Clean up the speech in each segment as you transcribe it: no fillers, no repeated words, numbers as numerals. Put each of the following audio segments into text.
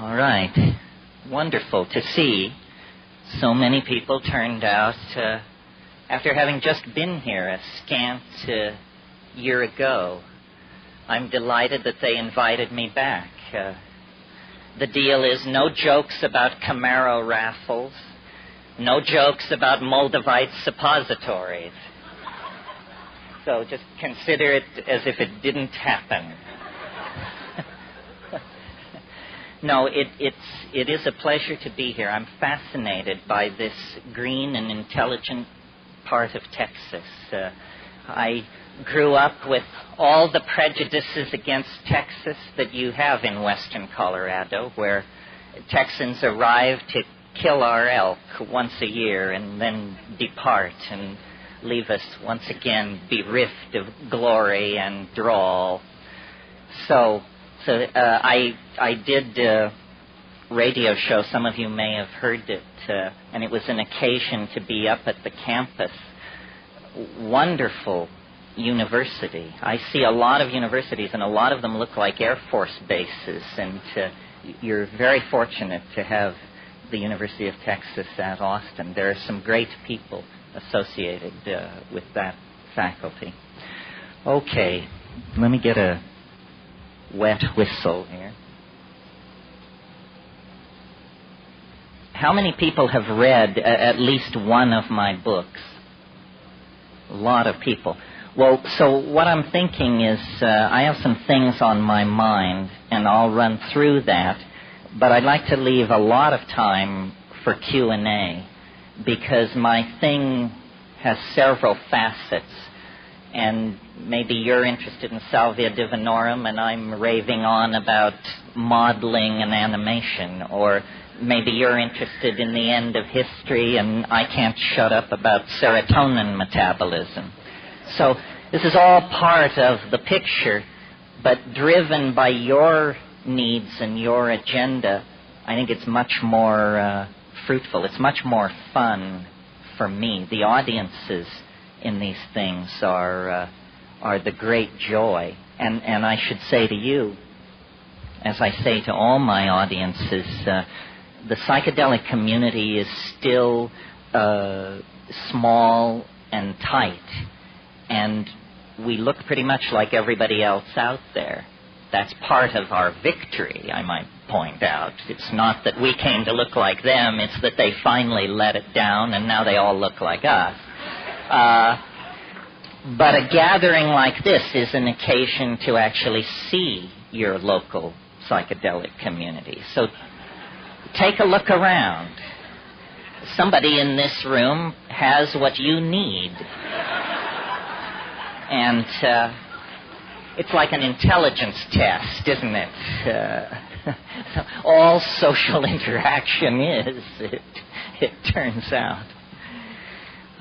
All right. Wonderful to see so many people turned out after having just been here a scant year ago. I'm delighted that they invited me back. The deal is no jokes about Camaro raffles, no jokes about Moldavite suppositories. So just consider it as if it didn't happen. No, it is a pleasure to be here. I'm fascinated by this green and intelligent part of Texas. I grew up with all the prejudices against Texas that you have in western Colorado, where Texans arrive to kill our elk once a year and then depart and leave us once again bereft of glory and drawl. So I did a radio show. Some of you may have heard it, and it was an occasion to be up at the campus. Wonderful university. I see a lot of universities, and a lot of them look like Air Force bases, and you're very fortunate to have the University of Texas at Austin. There are some great people associated with that faculty. Okay, let me get a wet whistle here. How many people have read at least one of my books? A lot of people. Well, so what I'm thinking is I have some things on my mind, and I'll run through that, but I'd like to leave a lot of time for Q&A, because my thing has several facets. And maybe you're interested in Salvia Divinorum and I'm raving on about modeling and animation. Or maybe you're interested in the end of history and I can't shut up about serotonin metabolism. So this is all part of the picture, but driven by your needs and your agenda, I think it's much more fruitful. It's much more fun for me. The audiences in these things are the great joy. And I should say to you, as I say to all my audiences, the psychedelic community is still small and tight, and we look pretty much like everybody else out there. That's part of our victory, I might point out. It's not that we came to look like them, it's that they finally let it down and now they all look like us. But a gathering like this is an occasion to actually see your local psychedelic community. So take a look around. Somebody in this room has what you need. And it's like an intelligence test, isn't it? All social interaction is, it turns out.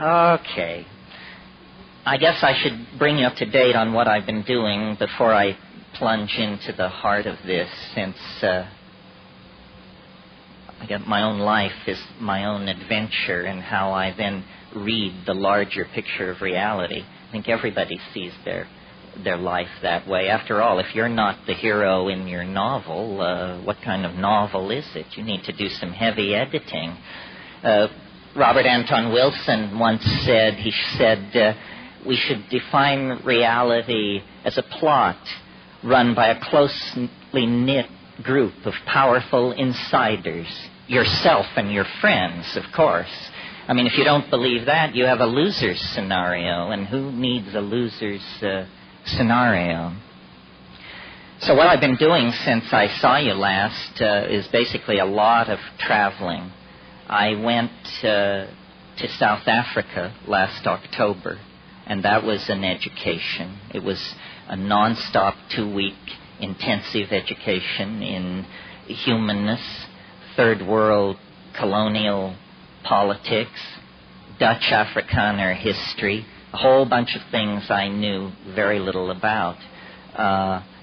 Okay. I guess I should bring you up to date on what I've been doing before I plunge into the heart of this, since I get my own life is my own adventure, and how I then read the larger picture of reality. I think everybody sees their life that way. After all, if you're not the hero in your novel, what kind of novel is it? You need to do some heavy editing. Robert Anton Wilson once said, we should define reality as a plot run by a closely knit group of powerful insiders, yourself and your friends, of course. I mean, if you don't believe that, you have a loser's scenario, and who needs a loser's scenario? So what I've been doing since I saw you last is basically a lot of traveling. I went to South Africa last October, and that was an education. It was a non-stop 2-week intensive education in humanness, third world colonial politics, Dutch Afrikaner history, a whole bunch of things I knew very little about.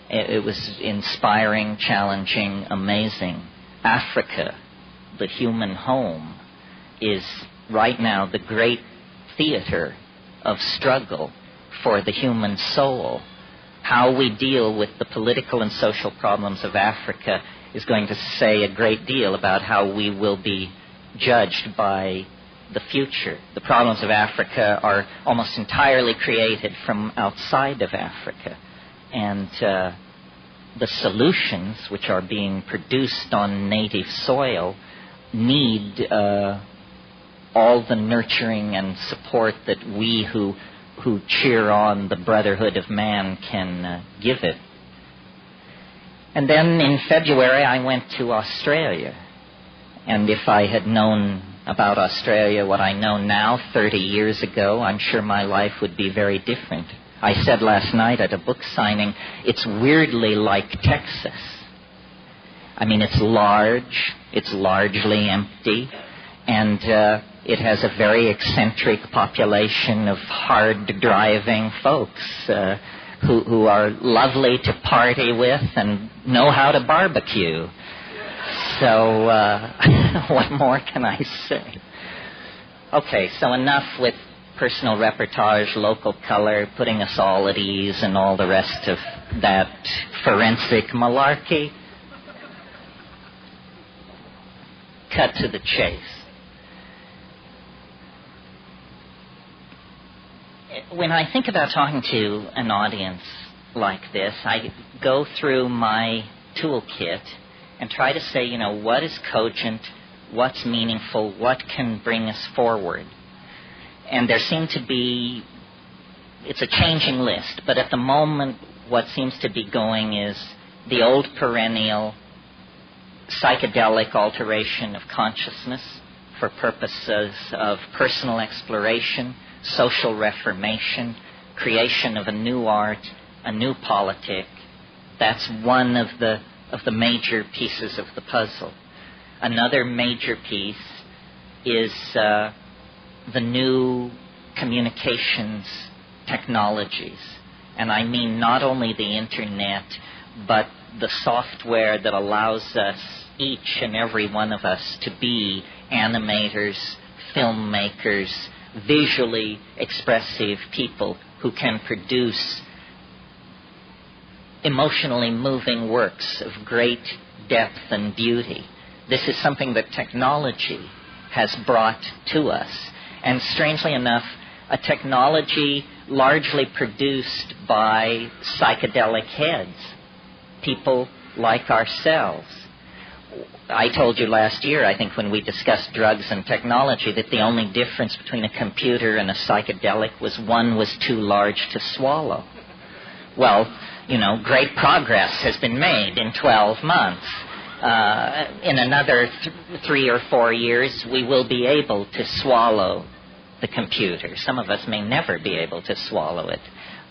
It was inspiring, challenging, amazing. Africa, the human home, is right now the great theater of struggle for the human soul. How we deal with the political and social problems of Africa is going to say a great deal about how we will be judged by the future. The problems of Africa are almost entirely created from outside of Africa. And the solutions which are being produced on native soil need all the nurturing and support that we who cheer on the brotherhood of man can give it. And then in February I went to Australia. And if I had known about Australia what I know now 30 years ago, I'm sure my life would be very different. I said last night at a book signing, it's weirdly like Texas. I mean, it's large, it's largely empty, and it has a very eccentric population of hard-driving folks who are lovely to party with and know how to barbecue. So what more can I say? Okay, so enough with personal reportage, local color, putting us all at ease, and all the rest of that forensic malarkey. Cut to the chase. When I think about talking to an audience like this, I go through my toolkit and try to say, what is cogent, what's meaningful, what can bring us forward. And there seem to be, it's a changing list, but at the moment what seems to be going is the old perennial psychedelic alteration of consciousness for purposes of personal exploration, social reformation, creation of a new art, a new politic. That's one of the major pieces of the puzzle. Another major piece is the new communications technologies. And I mean not only the internet, but the software that allows us, each and every one of us, to be animators, filmmakers, visually expressive people who can produce emotionally moving works of great depth and beauty. This is something that technology has brought to us. And strangely enough, a technology largely produced by psychedelic heads, people like ourselves. I told you last year, I think when we discussed drugs and technology, that the only difference between a computer and a psychedelic was one was too large to swallow. Well, great progress has been made in 12 months. In another 3 or 4 years, we will be able to swallow the computer. Some of us may never be able to swallow it.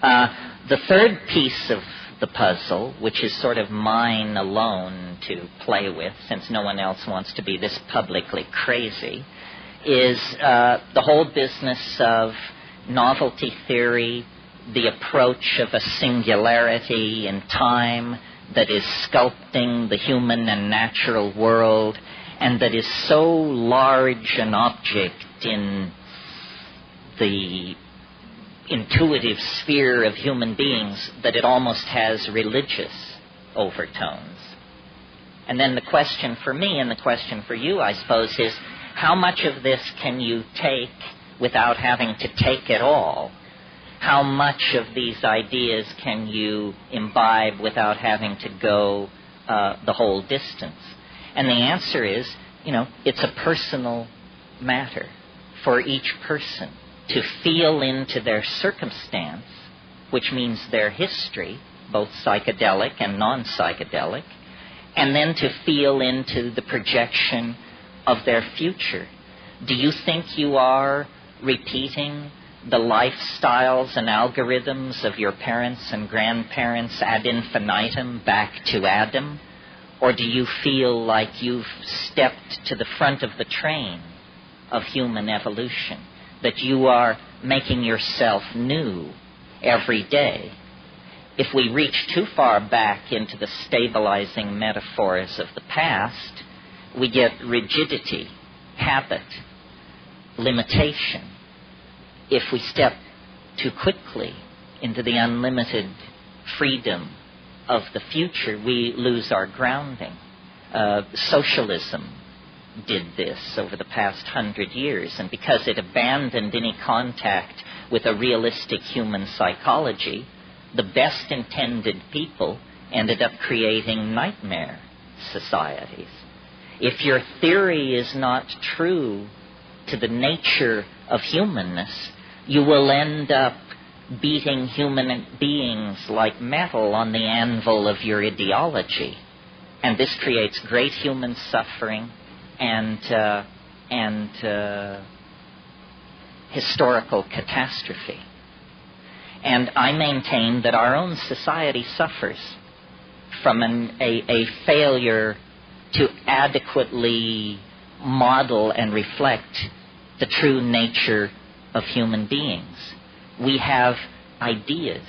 The third piece of the puzzle, which is sort of mine alone to play with, since no one else wants to be this publicly crazy, is the whole business of novelty theory, the approach of a singularity in time that is sculpting the human and natural world, and that is so large an object in the intuitive sphere of human beings that it almost has religious overtones. And then the question for me and the question for you, I suppose, is how much of this can you take without having to take it all? How much of these ideas can you imbibe without having to go the whole distance? And the answer is, it's a personal matter for each person to feel into their circumstance, which means their history, both psychedelic and non-psychedelic, and then to feel into the projection of their future. Do you think you are repeating the lifestyles and algorithms of your parents and grandparents ad infinitum back to Adam? Or do you feel like you've stepped to the front of the train of human evolution, that you are making yourself new every day? If we reach too far back into the stabilizing metaphors of the past, we get rigidity, habit, limitation. If we step too quickly into the unlimited freedom of the future, we lose our grounding. Socialism did this over the past 100 years, and because it abandoned any contact with a realistic human psychology, the best intended people ended up creating nightmare societies. If your theory is not true to the nature of humanness, you will end up beating human beings like metal on the anvil of your ideology. And this creates great human suffering and historical catastrophe. And I maintain that our own society suffers from a failure to adequately model and reflect the true nature of human beings. We have ideas,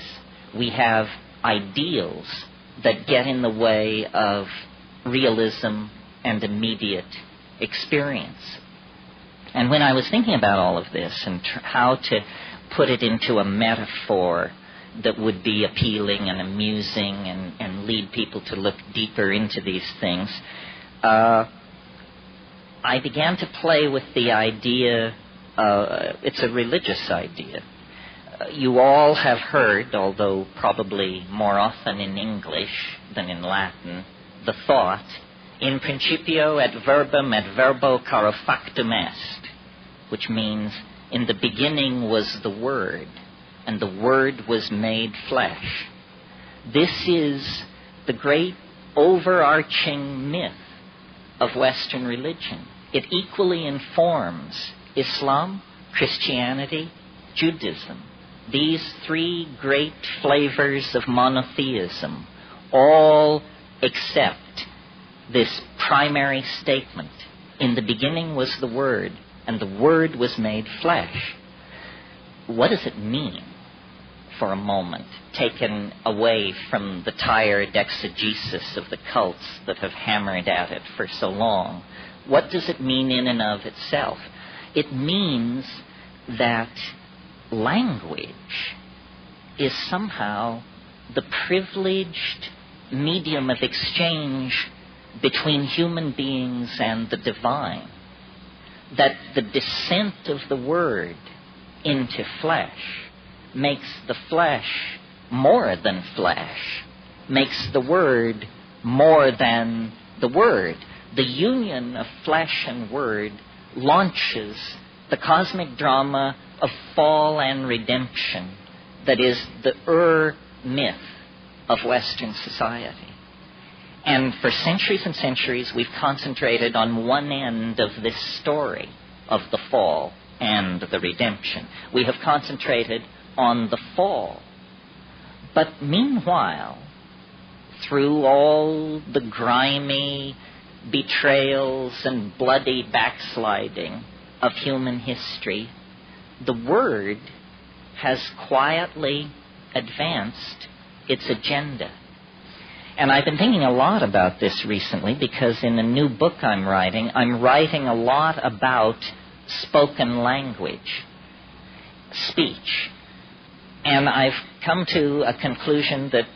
we have ideals that get in the way of realism and immediate experience. And when I was thinking about all of this and how to put it into a metaphor that would be appealing and amusing and lead people to look deeper into these things, I began to play with the idea, it's a religious idea. You all have heard, although probably more often in English than in Latin, the thought, in principio et verbum et verbo caro factum est, which means, in the beginning was the Word, and the Word was made flesh. This is the great overarching myth of Western religion. It equally informs Islam, Christianity, Judaism. These three great flavors of monotheism all accept this primary statement. In the beginning was the Word, and the Word was made flesh. What does it mean, for a moment, taken away from the tired exegesis of the cults that have hammered at it for so long? What does it mean in and of itself? It means that language is somehow the privileged medium of exchange between human beings and the divine. That the descent of the Word into flesh makes the flesh more than flesh, makes the Word more than the Word. The union of flesh and Word launches the cosmic drama of fall and redemption that is the myth of Western society. And for centuries and centuries, we've concentrated on one end of this story of the fall and the redemption. We have concentrated on the fall. But meanwhile, through all the grimy betrayals and bloody backsliding of human history, the Word has quietly advanced its agenda. And I've been thinking a lot about this recently because in a new book I'm writing a lot about spoken language, speech. And I've come to a conclusion that,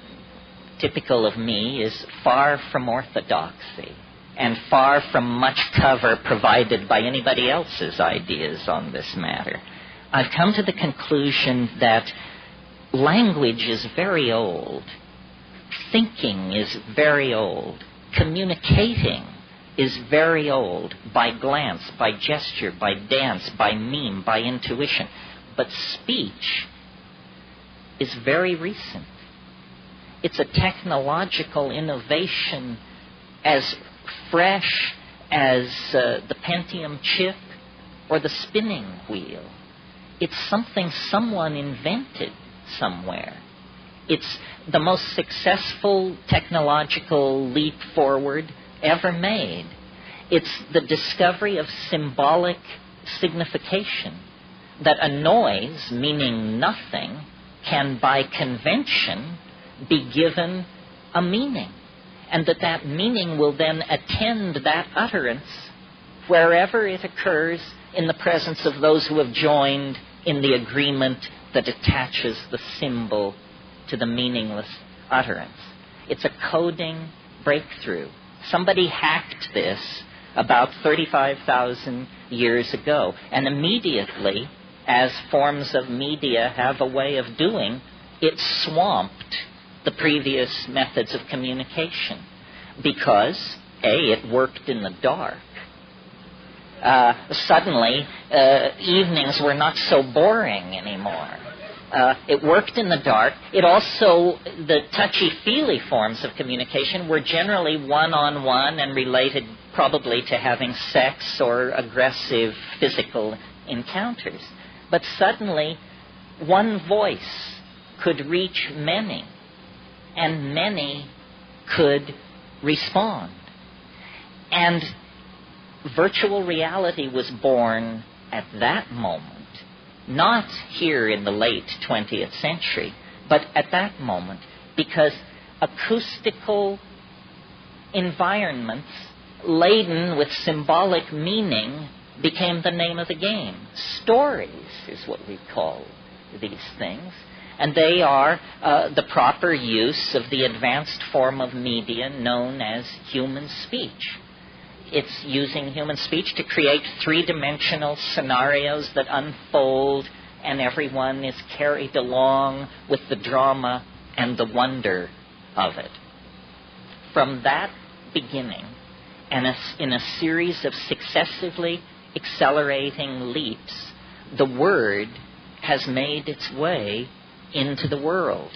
typical of me, is far from orthodoxy and far from much cover provided by anybody else's ideas on this matter. I've come to the conclusion that language is very old. Thinking is very old. Communicating is very old, by glance, by gesture, by dance, by meme, by intuition. But speech is very recent. It's a technological innovation as fresh as the Pentium chip or the spinning wheel. It's something someone invented somewhere. It's the most successful technological leap forward ever made. It's the discovery of symbolic signification, that a noise, meaning nothing, can by convention be given a meaning, and that meaning will then attend that utterance wherever it occurs in the presence of those who have joined in the agreement that attaches the symbol to the meaningless utterance. It's a coding breakthrough. Somebody hacked this about 35,000 years ago. And immediately, as forms of media have a way of doing, it swamped the previous methods of communication. Because, A, it worked in the dark. Suddenly, evenings were not so boring anymore. It worked in the dark. It also, the touchy-feely forms of communication were generally one-on-one and related probably to having sex or aggressive physical encounters. But suddenly, one voice could reach many, and many could respond. And virtual reality was born at that moment. Not here in the late 20th century, but at that moment, because acoustical environments laden with symbolic meaning became the name of the game. Stories is what we call these things, and they are the proper use of the advanced form of media known as human speech. It's using human speech to create three-dimensional scenarios that unfold, and everyone is carried along with the drama and the wonder of it. From that beginning, and in a series of successively accelerating leaps, the word has made its way into the world.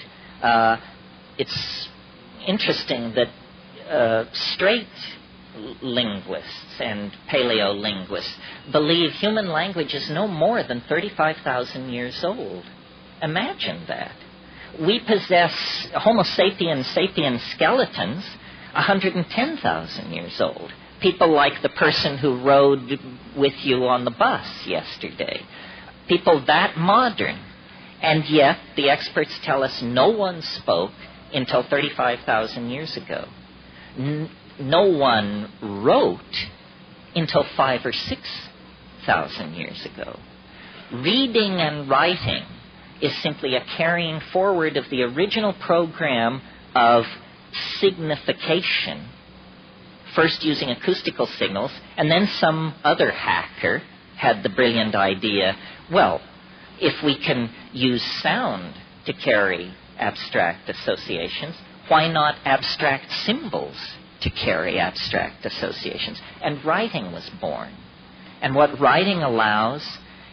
It's interesting that straight linguists and paleolinguists believe human language is no more than 35,000 years old. Imagine that. We possess Homo sapiens sapiens skeletons 110,000 years old. People like the person who rode with you on the bus yesterday. People that modern. And yet, the experts tell us no one spoke until 35,000 years ago. No one wrote until 5,000 or 6,000 years ago. Reading and writing is simply a carrying forward of the original program of signification, first using acoustical signals, and then some other hacker had the brilliant idea, well, if we can use sound to carry abstract associations, why not abstract symbols to carry abstract associations? And writing was born. And what writing allows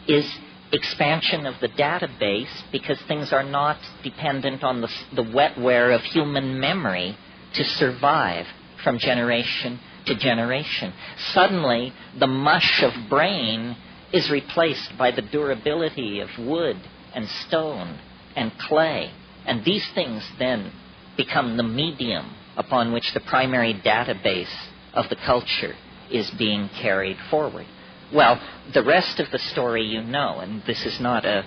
is expansion of the database, because things are not dependent on the wetware of human memory to survive from generation to generation. Suddenly, the mush of brain is replaced by the durability of wood and stone and clay. And these things then become the medium upon which the primary database of the culture is being carried forward. Well, the rest of the story you know, and this is not a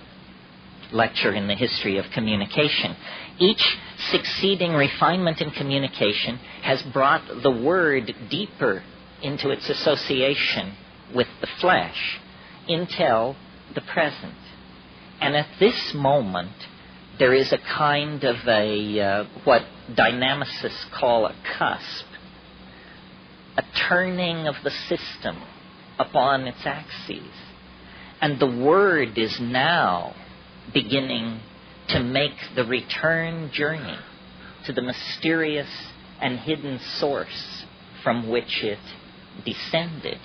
lecture in the history of communication. Each succeeding refinement in communication has brought the word deeper into its association with the flesh until the present. And at this moment, there is a kind of what dynamicists call a cusp, a turning of the system upon its axes. And the word is now beginning to make the return journey to the mysterious and hidden source from which it descended.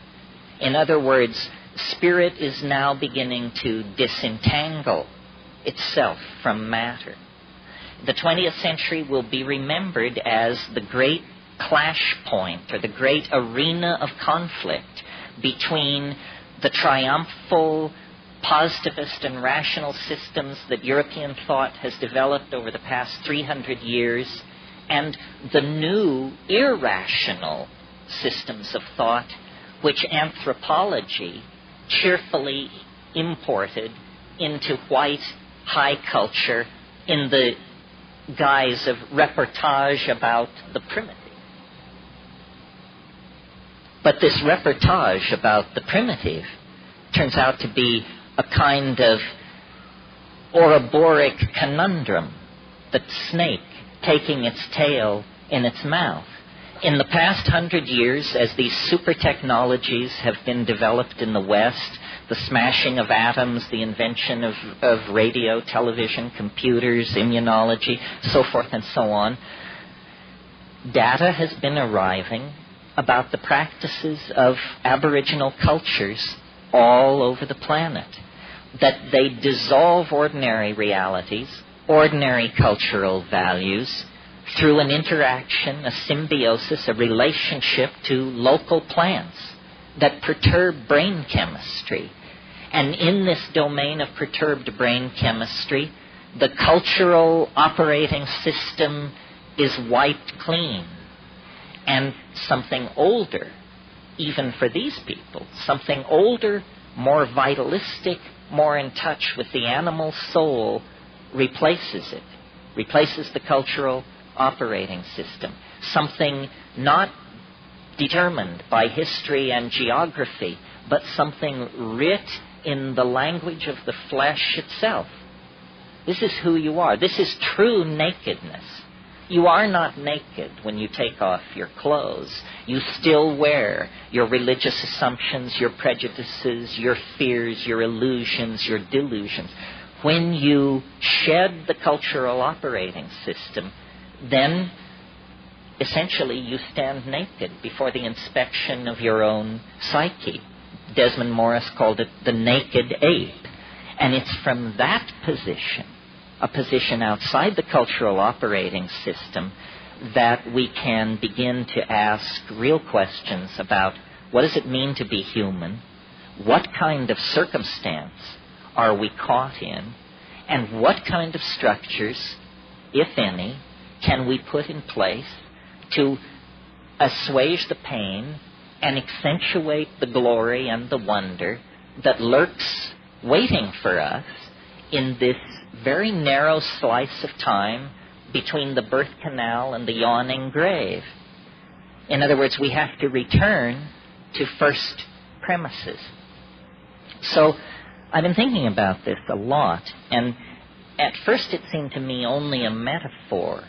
In other words, spirit is now beginning to disentangle itself from matter. The 20th century will be remembered as the great clash point, or the great arena of conflict between the triumphal positivist and rational systems that European thought has developed over the past 300 years and the new irrational systems of thought which anthropology cheerfully imported into white high culture in the guise of reportage about the primitive. But this reportage about the primitive turns out to be a kind of Ouroboros conundrum, the snake taking its tail in its mouth. In the past 100 years, as these super technologies have been developed in the West, the smashing of atoms, the invention of radio, television, computers, immunology, so forth and so on, data has been arriving about the practices of Aboriginal cultures all over the planet, that they dissolve ordinary realities, ordinary cultural values, through an interaction, a symbiosis, a relationship to local plants that perturb brain chemistry. And in this domain of perturbed brain chemistry, the cultural operating system is wiped clean. And something older, even for these people, something older, more vitalistic, more in touch with the animal soul, replaces it, replaces the cultural operating system. Something not determined by history and geography, but something writ in the language of the flesh itself. This is who you are. This is true nakedness. You are not naked when you take off your clothes. You still wear your religious assumptions, your prejudices, your fears, your illusions, your delusions. When you shed the cultural operating system, then essentially you stand naked before the inspection of your own psyche. Desmond Morris called it the naked ape. And it's from that position, a position outside the cultural operating system, that we can begin to ask real questions about what does it mean to be human, what kind of circumstance are we caught in, and what kind of structures, if any, can we put in place to assuage the pain and accentuate the glory and the wonder that lurks waiting for us in this very narrow slice of time between the birth canal and the yawning grave. In other words, we have to return to first premises. So I've been thinking about this a lot, and at first it seemed to me only a metaphor,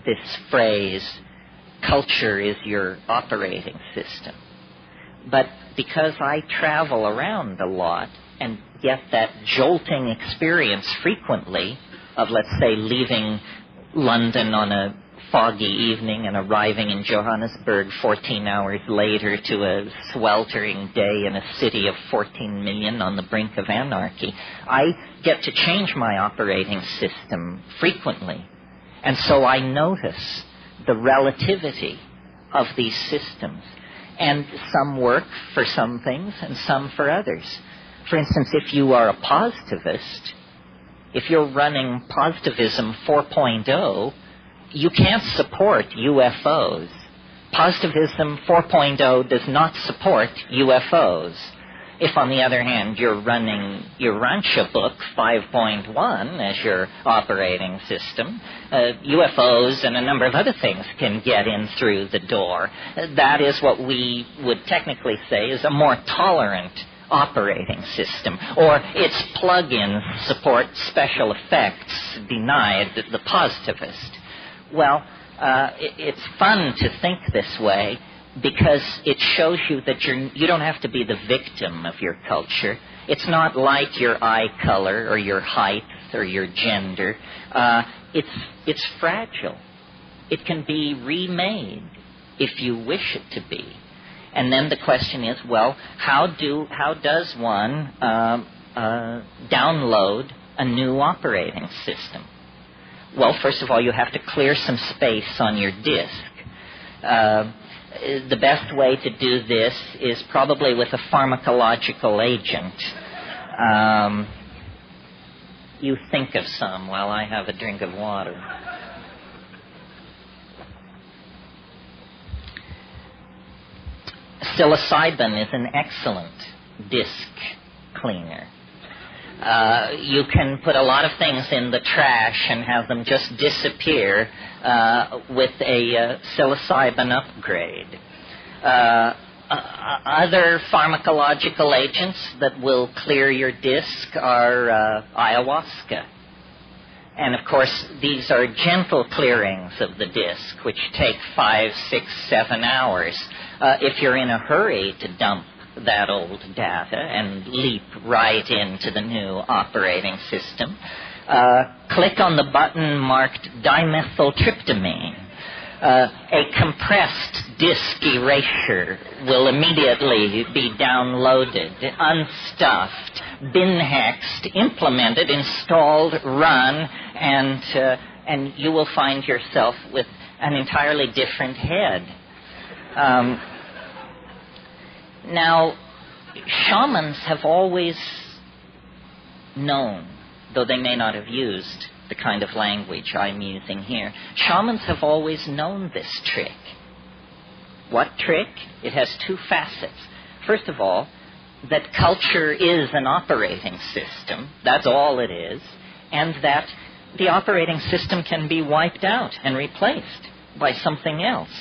this phrase, culture is your operating system. But because I travel around a lot and get that jolting experience frequently of, let's say, leaving London on a foggy evening and arriving in Johannesburg 14 hours later to a sweltering day in a city of 14 million on the brink of anarchy, I get to change my operating system frequently. And so I notice the relativity of these systems. And some work for some things and some for others. For instance, if you are a positivist, if you're running Positivism 4.0, you can't support UFOs. Positivism 4.0 does not support UFOs. If, on the other hand, you're running your Rancha book 5.1 as your operating system, UFOs and a number of other things can get in through the door. That is what we would technically say is a more tolerant operating system, or its plug-ins support special effects denied the positivist. Well, it's fun to think this way, because it shows you that you don't have to be the victim of your culture. It's not like your eye color or your height or your gender. It's fragile. It can be remade if you wish it to be. And then the question is, well, how does one download a new operating system? Well, first of all, you have to clear some space on your disk. The best way to do this is probably with a pharmacological agent. You think of some while I have a drink of water. Psilocybin is an excellent disc cleaner. You can put a lot of things in the trash and have them just disappear with a psilocybin upgrade. Other pharmacological agents that will clear your disc are ayahuasca And of course, these are gentle clearings of the disk, which take 5, 6, 7 hours. If you're in a hurry to dump that old data and leap right into the new operating system, click on the button marked dimethyltryptamine. A compressed disk erasure will immediately be downloaded, unstuffed, bin-hexed, implemented, installed, run, and you will find yourself with an entirely different head. Now, shamans have always known, though they may not have used the kind of language I'm using here, shamans have always known this trick. What trick? It has two facets. First of all, that culture is an operating system. That's all it is. And that the operating system can be wiped out and replaced by something else.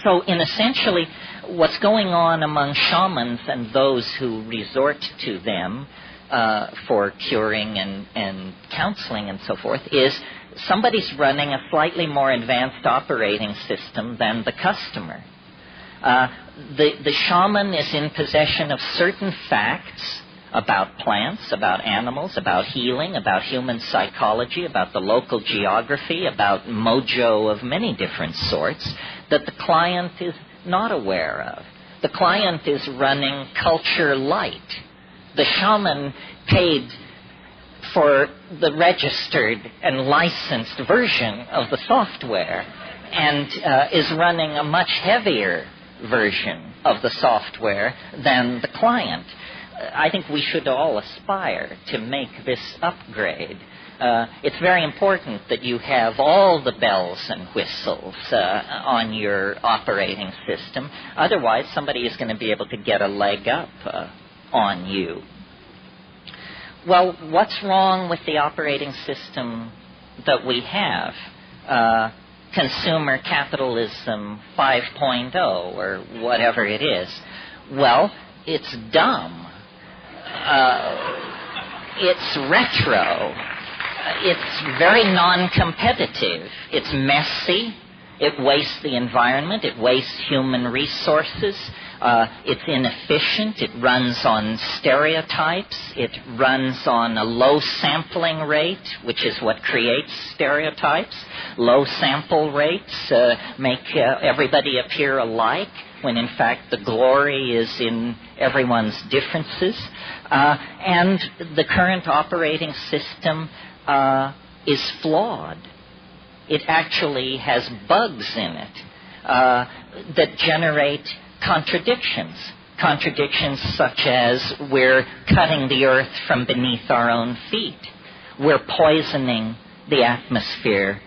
So, essentially, what's going on among shamans and those who resort to them for curing and counseling and so forth is somebody's running a slightly more advanced operating system than the customer. The shaman is in possession of certain facts about plants, about animals, about healing, about human psychology, about the local geography, about mojo of many different sorts that the client is not aware of. The client is running culture light. The shaman paid for the registered and licensed version of the software and is running a much heavier version of the software than the client. I think we should all aspire to make this upgrade. It's very important that you have all the bells and whistles on your operating system. Otherwise, somebody is going to be able to get a leg up on you. Well, what's wrong with the operating system that we have? Consumer capitalism 5.0 or whatever it is. Well, it's dumb. It's retro. It's very non-competitive. It's messy. It wastes the environment. It wastes human resources. It's inefficient. It runs on stereotypes. It runs on a low sampling rate, which is what creates stereotypes. Low sample rates make everybody appear alike, when in fact the glory is in everyone's differences. And the current operating system is flawed. It actually has bugs in it that generate contradictions. Contradictions such as we're cutting the earth from beneath our own feet. We're poisoning the atmosphere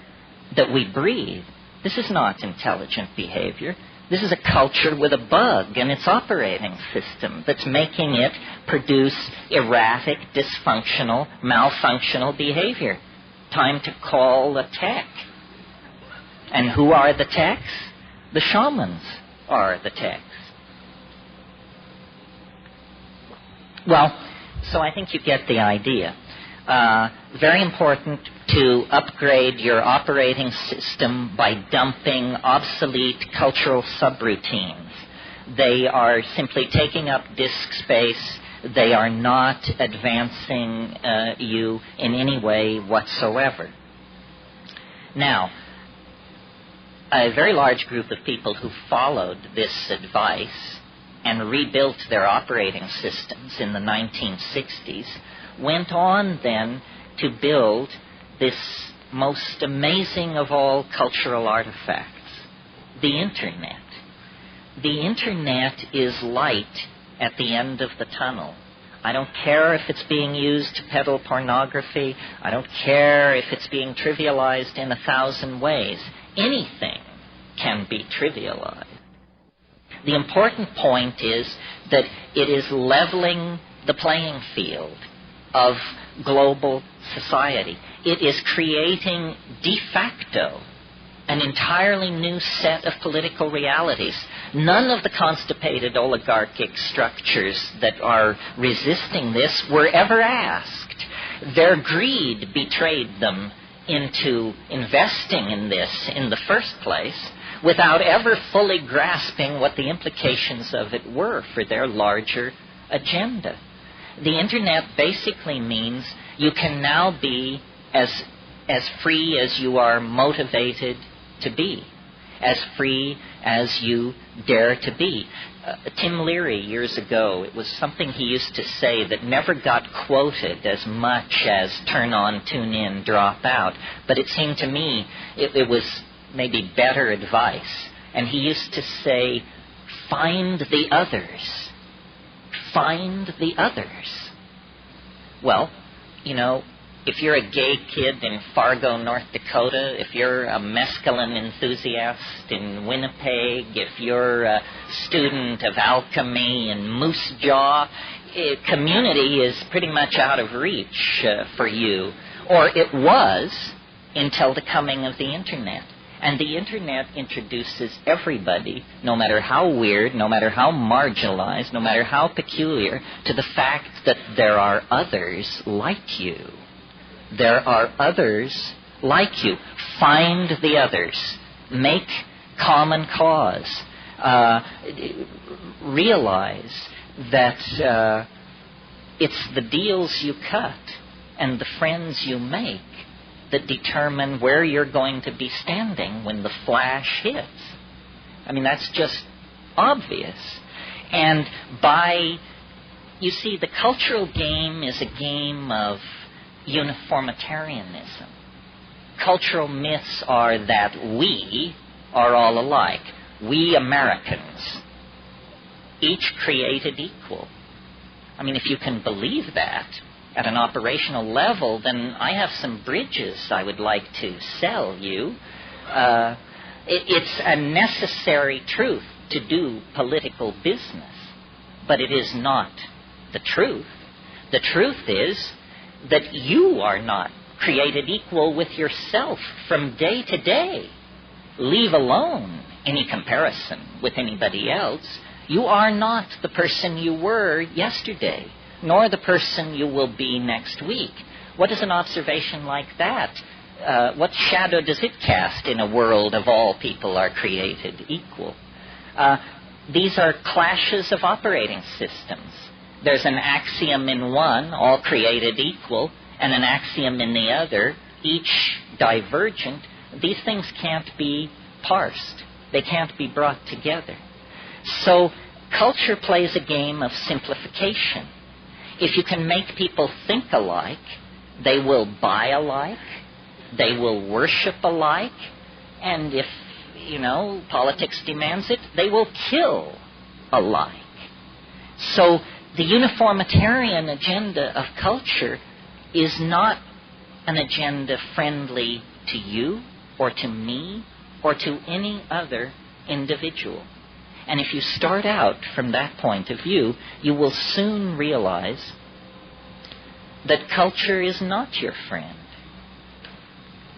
that we breathe. This is not intelligent behavior. This is a culture with a bug in its operating system that's making it produce erratic, dysfunctional, malfunctional behavior. Time to call the tech. And who are the techs? The shamans are the techs. Well, so I think you get the idea. Very important to upgrade your operating system by dumping obsolete cultural subroutines. They are simply taking up disk space. They are not advancing you in any way whatsoever. Now, a very large group of people who followed this advice and rebuilt their operating systems in the 1960s went on then to build this most amazing of all cultural artifacts, the Internet. The Internet is light at the end of the tunnel. I don't care if it's being used to peddle pornography. I don't care if it's being trivialized in 1,000 ways. Anything can be trivialized. The important point is that it is leveling the playing field of global society. It is creating de facto an entirely new set of political realities. None of the constipated oligarchic structures that are resisting this were ever asked. Their greed betrayed them into investing in this in the first place without ever fully grasping what the implications of it were for their larger agenda. The Internet basically means you can now be as free as you are motivated to be, as free as you dare to be. Tim Leary, years ago, it was something he used to say that never got quoted as much as turn on, tune in, drop out. But it seemed to me it was maybe better advice. And he used to say, find the others. Find the others. Well, if you're a gay kid in Fargo, North Dakota, if you're a mescaline enthusiast in Winnipeg, if you're a student of alchemy in Moose Jaw, community is pretty much out of reach for you. Or it was until the coming of the Internet. And the Internet introduces everybody, no matter how weird, no matter how marginalized, no matter how peculiar, to the fact that there are others like you. There are others like you. Find the others. Make common cause. Realize that it's the deals you cut and the friends you make that determine where you're going to be standing when the flash hits. I mean, that's just obvious. And you see, the cultural game is a game of uniformitarianism. Cultural myths are that we are all alike. We Americans, each created equal. I mean, if you can believe that at an operational level, then I have some bridges I would like to sell you. It's a necessary truth to do political business, but it is not the truth. The truth is that you are not created equal with yourself from day to day. Leave alone any comparison with anybody else. You are not the person you were yesterday, nor the person you will be next week. What is an observation like that? What shadow does it cast in a world of all people are created equal? These are clashes of operating systems. There's an axiom in one, all created equal, and an axiom in the other, each divergent. These things can't be parsed. They can't be brought together. So culture plays a game of simplification. If you can make people think alike, they will buy alike, they will worship alike, and if, politics demands it, they will kill alike. So the uniformitarian agenda of culture is not an agenda friendly to you or to me or to any other individual. And if you start out from that point of view, you will soon realize that culture is not your friend.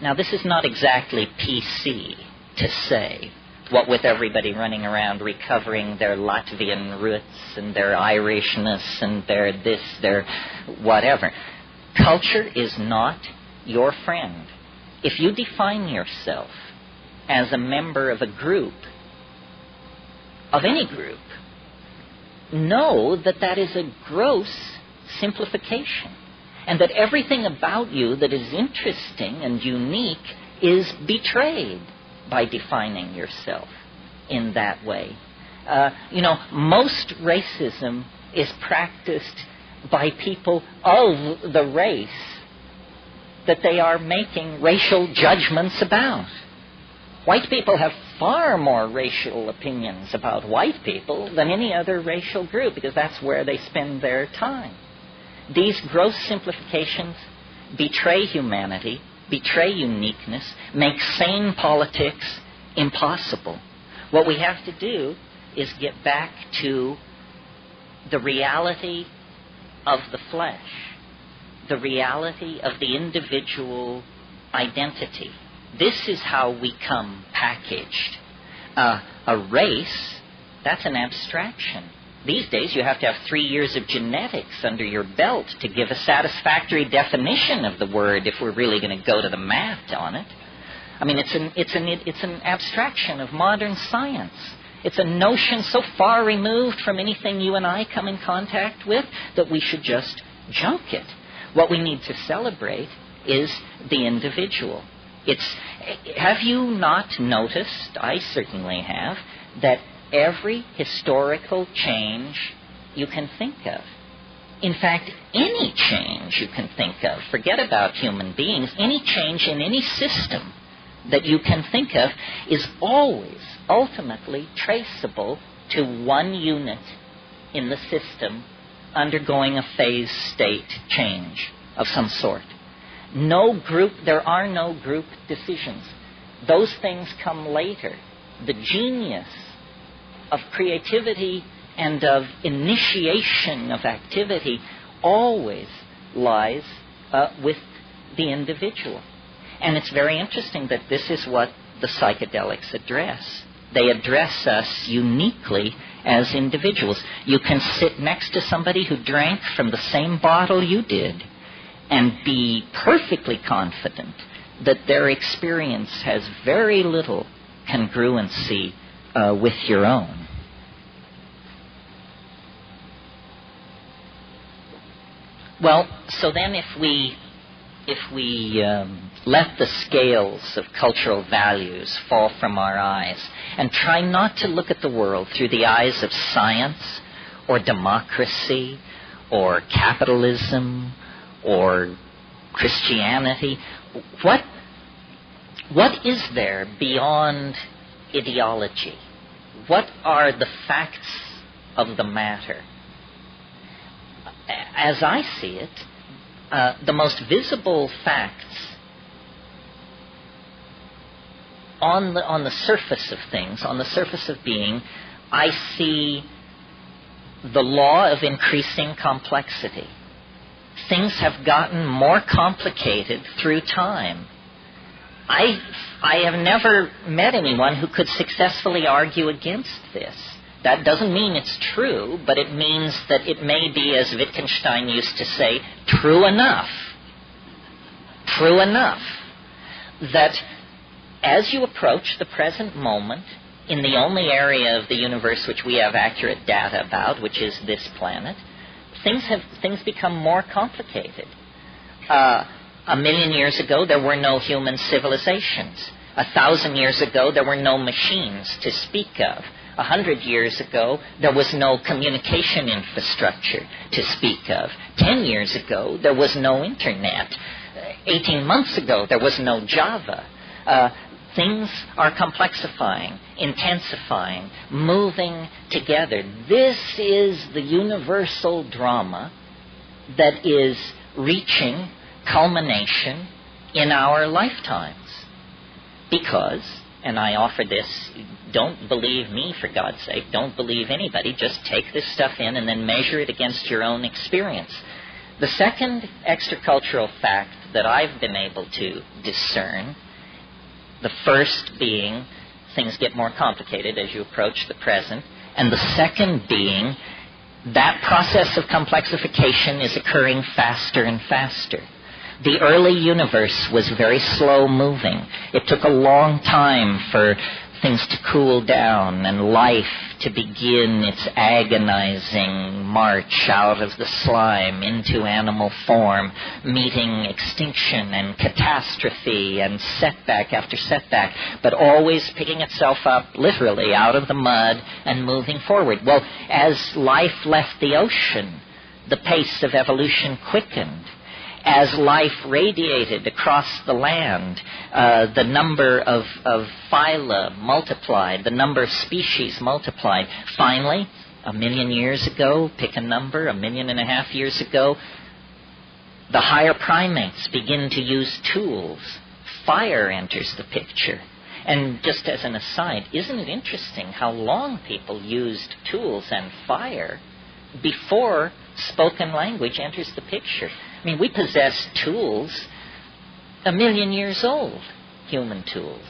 Now, this is not exactly PC to say, what with everybody running around recovering their Latvian roots and their Irishness and their this, their whatever. Culture is not your friend. If you define yourself as a member of a group, of any group, know that that is a gross simplification, and that everything about you that is interesting and unique is betrayed by defining yourself in that way. Most racism is practiced by people of the race that they are making racial judgments about. White people have far more racial opinions about white people than any other racial group, because that's where they spend their time. These gross simplifications betray humanity, betray uniqueness, make sane politics impossible. What we have to do is get back to the reality of the flesh, the reality of the individual identity. This is how we come packaged. A race, that's an abstraction. These days you have to have 3 years of genetics under your belt to give a satisfactory definition of the word if we're really going to go to the math on it. I mean, it's an abstraction of modern science. It's a notion so far removed from anything you and I come in contact with that we should just junk it. What we need to celebrate is the individual. Have you not noticed, I certainly have, that every historical change you can think of, in fact, any change you can think of, forget about human beings, any change in any system that you can think of is always ultimately traceable to one unit in the system undergoing a phase state change of some sort. There are no group decisions. Those things come later. The genius of creativity and of initiation of activity always lies with the individual. And it's very interesting that this is what the psychedelics address. They address us uniquely as individuals. You can sit next to somebody who drank from the same bottle you did and be perfectly confident that their experience has very little congruency with your own. Well, so then if we let the scales of cultural values fall from our eyes and try not to look at the world through the eyes of science or democracy or capitalism or Christianity, what is there beyond ideology? What are the facts of the matter? As I see it, the most visible facts on the surface of things, on the surface of being, I see the law of increasing complexity. Things have gotten more complicated through time. I have never met anyone who could successfully argue against this. That doesn't mean it's true, but it means that it may be, as Wittgenstein used to say, true enough. True enough that as you approach the present moment in the only area of the universe which we have accurate data about, which is this planet, things become more complicated. 1,000,000 years ago, there were no human civilizations. 1,000 years ago, there were no machines to speak of. 100 years ago, there was no communication infrastructure to speak of. 10 years ago, there was no internet. 18 months ago, there was no Java. Things are complexifying, intensifying, moving together. This is the universal drama that is reaching culmination in our lifetimes. Because, and I offer this, don't believe me, for God's sake, don't believe anybody, just take this stuff in and then measure it against your own experience. The second extracultural fact that I've been able to discern, the first being things get more complicated as you approach the present, and the second being that process of complexification is occurring faster and faster. The early universe was very slow moving. It took a long time for things to cool down and life to begin its agonizing march out of the slime into animal form, meeting extinction and catastrophe and setback after setback, but always picking itself up literally out of the mud and moving forward. Well, as life left the ocean, the pace of evolution quickened. As life radiated across the land, the number of phyla multiplied, the number of species multiplied. Finally, 1,000,000 years ago, pick a number, 1.5 million years ago, the higher primates begin to use tools. Fire enters the picture. And just as an aside, isn't it interesting how long people used tools and fire before spoken language enters the picture? I mean, we possess tools 1,000,000 years old, human tools.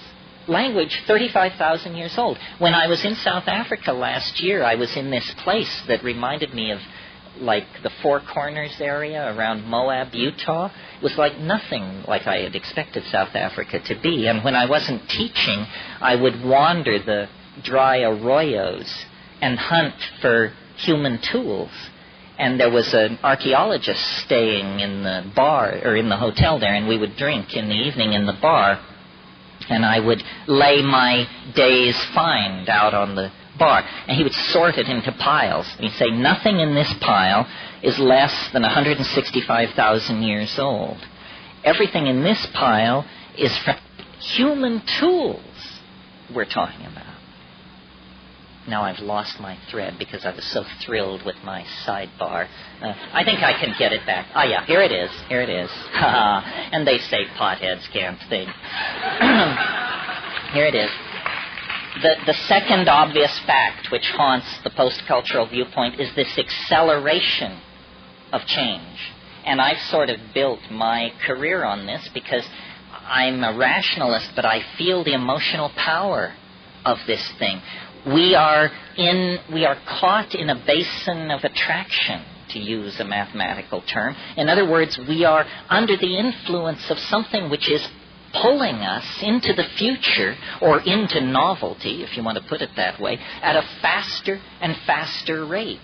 language 35,000 years old. When I was in South Africa last year, I was in this place that reminded me of like the Four Corners area around Moab, Utah. It was like nothing like I had expected South Africa to be. And when I wasn't teaching, I would wander the dry arroyos and hunt for human tools. And there was an archaeologist staying in the bar, or in the hotel there, and we would drink in the evening in the bar. And I would lay my day's find out on the bar, and he would sort it into piles. And he'd say, nothing in this pile is less than 165,000 years old. Everything in this pile is from human tools we're talking about. Now I've lost my thread because I was so thrilled with my sidebar. I think I can get it back. Ah, yeah, here it is. Here it is. And they say potheads can't think. Here it is. The second obvious fact which haunts the post-cultural viewpoint is this acceleration of change. And I've sort of built my career on this because I'm a rationalist, but I feel the emotional power of this thing. We are caught in a basin of attraction, to use a mathematical term. In other words, we are under the influence of something which is pulling us into the future, or into novelty, if you want to put it that way, at a faster and faster rate.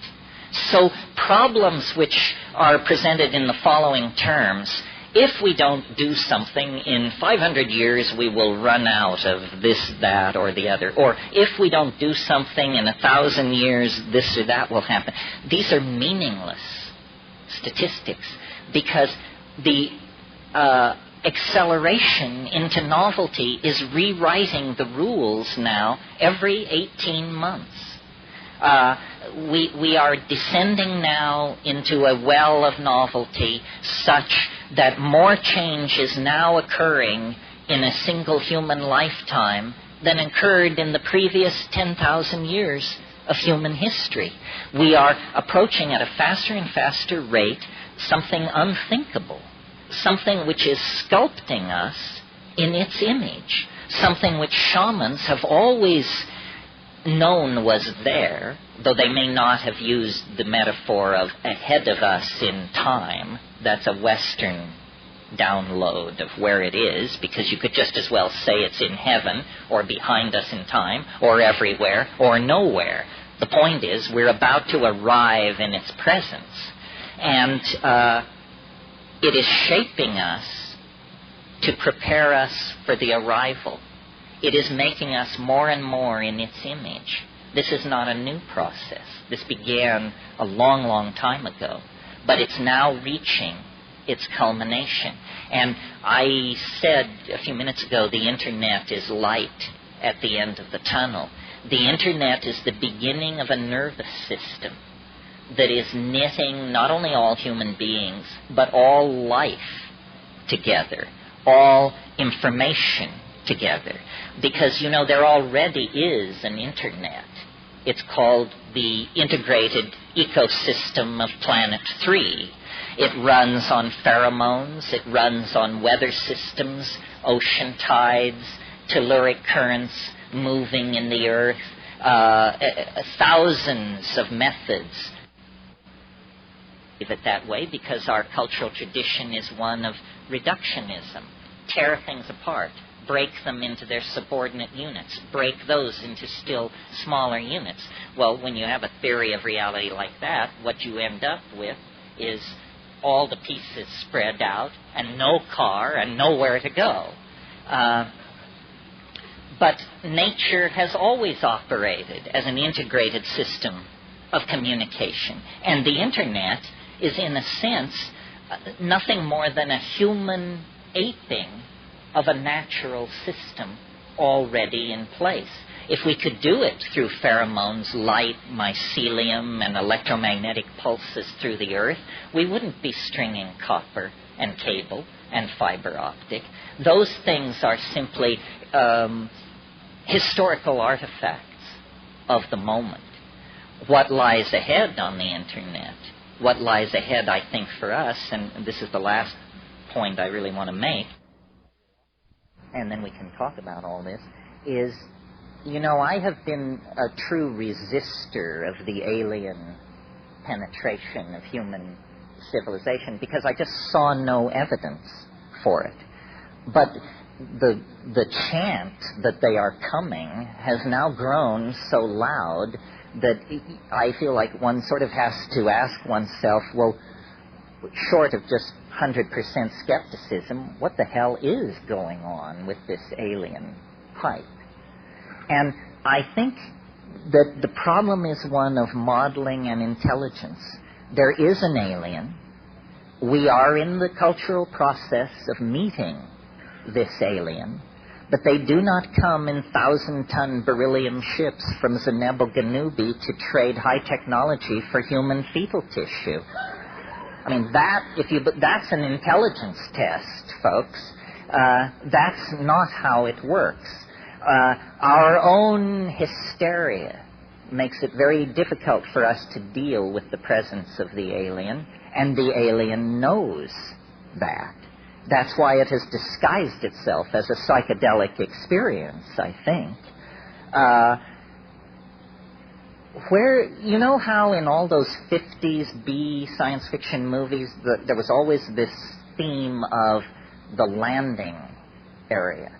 So problems which are presented in the following terms: if we don't do something, in 500 years we will run out of this, that, or the other. Or if we don't do something, in 1,000 years this or that will happen. These are meaningless statistics, because the acceleration into novelty is rewriting the rules now every 18 months. We are descending now into a well of novelty such that more change is now occurring in a single human lifetime than occurred in the previous 10,000 years of human history. We are approaching at a faster and faster rate something unthinkable, something which is sculpting us in its image, something which shamans have always known was there, though they may not have used the metaphor of ahead of us in time. That's a Western download of where it is, because you could just as well say it's in heaven, or behind us in time, or everywhere, or nowhere. The point is, we're about to arrive in its presence, and it is shaping us to prepare us for the arrival. It is making us more and more in its image. This is not a new process. This began a long, long time ago, but it's now reaching its culmination. And I said a few minutes ago, the Internet is light at the end of the tunnel. The Internet is the beginning of a nervous system that is knitting not only all human beings, but all life together, all information together. Because, you know, there already is an Internet. It's called the Integrated Ecosystem of Planet 3. It runs on pheromones, it runs on weather systems, ocean tides, telluric currents moving in the earth, thousands of methods. Leave it that way because our cultural tradition is one of reductionism. Tear things apart, break them into their subordinate units, break those into still smaller units. Well, when you have a theory of reality like that, what you end up with is all the pieces spread out and no car and nowhere to go. But nature has always operated as an integrated system of communication. And the Internet is, in a sense, nothing more than a human aping of a natural system already in place. If we could do it through pheromones, light, mycelium, and electromagnetic pulses through the earth, we wouldn't be stringing copper and cable and fiber optic. Those things are simply historical artifacts of the moment. What lies ahead on the Internet, what lies ahead, I think, for us, and this is the last point I really want to make, and then we can talk about all this, is, I have been a true resistor of the alien penetration of human civilization because I just saw no evidence for it. But the chant that they are coming has now grown so loud that I feel like one sort of has to ask oneself, well, short of just 100% skepticism, what the hell is going on with this alien hype? And I think that the problem is one of modeling and intelligence. There is an alien. We are in the cultural process of meeting this alien, but they do not come in 1,000-ton beryllium ships from Zenebo-Ganubi to trade high technology for human fetal tissue. I mean, that's an intelligence test, folks. That's not how it works. Our own hysteria makes it very difficult for us to deal with the presence of the alien, and the alien knows that. That's why it has disguised itself as a psychedelic experience, I think. How in all those 50s B science fiction movies, there was always this theme of the landing area.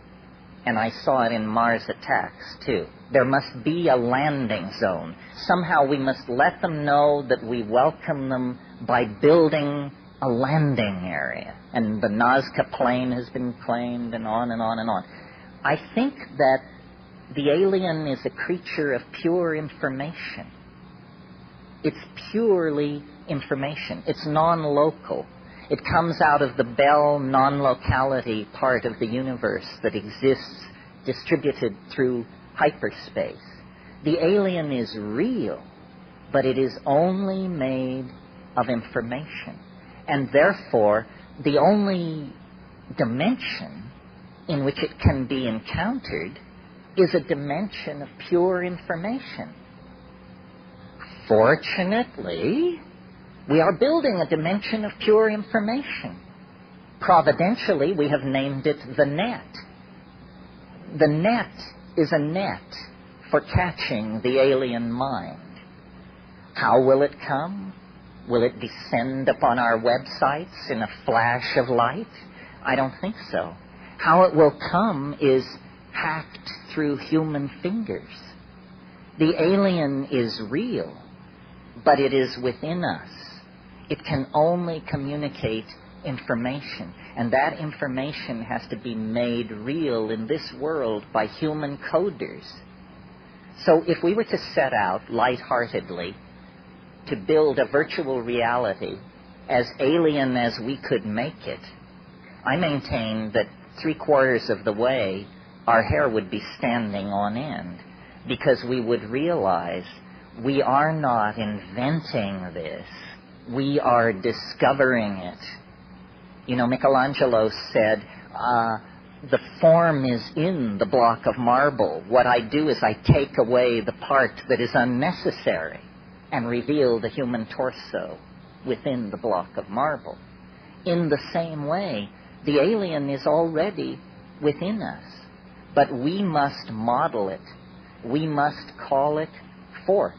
And I saw it in Mars Attacks, too. There must be a landing zone. Somehow we must let them know that we welcome them by building a landing area. And the Nazca Plain has been claimed, and on and on and on. I think that the alien is a creature of pure information. It's purely information. It's non-local. It comes out of the Bell non-locality part of the universe that exists distributed through hyperspace. The alien is real, but it is only made of information. And therefore, the only dimension in which it can be encountered is a dimension of pure information. Fortunately, we are building a dimension of pure information. Providentially, we have named it the net. The net is a net for catching the alien mind. How will it come? Will it descend upon our websites in a flash of light? I don't think so. How it will come is hacked through human fingers. The alien is real, but it is within us. It can only communicate information, and that information has to be made real in this world by human coders. So if we were to set out lightheartedly to build a virtual reality as alien as we could make it, I maintain that 3/4 of the way our hair would be standing on end, because we would realize we are not inventing this. We are discovering it. Michelangelo said, the form is in the block of marble. What I do is I take away the part that is unnecessary and reveal the human torso within the block of marble. In the same way, the alien is already within us, but we must model it. We must call it forth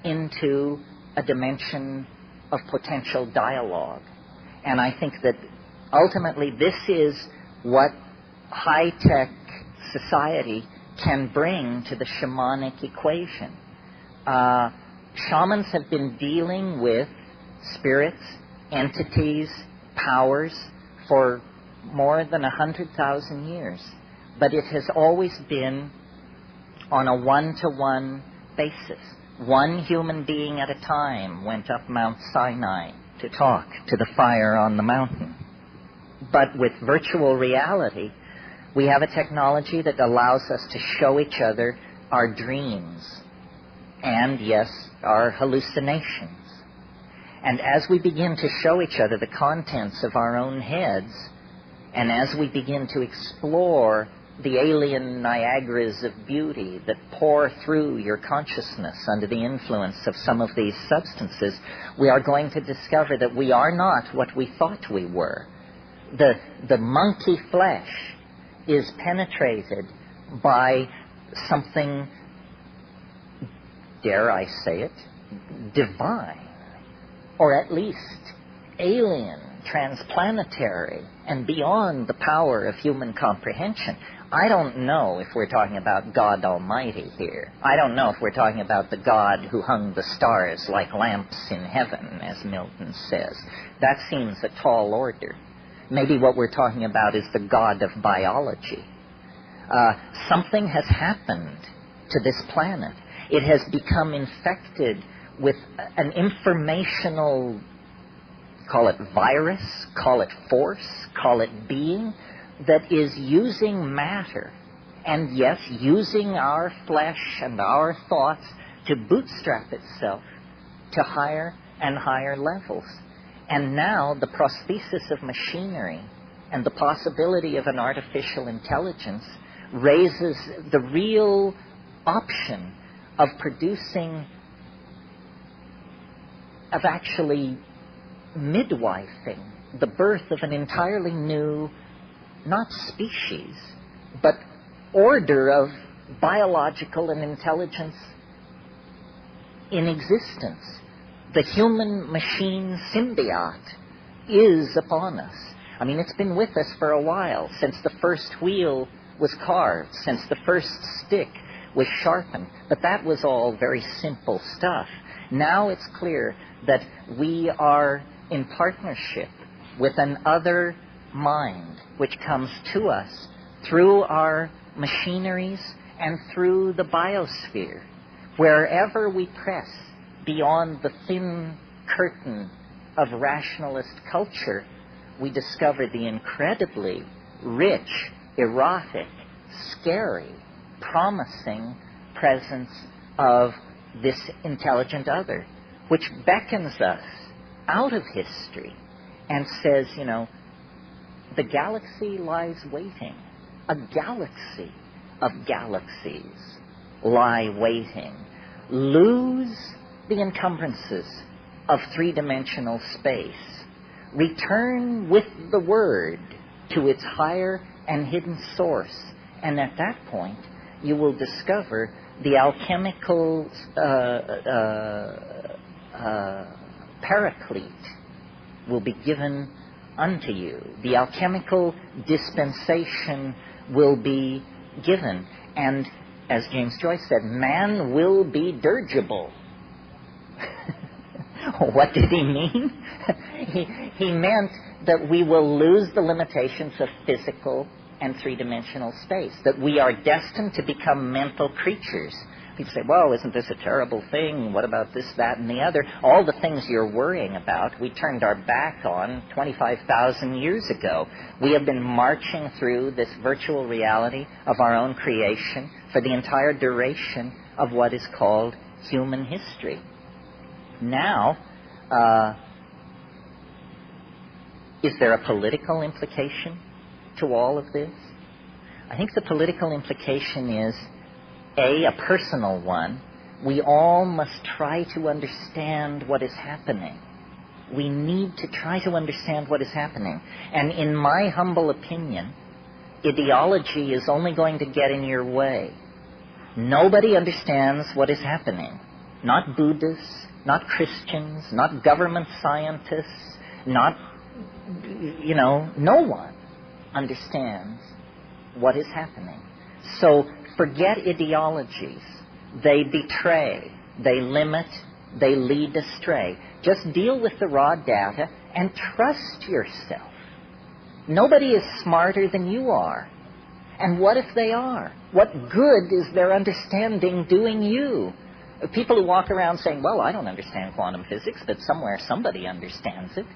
into a dimension of potential dialogue. And I think that ultimately this is what high-tech society can bring to the shamanic equation. Shamans have been dealing with spirits, entities, powers for more than 100,000 years. But it has always been on a one-to-one basis. One human being at a time went up Mount Sinai to talk to the fire on the mountain. But with virtual reality, we have a technology that allows us to show each other our dreams and, yes, our hallucinations. And as we begin to show each other the contents of our own heads, and as we begin to explore the alien Niagaras of beauty that pour through your consciousness under the influence of some of these substances, we are going to discover that we are not what we thought we were. The monkey flesh is penetrated by something, dare I say it, divine, or at least alien, transplanetary, and beyond the power of human comprehension. I don't know if we're talking about God Almighty here. I don't know if we're talking about the God who hung the stars like lamps in heaven, as Milton says. That seems a tall order. Maybe what we're talking about is the God of biology. Something has happened to this planet. It has become infected with an informational, call it virus, call it force, call it being, that is using matter, and yes, using our flesh and our thoughts to bootstrap itself to higher and higher levels. And now the prosthesis of machinery and the possibility of an artificial intelligence raises the real option of producing, of actually midwifing the birth of an entirely new, not species, but order of biological and intelligence in existence. The human-machine symbiote is upon us. I mean, it's been with us for a while, since the first wheel was carved, since the first stick was sharpened. But that was all very simple stuff. Now it's clear that we are in partnership with an other mind which comes to us through our machineries and through the biosphere. Wherever we press beyond the thin curtain of rationalist culture, we discover the incredibly rich, erotic, scary, promising presence of this intelligent other, which beckons us out of history and says, you know, the galaxy lies waiting. A galaxy of galaxies lie waiting. Lose the encumbrances of three-dimensional space. Return with the word to its higher and hidden source. And at that point, you will discover the alchemical paraclete will be given unto you. The alchemical dispensation will be given. And as James Joyce said, man will be dirigible. What did he mean? He meant that we will lose the limitations of physical and three-dimensional space, that we are destined to become mental creatures. People say, well, isn't this a terrible thing? What about this, that, and the other? All the things you're worrying about, we turned our back on 25,000 years ago. We have been marching through this virtual reality of our own creation for the entire duration of what is called human history. Now, is there a political implication to all of this? I think the political implication is, a personal one. We all must try to understand what is happening. We need to try to understand what is happening. And in my humble opinion, ideology is only going to get in your way. Nobody understands what is happening. Not Buddhists, not Christians, not government scientists, not, no one understands what is happening. So forget ideologies. They betray, they limit, they lead astray. Just deal with the raw data and trust yourself. Nobody is smarter than you are. And what if they are? What good is their understanding doing you? People who walk around saying, well, I don't understand quantum physics, but somewhere somebody understands it.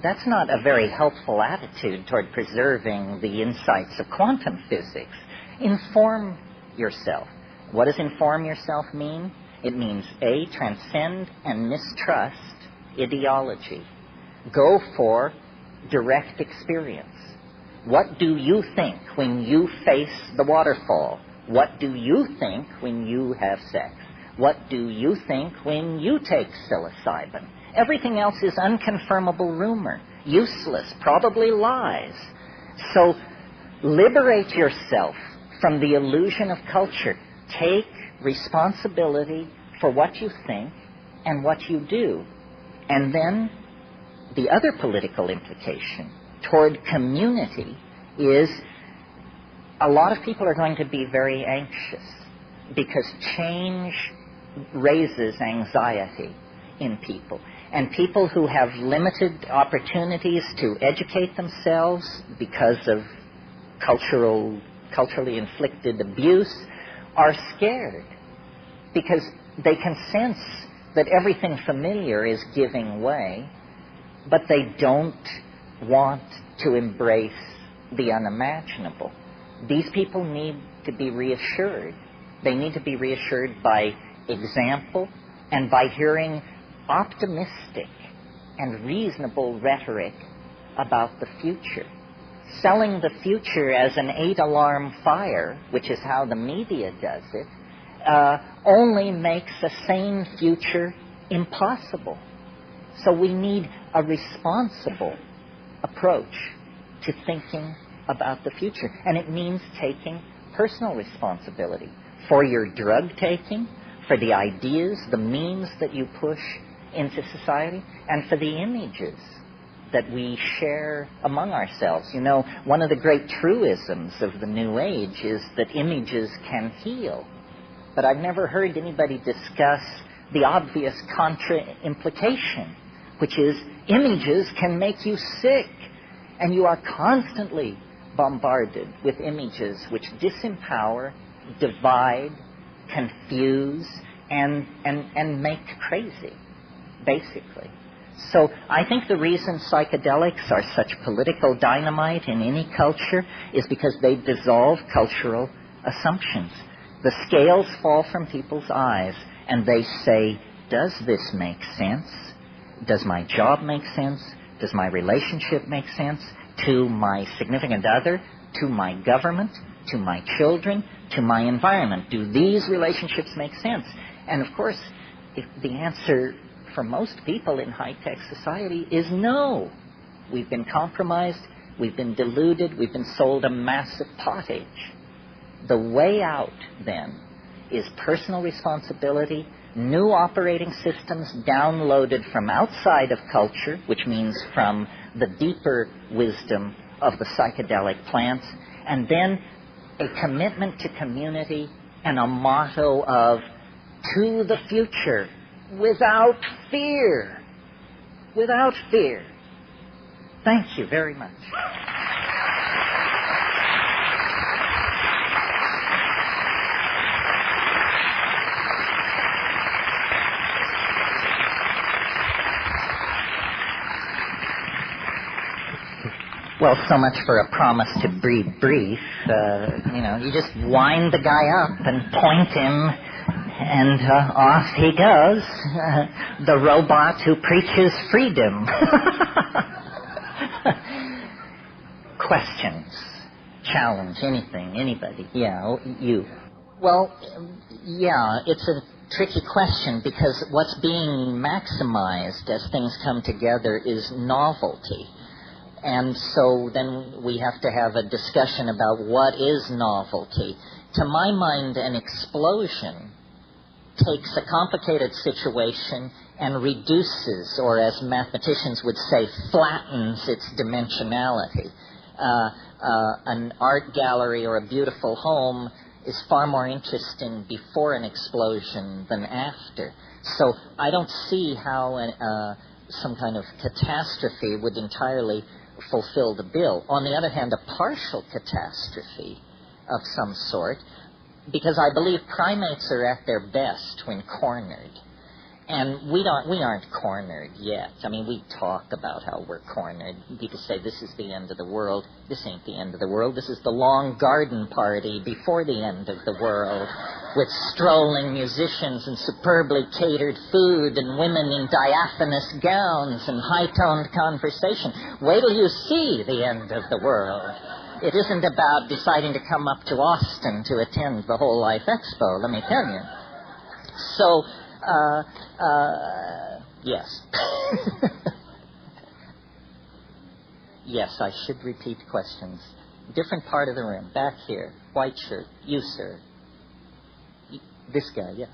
That's not a very helpful attitude toward preserving the insights of quantum physics. Inform yourself. What does inform yourself mean? It means, A, transcend and mistrust ideology. Go for direct experience. What do you think when you face the waterfall? What do you think when you have sex? What do you think when you take psilocybin? Everything else is unconfirmable rumor, useless, probably lies. So liberate yourself from the illusion of culture. Take responsibility for what you think and what you do. And then the other political implication toward community is a lot of people are going to be very anxious because change raises anxiety in people. And people who have limited opportunities to educate themselves because of culturally inflicted abuse are scared because they can sense that everything familiar is giving way, but they don't want to embrace the unimaginable. These people need to be reassured. They need to be reassured by example and by hearing optimistic and reasonable rhetoric about the future. Selling the future as an 8-alarm fire, which is how the media does it, only makes a sane future impossible. So we need a responsible approach to thinking about the future. And it means taking personal responsibility for your drug taking, for the ideas, the memes that you push into society, and for the images that we share among ourselves. You know, one of the great truisms of the New Age is that images can heal. But I've never heard anybody discuss the obvious contra-implication, which is images can make you sick. And you are constantly bombarded with images which disempower, divide, confuse, and make crazy, basically. So I think the reason psychedelics are such political dynamite in any culture is because they dissolve cultural assumptions. The scales fall from people's eyes, and they say, does this make sense? Does my job make sense? Does my relationship make sense? To my significant other? To my government? To my children? To my environment? Do these relationships make sense? And of course, if the answer for most people in high-tech society is no. We've been compromised, we've been deluded, we've been sold a massive pottage. The way out, then, is personal responsibility, new operating systems downloaded from outside of culture, which means from the deeper wisdom of the psychedelic plants, and then a commitment to community and a motto of to the future without fear. Without fear. Thank you very much. Well, so much for a promise to be brief. You just wind the guy up and point him, and off he goes. The robot who preaches freedom. Questions, challenge, anything, anybody. Yeah, you. Well, yeah, it's a tricky question because what's being maximized as things come together is novelty. And so then we have to have a discussion about what is novelty. To my mind, an explosion takes a complicated situation and reduces, or as mathematicians would say, flattens its dimensionality. An art gallery or a beautiful home is far more interesting before an explosion than after. So I don't see how some kind of catastrophe would entirely fulfill the bill. On the other hand, a partial catastrophe of some sort, because I believe primates are at their best when cornered. And we aren't cornered yet. I mean, we talk about how we're cornered. People say this is the end of the world. This ain't the end of the world. This is the long garden party before the end of the world, with strolling musicians and superbly catered food and women in diaphanous gowns and high-toned conversation. Wait till you see the end of the world. It isn't about deciding to come up to Austin to attend the Whole Life Expo, let me tell you. So, yes. Yes, I should repeat questions. Different part of the room. Back here. White shirt. You, sir. This guy, yeah.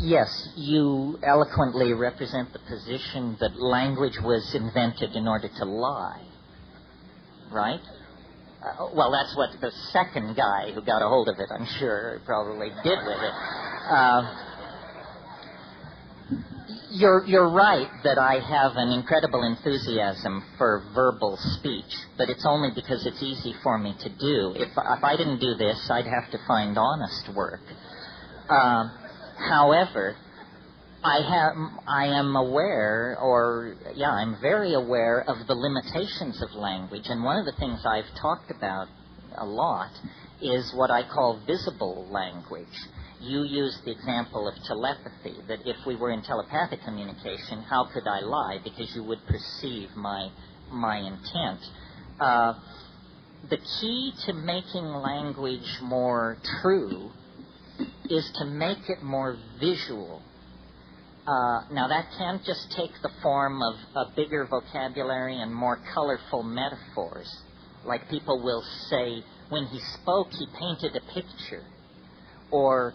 Yes, you eloquently represent the position that language was invented in order to lie, right? Well, that's what the second guy who got a hold of it, I'm sure, probably did with it. You're right that I have an incredible enthusiasm for verbal speech, but it's only because it's easy for me to do. If I didn't do this, I'd have to find honest work. However, I'm aware, I'm very aware of the limitations of language, and one of the things I've talked about a lot is what I call visible language. You used the example of telepathy, that if we were in telepathic communication, how could I lie? Because you would perceive my intent. The key to making language more true is to make it more visual. Now, that can't just take the form of a bigger vocabulary and more colorful metaphors. Like people will say, when he spoke, he painted a picture. Or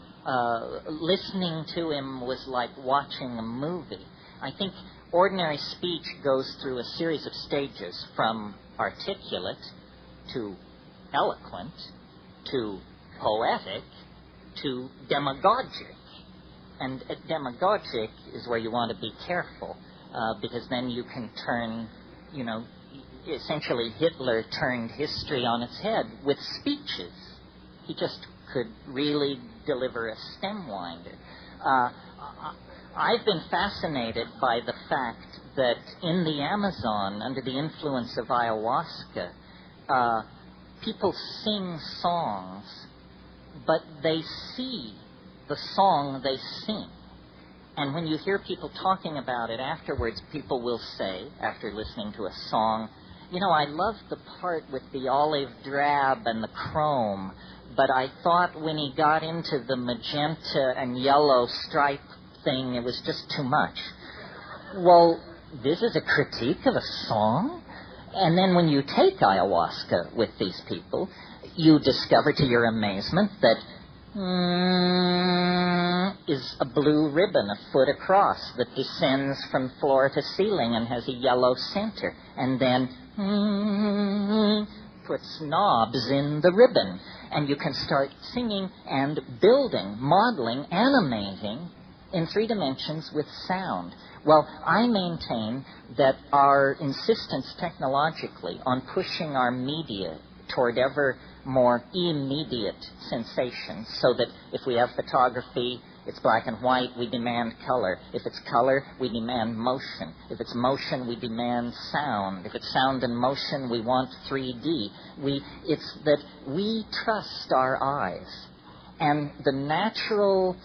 listening to him was like watching a movie. I think ordinary speech goes through a series of stages, from articulate to eloquent to poetic to demagogic. And demagogic is where you want to be careful, because then you can turn, essentially Hitler turned history on its head with speeches. He just could really deliver a stem-winder. I've been fascinated by the fact that in the Amazon, under the influence of ayahuasca, people sing songs, but they see the song they sing. And when you hear people talking about it afterwards, people will say, after listening to a song, I love the part with the olive drab and the chrome, but I thought when he got into the magenta and yellow stripe thing, it was just too much. Well, this is a critique of a song? And then when you take ayahuasca with these people, you discover to your amazement that is a blue ribbon a foot across that descends from floor to ceiling and has a yellow center, and then puts knobs in the ribbon, and you can start singing and building, modeling, animating in 3 dimensions with sound. Well, I maintain that our insistence technologically on pushing our media toward ever more immediate sensations, so that if we have photography, it's black and white, we demand color. If it's color, we demand motion. If it's motion, we demand sound. If it's sound and motion, we want 3D. It's that we trust our eyes. And the natural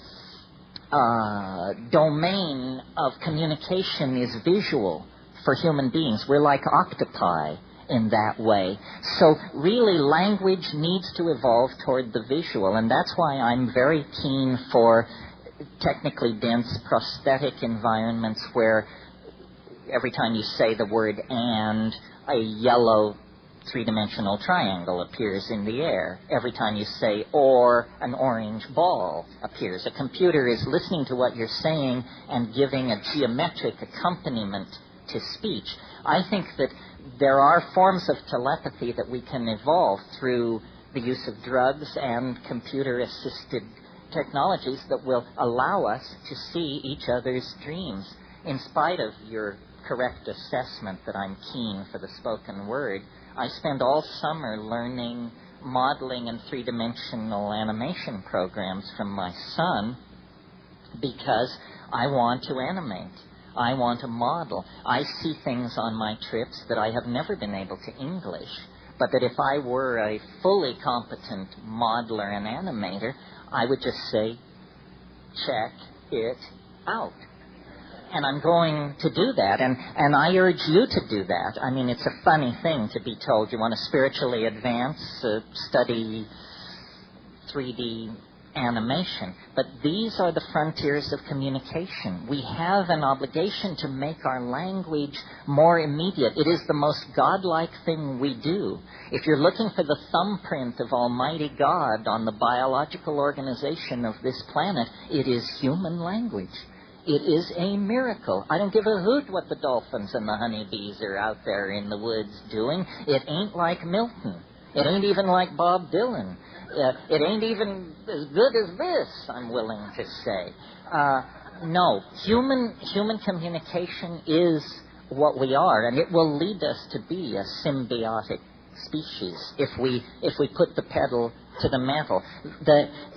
domain of communication is visual for human beings. We're like octopi in that way. So really, language needs to evolve toward the visual, and that's why I'm very keen for technically dense prosthetic environments where every time you say the word "and," a yellow 3-dimensional triangle appears in the air. Every time you say "or," an orange ball appears. A computer is listening to what you're saying and giving a geometric accompaniment to speech. I think that there are forms of telepathy that we can evolve through the use of drugs and computer-assisted technologies that will allow us to see each other's dreams. In spite of your correct assessment that I'm keen for the spoken word, I spend all summer learning modeling and three-dimensional animation programs from my son because I want to animate. I want to model. I see things on my trips that I have never been able to English, but that if I were a fully competent modeler and animator, I would just say, check it out. And I'm going to do that, and I urge you to do that. I mean, it's a funny thing to be told you want to spiritually advance, study 3D animation. But these are the frontiers of communication. We have an obligation to make our language more immediate. It is the most godlike thing we do. If you're looking for the thumbprint of Almighty God on the biological organization of this planet, it is human language. It is a miracle. I don't give a hoot what the dolphins and the honeybees are out there in the woods doing. It ain't like Milton. It ain't even like Bob Dylan. It ain't even as good as this, I'm willing to say. No, human communication is what we are, and it will lead us to be a symbiotic species if we put the pedal to the metal.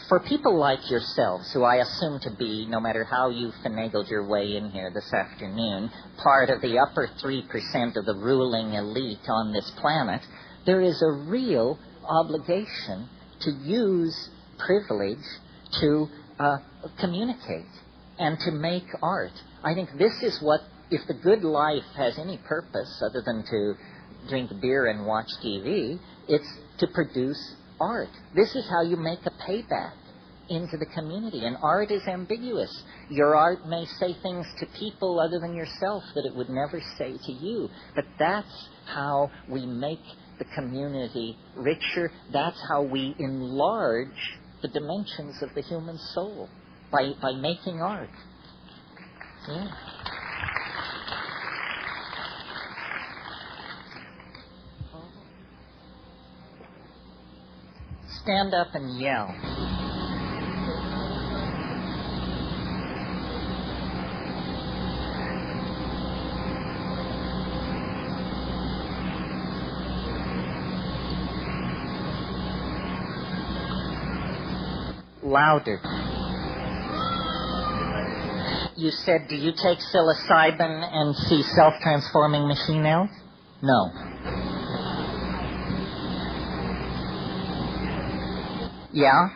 For people like yourselves, who I assume to be, no matter how you finagled your way in here this afternoon, part of the upper 3% of the ruling elite on this planet, there is a real obligation to use privilege to communicate and to make art. I think this is what, if the good life has any purpose other than to drink beer and watch TV, it's to produce art. This is how you make a payback into the community. And art is ambiguous. Your art may say things to people other than yourself that it would never say to you. But that's how we make the community richer. That's how we enlarge the dimensions of the human soul, by making art. Yeah. Stand up and yell. Louder. You said, do you take psilocybin and see self-transforming machine elves? No. Yeah?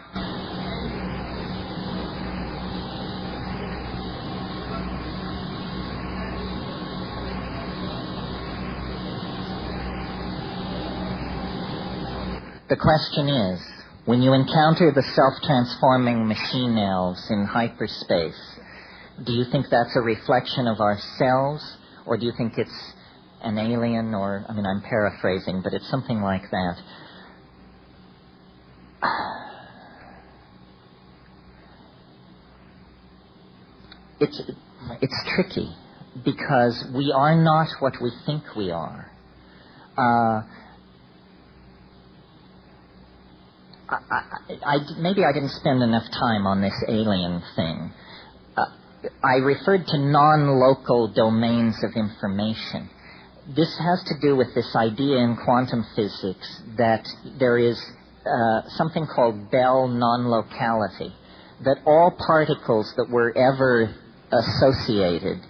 The question is, when you encounter the self-transforming machine elves in hyperspace, do you think that's a reflection of ourselves, or do you think it's an alien, or, I mean, I'm paraphrasing, but it's something like that? It's tricky, because we are not what we think we are. Maybe I didn't spend enough time on this alien thing. I referred to non-local domains of information. This has to do with this idea in quantum physics that there is something called Bell non-locality, that all particles that were ever associated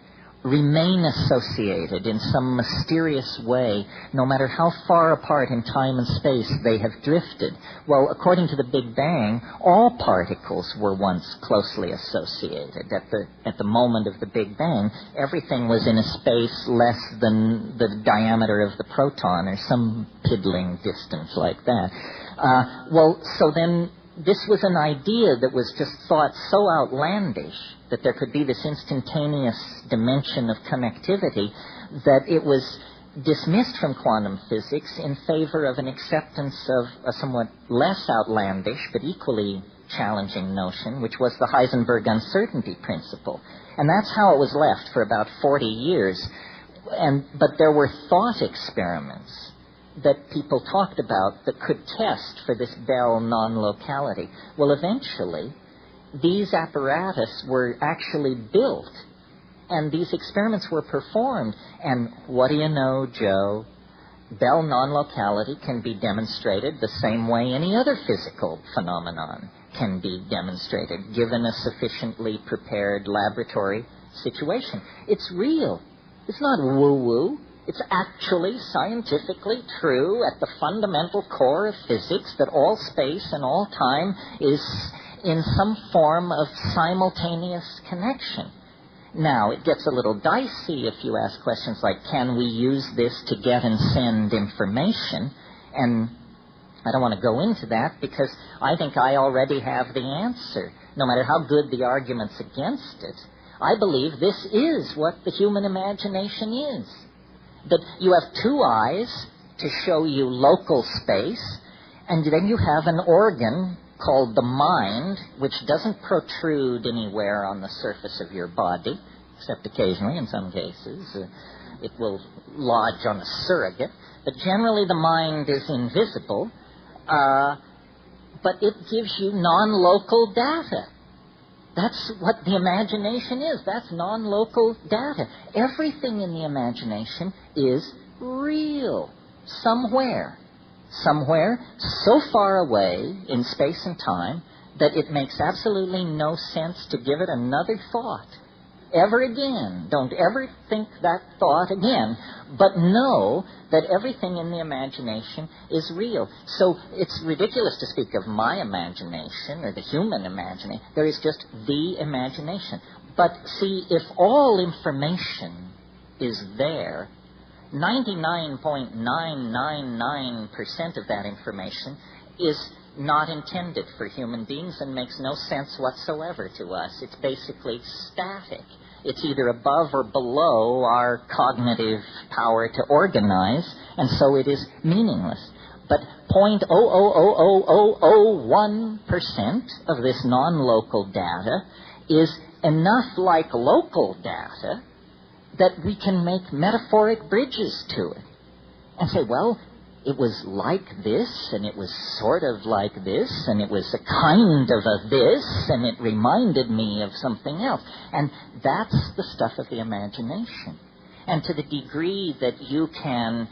remain associated in some mysterious way, no matter how far apart in time and space they have drifted. Well, according to the Big Bang, all particles were once closely associated. At the moment of the Big Bang, everything was in a space less than the diameter of the proton, or some piddling distance like that. So then this was an idea that was just thought so outlandish that there could be this instantaneous dimension of connectivity that it was dismissed from quantum physics in favor of an acceptance of a somewhat less outlandish but equally challenging notion, which was the Heisenberg uncertainty principle. And that's how it was left for about 40 years. But there were thought experiments that people talked about that could test for this Bell non-locality. Well, eventually, these apparatus were actually built, and these experiments were performed. And what do you know, Joe? Bell non-locality can be demonstrated the same way any other physical phenomenon can be demonstrated, given a sufficiently prepared laboratory situation. It's real. It's not woo-woo. It's actually scientifically true at the fundamental core of physics that all space and all time is in some form of simultaneous connection. Now, it gets a little dicey if you ask questions like, can we use this to get and send information? And I don't want to go into that because I think I already have the answer, no matter how good the arguments against it. I believe this is what the human imagination is. That you have two eyes to show you local space, and then you have an organ called the mind, which doesn't protrude anywhere on the surface of your body, except occasionally in some cases. It will lodge on a surrogate. But generally the mind is invisible, but it gives you non-local data. That's what the imagination is. That's non-local data. Everything in the imagination is real. Somewhere so far away in space and time that it makes absolutely no sense to give it another thought. Ever again. Don't ever think that thought again. But know that everything in the imagination is real. So it's ridiculous to speak of my imagination or the human imagination. There is just the imagination. But see, if all information is there, 99.999% of that information is not intended for human beings and makes no sense whatsoever to us. It's basically static. It's either above or below our cognitive power to organize, and so it is meaningless. But 0.0000001% of this non-local data is enough like local data that we can make metaphoric bridges to it and say, well, it was like this, and it was sort of like this, and it was a kind of a this, and it reminded me of something else. And that's the stuff of the imagination. And to the degree that you can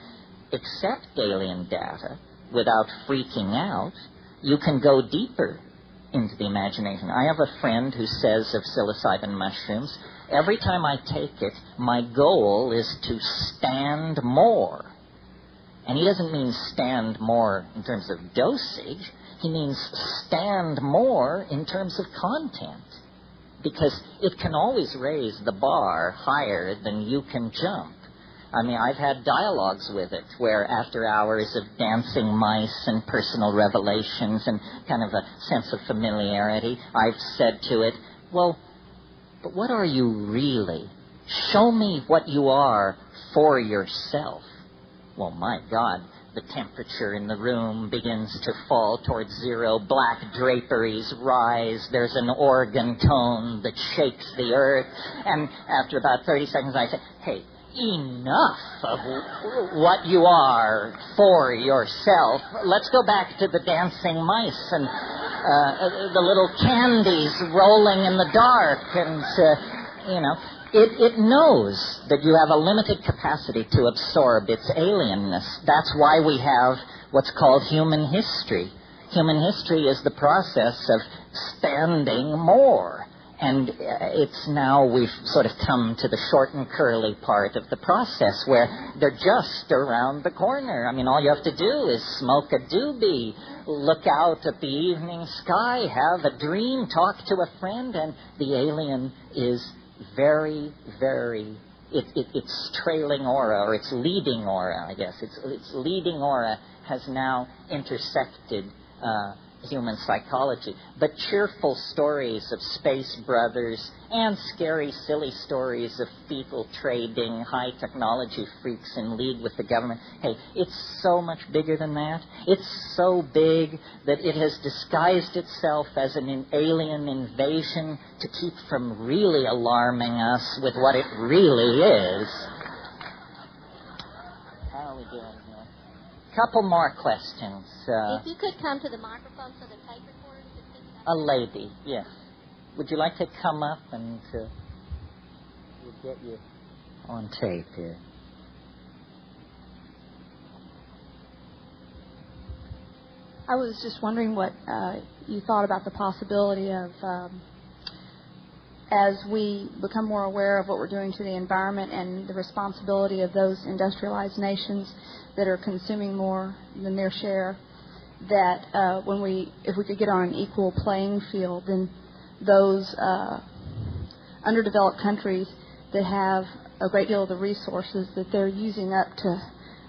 accept alien data without freaking out, you can go deeper into the imagination. I have a friend who says of psilocybin mushrooms, every time I take it, my goal is to stand more. And he doesn't mean stand more in terms of dosage. He means stand more in terms of content. Because it can always raise the bar higher than you can jump. I mean, I've had dialogues with it where after hours of dancing mice and personal revelations and kind of a sense of familiarity, I've said to it, well, but what are you really? Show me what you are for yourself. Well, my God, the temperature in the room begins to fall towards zero. Black draperies rise. There's an organ tone that shakes the earth. And after about 30 seconds, I say, hey, enough of what you are for yourself. Let's go back to the dancing mice and the little candies rolling in the dark and, It knows that you have a limited capacity to absorb its alienness. That's why we have what's called human history. Human history is the process of standing more. And it's now we've sort of come to the short and curly part of the process where they're just around the corner. I mean, all you have to do is smoke a doobie, look out at the evening sky, have a dream, talk to a friend, and the alien is very, very, its trailing aura, or its leading aura, I guess. Its leading aura has now intersected human psychology. But cheerful stories of space brothers and scary, silly stories of fetal trading, high technology freaks in league with the government. Hey, it's so much bigger than that. It's so big that it has disguised itself as an alien invasion to keep from really alarming us with what it really is. How are we doing here? Couple more questions. If you could come to the microphone so the tape recorder could pick it up. A lady, yes. Would you like to come up and we'll get you on tape here? I was just wondering what you thought about the possibility of, as we become more aware of what we're doing to the environment and the responsibility of those industrialized nations that are consuming more than their share, that if we could get on an equal playing field, then those underdeveloped countries that have a great deal of the resources that they're using up to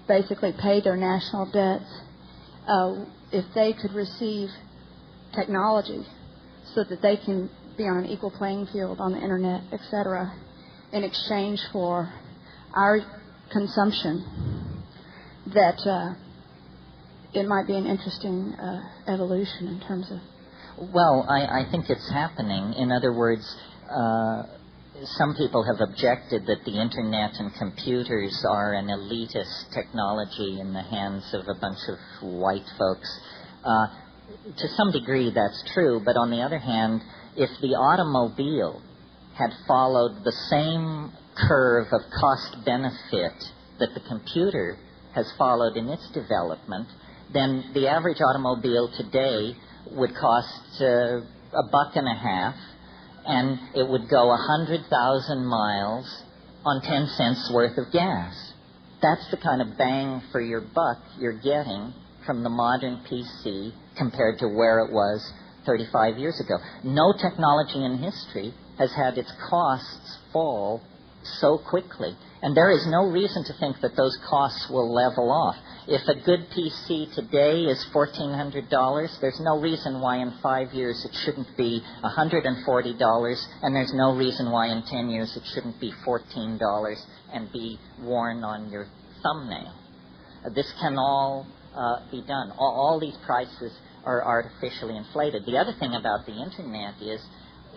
basically pay their national debts, if they could receive technology so that they can be on an equal playing field on the internet, etc., in exchange for our consumption, that it might be an interesting evolution in terms of... Well, I think it's happening. In other words, some people have objected that the internet and computers are an elitist technology in the hands of a bunch of white folks. To some degree, that's true, but on the other hand, if the automobile had followed the same curve of cost-benefit that the computer has followed in its development, then the average automobile today would cost $1.50, and it would go 100,000 miles on 10 cents worth of gas. That's the kind of bang for your buck you're getting from the modern PC compared to where it was 35 years ago. No technology in history has had its costs fall so quickly. And there is no reason to think that those costs will level off. If a good PC today is $1,400, there's no reason why in 5 years it shouldn't be $140, and there's no reason why in 10 years it shouldn't be $14 and be worn on your thumbnail. This can all be done. All these prices are artificially inflated. The other thing about the Internet is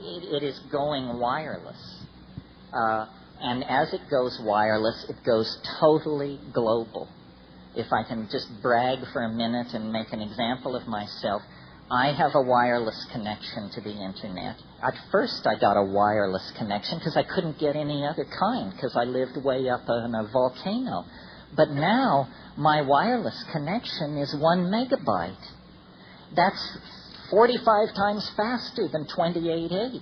it is going wireless. And as it goes wireless, it goes totally global. If I can just brag for a minute and make an example of myself, I have a wireless connection to the Internet. At first, I got a wireless connection because I couldn't get any other kind because I lived way up on a volcano. But now, my wireless connection is 1 megabyte. That's 45 times faster than 28.8.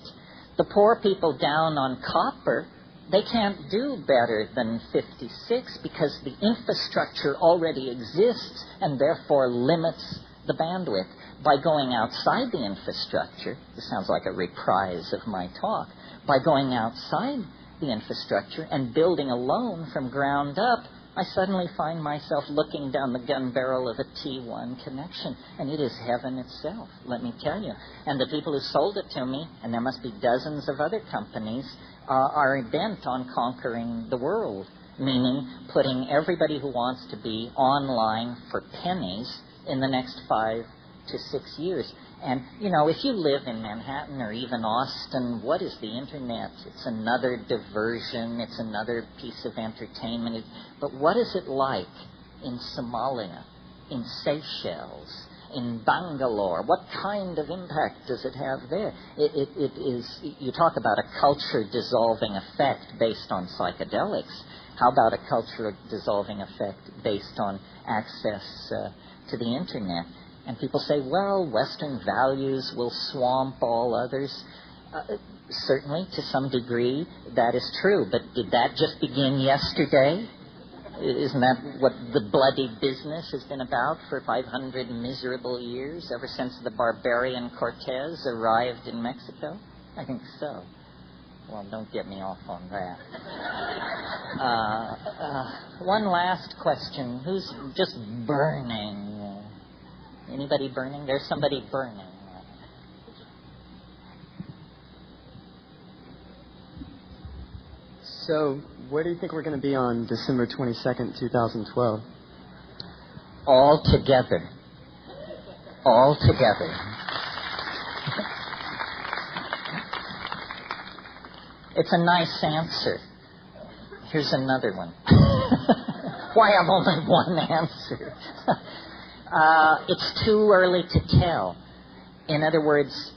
The poor people down on copper, they can't do better than 56 because the infrastructure already exists and therefore limits the bandwidth. By going outside the infrastructure, this sounds like a reprise of my talk, by going outside the infrastructure and building alone from ground up, I suddenly find myself looking down the gun barrel of a T1 connection, and it is heaven itself, let me tell you. And the people who sold it to me, and there must be dozens of other companies, are bent on conquering the world, meaning putting everybody who wants to be online for pennies in the next 5 to 6 years. And, you know, if you live in Manhattan or even Austin, what is the Internet? It's another diversion. It's another piece of entertainment. But what is it like in Somalia, in Seychelles, in Bangalore? What kind of impact does it have there? It is, you talk about a culture-dissolving effect based on psychedelics. How about a culture-dissolving effect based on access to the Internet? And people say, well, Western values will swamp all others. Certainly, to some degree, that is true. But did that just begin yesterday? Isn't that what the bloody business has been about for 500 miserable years, ever since the barbarian Cortez arrived in Mexico? I think so. Well, don't get me off on that. One last question. Who's just burning? Anybody burning? There's somebody burning. So, where do you think we're going to be on December 22nd, 2012? All together. All together. It's a nice answer. Here's another one. Why have only one answer? It's too early to tell. In other words,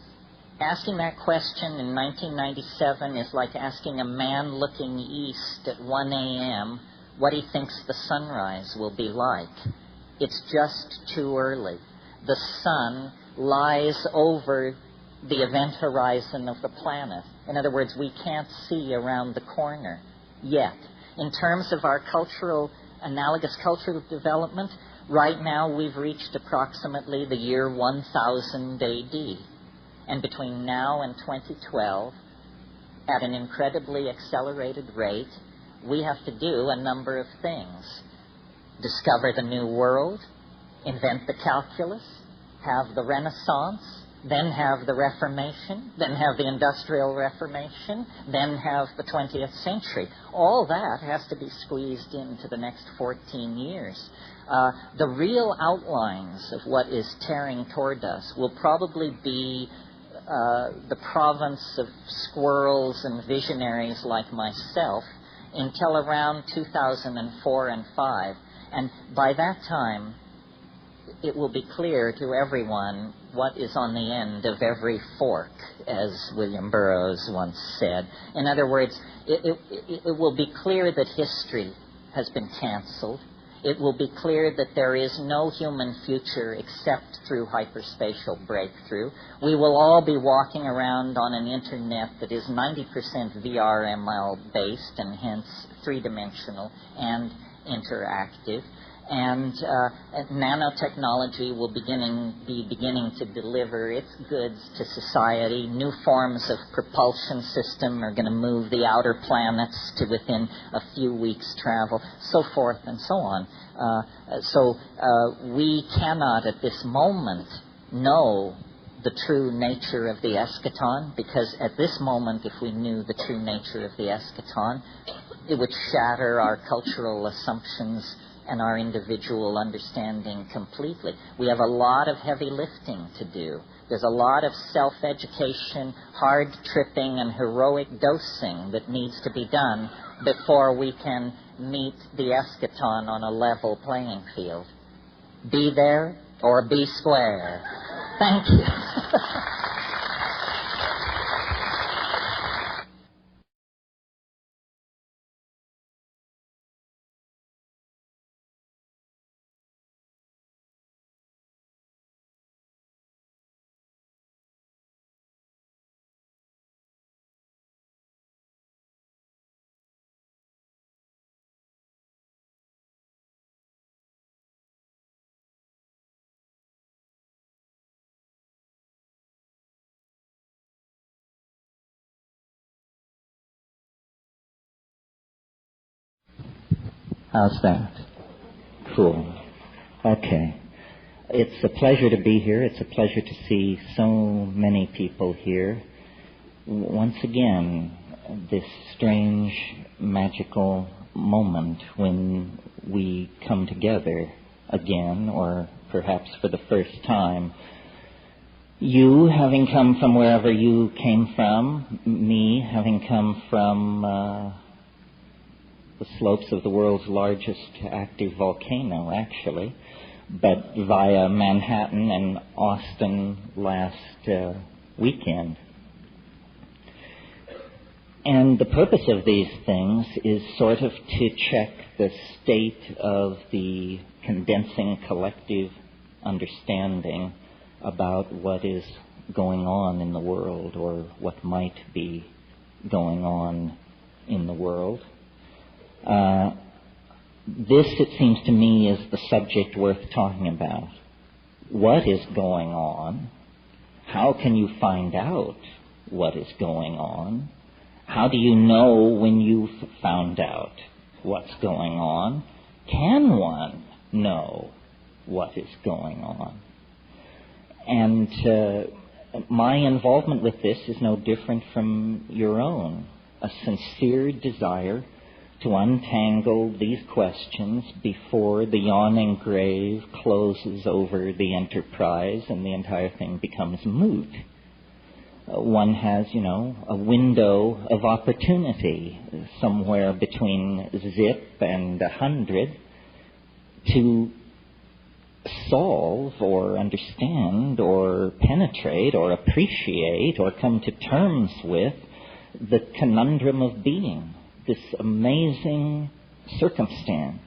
asking that question in 1997 is like asking a man looking east at 1 a.m. what he thinks the sunrise will be like. It's just too early. the sun lies over the event horizon of the planet. In other words, we can't see around the corner yet. In terms of our analogous cultural development, right now we've reached approximately the year 1000 AD. And between now and 2012, at an incredibly accelerated rate, we have to do a number of things. Discover the New World, invent the calculus, have the Renaissance, then have the Reformation, then have the Industrial Reformation, then have the 20th century. All that has to be squeezed into the next 14 years. The real outlines of what is tearing toward us will probably be the province of squirrels and visionaries like myself until around 2004 and 5. And by that time, it will be clear to everyone what is on the end of every fork, as William Burroughs once said. In other words, it will be clear that history has been canceled. It will be clear that there is no human future except through hyperspatial breakthrough. We will all be walking around on an internet that is 90% VRML based and hence three-dimensional and interactive. And nanotechnology will be beginning to deliver its goods to society. New forms of propulsion system are going to move the outer planets to within a few weeks' travel, so forth and so on. So we cannot at this moment know the true nature of the eschaton, because at this moment, if we knew the true nature of the eschaton, it would shatter our cultural assumptions and our individual understanding completely. We have a lot of heavy lifting to do. There's a lot of self-education, hard tripping, and heroic dosing that needs to be done before we can meet the eschaton on a level playing field. Be there or be square. Thank you. How's that? Cool. Okay. It's a pleasure to be here. It's a pleasure to see so many people here. Once again, this strange, magical moment when we come together again, or perhaps for the first time. You having come from wherever you came from, me having come from the slopes of the world's largest active volcano, actually, but via Manhattan and Austin last weekend. And the purpose of these things is sort of to check the state of the condensing collective understanding about what is going on in the world, or what might be going on in the world. This, it seems to me, is the subject worth talking about. What is going on? How can you find out what is going on? How do you know when you've found out what's going on? Can one know what is going on? And my involvement with this is no different from your own. A sincere desire to untangle these questions before the yawning grave closes over the enterprise and the entire thing becomes moot. One has, a window of opportunity somewhere between zip and 100 to solve or understand or penetrate or appreciate or come to terms with the conundrum of being, this amazing circumstance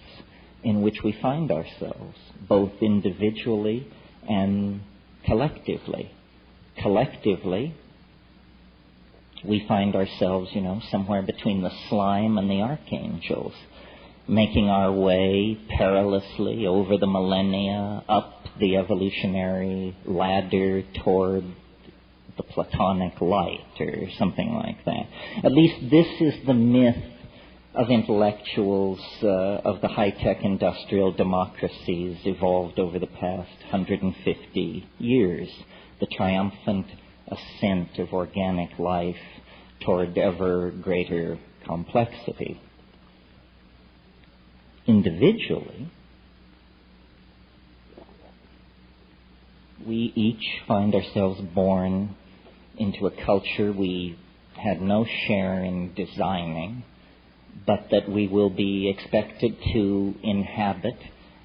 in which we find ourselves, both individually and collectively. Collectively, we find ourselves, somewhere between the slime and the archangels, making our way perilously over the millennia, up the evolutionary ladder toward the Platonic light, or something like that. At least this is the myth of intellectuals of the high-tech industrial democracies evolved over the past 150 years, the triumphant ascent of organic life toward ever greater complexity. Individually, we each find ourselves born into a culture we had no share in designing, but that we will be expected to inhabit,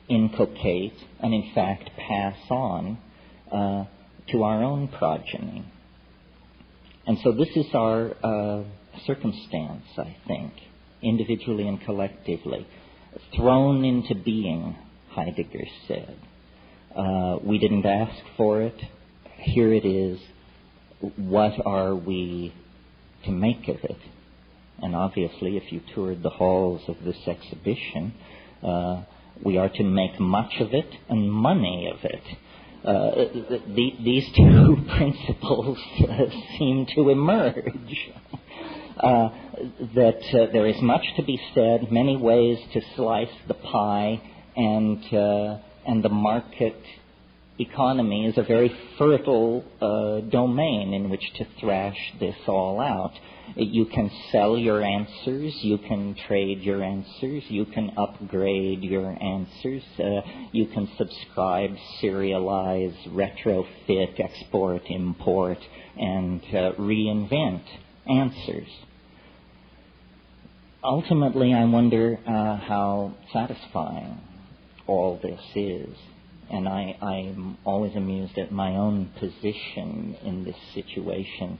inculcate, and in fact pass on to our own progeny. And so this is our circumstance, I think, individually and collectively, thrown into being, Heidegger said. We didn't ask for it. Here it is. What are we to make of it? And obviously, if you toured the halls of this exhibition, we are to make much of it and money of it. These two principles seem to emerge. That there is much to be said, many ways to slice the pie, and the market economy is a very fertile domain in which to thrash this all out. You can sell your answers, you can trade your answers, you can upgrade your answers, you can subscribe, serialize, retrofit, export, import, and reinvent answers. Ultimately, I wonder how satisfying all this is. And I'm always amused at my own position in this situation.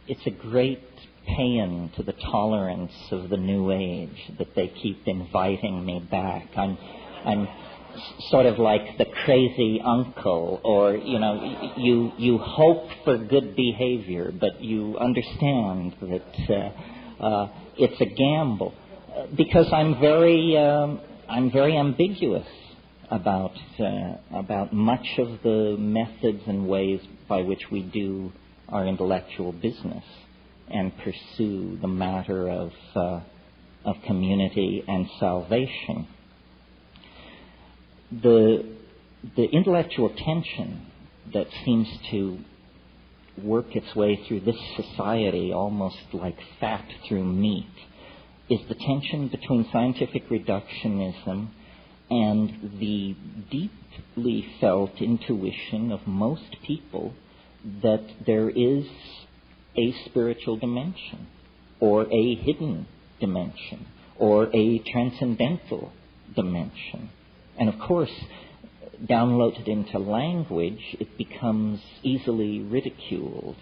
It's a great paean to the tolerance of the New Age that they keep inviting me back. I'm sort of like the crazy uncle, or you hope for good behavior, but you understand that it's a gamble, because I'm very ambiguous about much of the methods and ways by which we do our intellectual business and pursue the matter of community and salvation. The intellectual tension that seems to work its way through this society almost like fat through meat is the tension between scientific reductionism and the deeply felt intuition of most people that there is a spiritual dimension, or a hidden dimension, or a transcendental dimension. And of course, downloaded into language, it becomes easily ridiculed.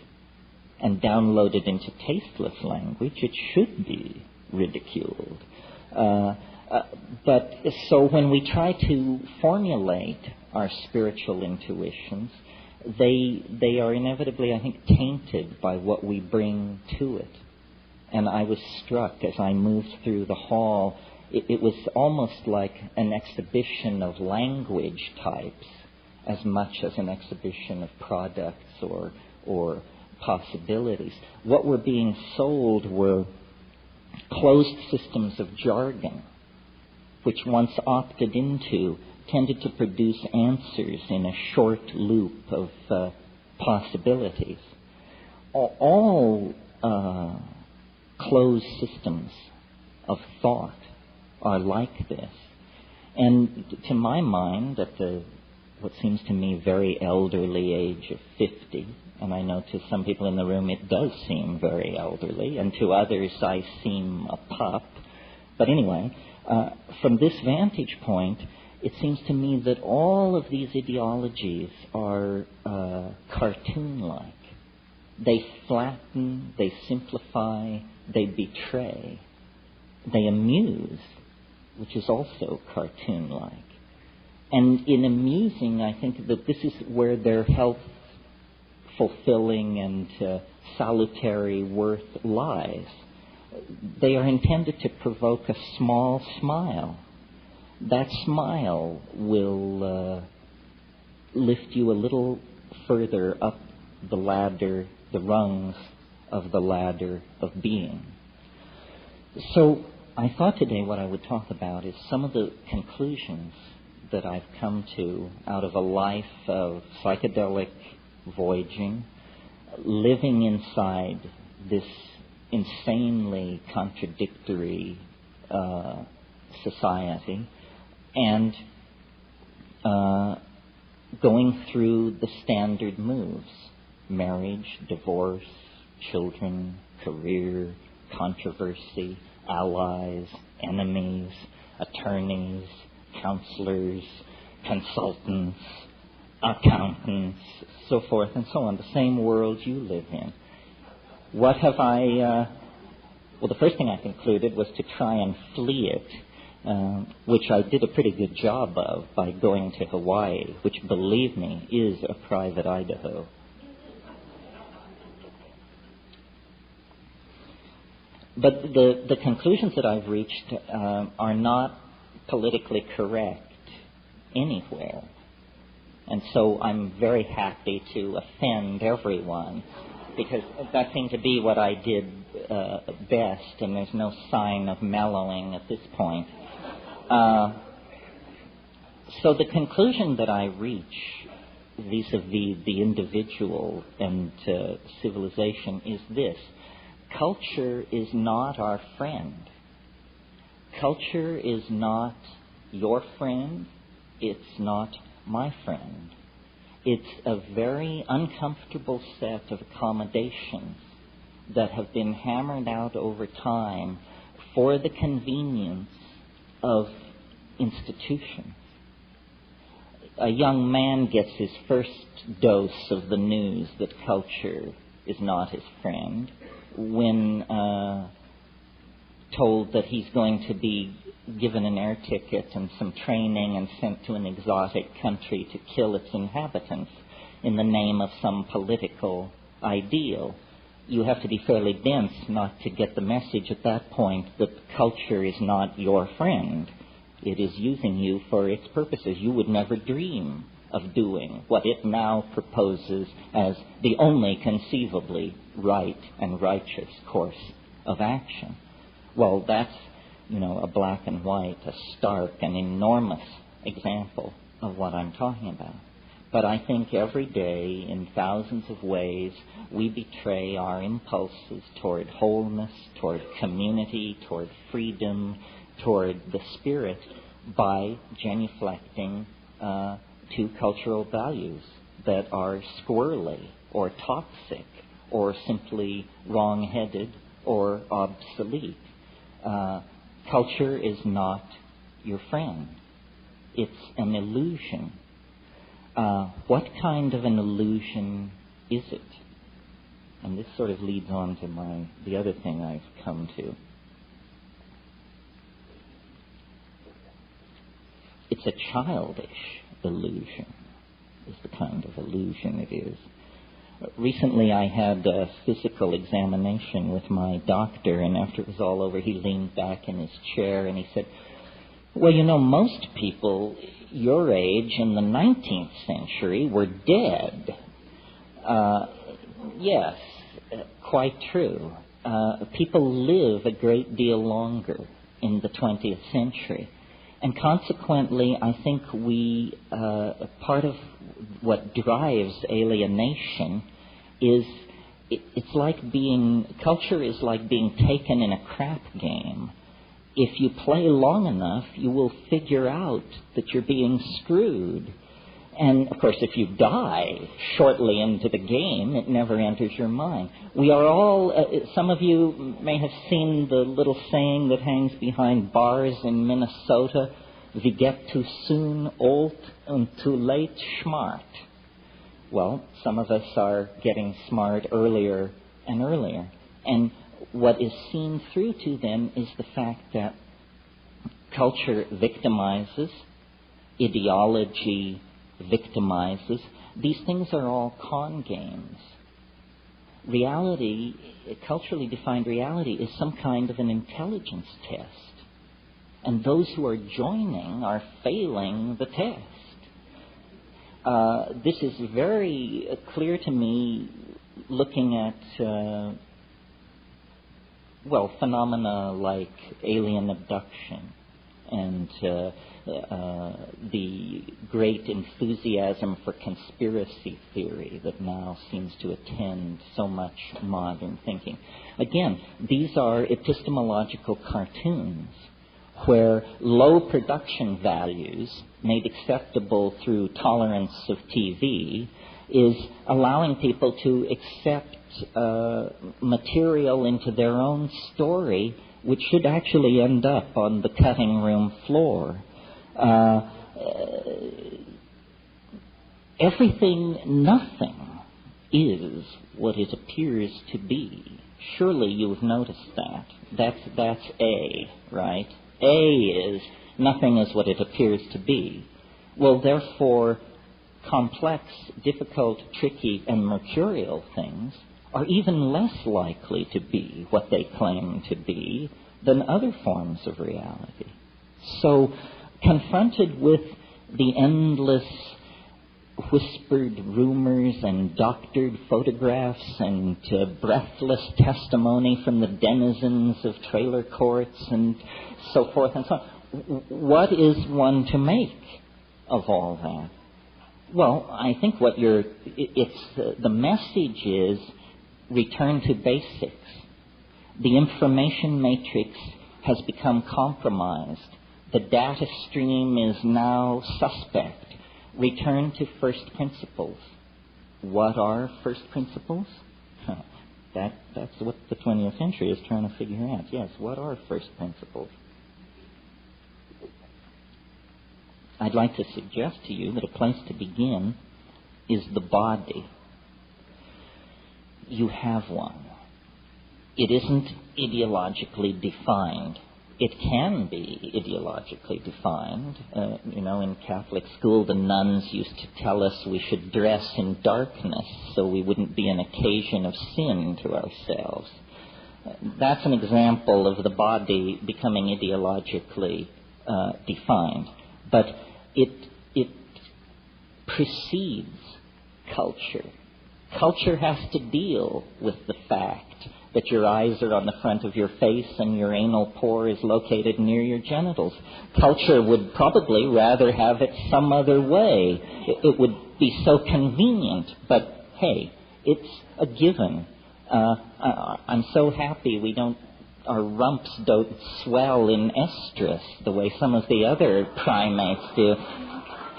And downloaded into tasteless language, it should be ridiculed. But so when we try to formulate our spiritual intuitions, they are inevitably, I think, tainted by what we bring to it. And I was struck as I moved through the hall. It was almost like an exhibition of language types as much as an exhibition of products or possibilities. What were being sold were closed systems of jargon, which once opted into tended to produce answers in a short loop of possibilities. All closed systems of thought are like this. And to my mind, at what seems to me very elderly age of 50, and I know to some people in the room it does seem very elderly, and to others I seem a pup. But anyway, from this vantage point, it seems to me that all of these ideologies are cartoon-like. They flatten, they simplify, they betray, they amuse, which is also cartoon-like. And in amusing, I think that this is where their health-fulfilling and salutary worth lies. They are intended to provoke a small smile. That smile will lift you a little further up the ladder, the rungs of the ladder of being. So I thought today what I would talk about is some of the conclusions that I've come to out of a life of psychedelic voyaging, living inside this insanely contradictory society, and going through the standard moves: marriage, divorce, children, career, controversy, allies, enemies, attorneys, counselors, consultants, accountants, so forth and so on, the same world you live in. What have I... well, the first thing I concluded was to try and flee it, which I did a pretty good job of by going to Hawaii, which, believe me, is a private Idaho. But the conclusions that I've reached are not politically correct anywhere. And so I'm very happy to offend everyone, because that seemed to be what I did best, and there's no sign of mellowing at this point. So the conclusion that I reach vis-a-vis the individual and civilization is this: culture is not our friend. Culture is not your friend. It's not my friend. It's a very uncomfortable set of accommodations that have been hammered out over time for the convenience of institutions. A young man gets his first dose of the news that culture is not his friend when told that he's going to be given an air ticket and some training and sent to an exotic country to kill its inhabitants in the name of some political ideal. You have to be fairly dense not to get the message at that point that culture is not your friend. It is using you for its purposes. You would never dream of doing what it now proposes as the only conceivably right and righteous course of action. Well, that's, a black and white, a stark and enormous example of what I'm talking about. But I think every day, in thousands of ways, we betray our impulses toward wholeness, toward community, toward freedom, toward the spirit by genuflecting to cultural values that are squirrely or toxic or simply wrong-headed or obsolete. Culture is not your friend. It's an illusion. What kind of an illusion is it? And this sort of leads on to the other thing I've come to. It's a childish illusion, is the kind of illusion it is. Recently I had a physical examination with my doctor, and after it was all over, he leaned back in his chair and he said, well, most people your age in the 19th century were dead. Yes, quite true. People live a great deal longer in the 20th century. And consequently, I think part of what drives alienation is it's like culture is like being taken in a crap game. If you play long enough, you will figure out that you're being screwed. And, of course, if you die shortly into the game, it never enters your mind. We are all, some of you may have seen the little saying that hangs behind bars in Minnesota, "We get too soon old and too late smart." Well, some of us are getting smart earlier and earlier. And what is seen through to them is the fact that culture victimizes, ideology victimizes. These things are all con games. Reality, culturally defined reality, is some kind of an intelligence test. And those who are joining are failing the test. This is very clear to me looking at, phenomena like alien abduction and the great enthusiasm for conspiracy theory that now seems to attend so much modern thinking. Again, these are epistemological cartoons where low production values made acceptable through tolerance of TV is allowing people to accept material into their own story which should actually end up on the cutting room floor. Nothing is what it appears to be. Surely you've noticed that. That's A, right? A is nothing is what it appears to be. Well, therefore, complex, difficult, tricky, and mercurial things are even less likely to be what they claim to be than other forms of reality. So, confronted with the endless whispered rumors and doctored photographs and breathless testimony from the denizens of trailer courts and so forth and so on, what is one to make of all that? Well, I think the message is return to basics. The information matrix has become compromised. The data stream is now suspect. Return to first principles. What are first principles? That's what the 20th century is trying to figure out. Yes, what are first principles? I'd like to suggest to you that a place to begin is the body. You have one. It isn't ideologically defined. It can be ideologically defined. In Catholic school, the nuns used to tell us we should dress in darkness so we wouldn't be an occasion of sin to ourselves. That's an example of the body becoming ideologically defined. But it precedes culture. Culture has to deal with the fact that your eyes are on the front of your face and your anal pore is located near your genitals. Culture would probably rather have it some other way. It would be so convenient, but hey, it's a given. I'm so happy our rumps don't swell in estrus the way some of the other primates do.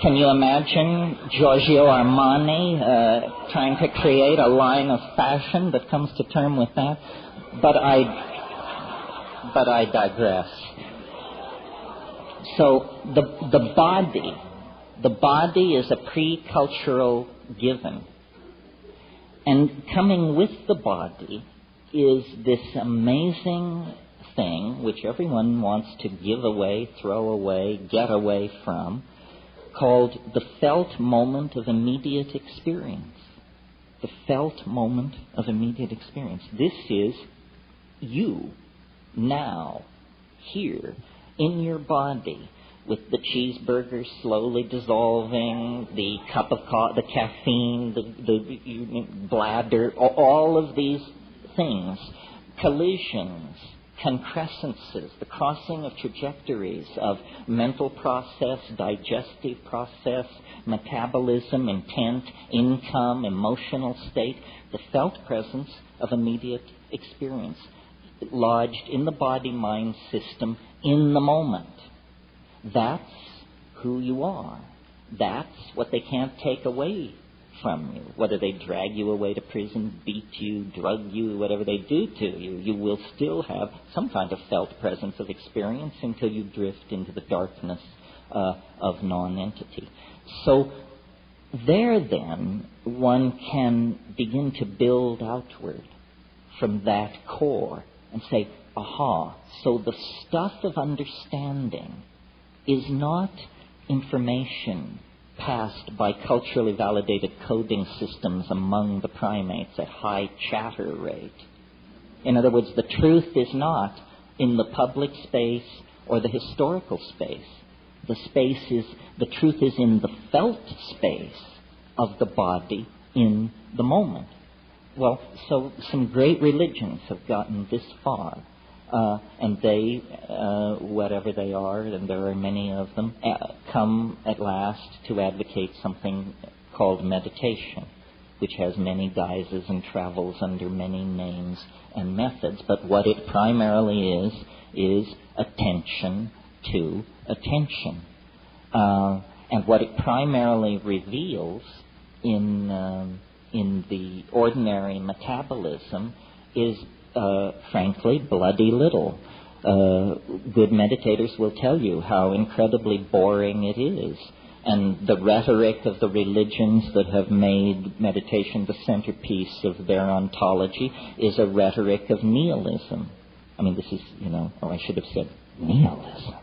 Can you imagine Giorgio Armani trying to create a line of fashion that comes to term with that? But I digress. So the body is a pre-cultural given. And coming with the body is this amazing thing which everyone wants to give away, throw away, get away from, called the felt moment of immediate experience. The felt moment of immediate experience. This is you, now, here, in your body, with the cheeseburger slowly dissolving, the cup of the caffeine, the bladder, all of these things, collisions, concrescences, the crossing of trajectories of mental process, digestive process, metabolism, intent, income, emotional state, the felt presence of immediate experience, lodged in the body-mind system in the moment. That's who you are. That's what they can't take away from you. Whether they drag you away to prison, beat you, drug you, whatever they do to you, you will still have some kind of felt presence of experience until you drift into the darkness of non-entity. So there then, one can begin to build outward from that core and say, aha, so the stuff of understanding is not information passed by culturally validated coding systems among the primates at high chatter rate. In other words, the truth is not in the public space or the historical space. The truth is in the felt space of the body in the moment. Well, so some great religions have gotten this far. And they, whatever they are, and there are many of them, come at last to advocate something called meditation, which has many guises and travels under many names and methods. But what it primarily is attention to attention. And what it primarily reveals in the ordinary metabolism is frankly, bloody little. Good meditators will tell you how incredibly boring it is. And the rhetoric of the religions that have made meditation the centerpiece of their ontology is a rhetoric of nihilism. I mean, this is, I should have said nihilism,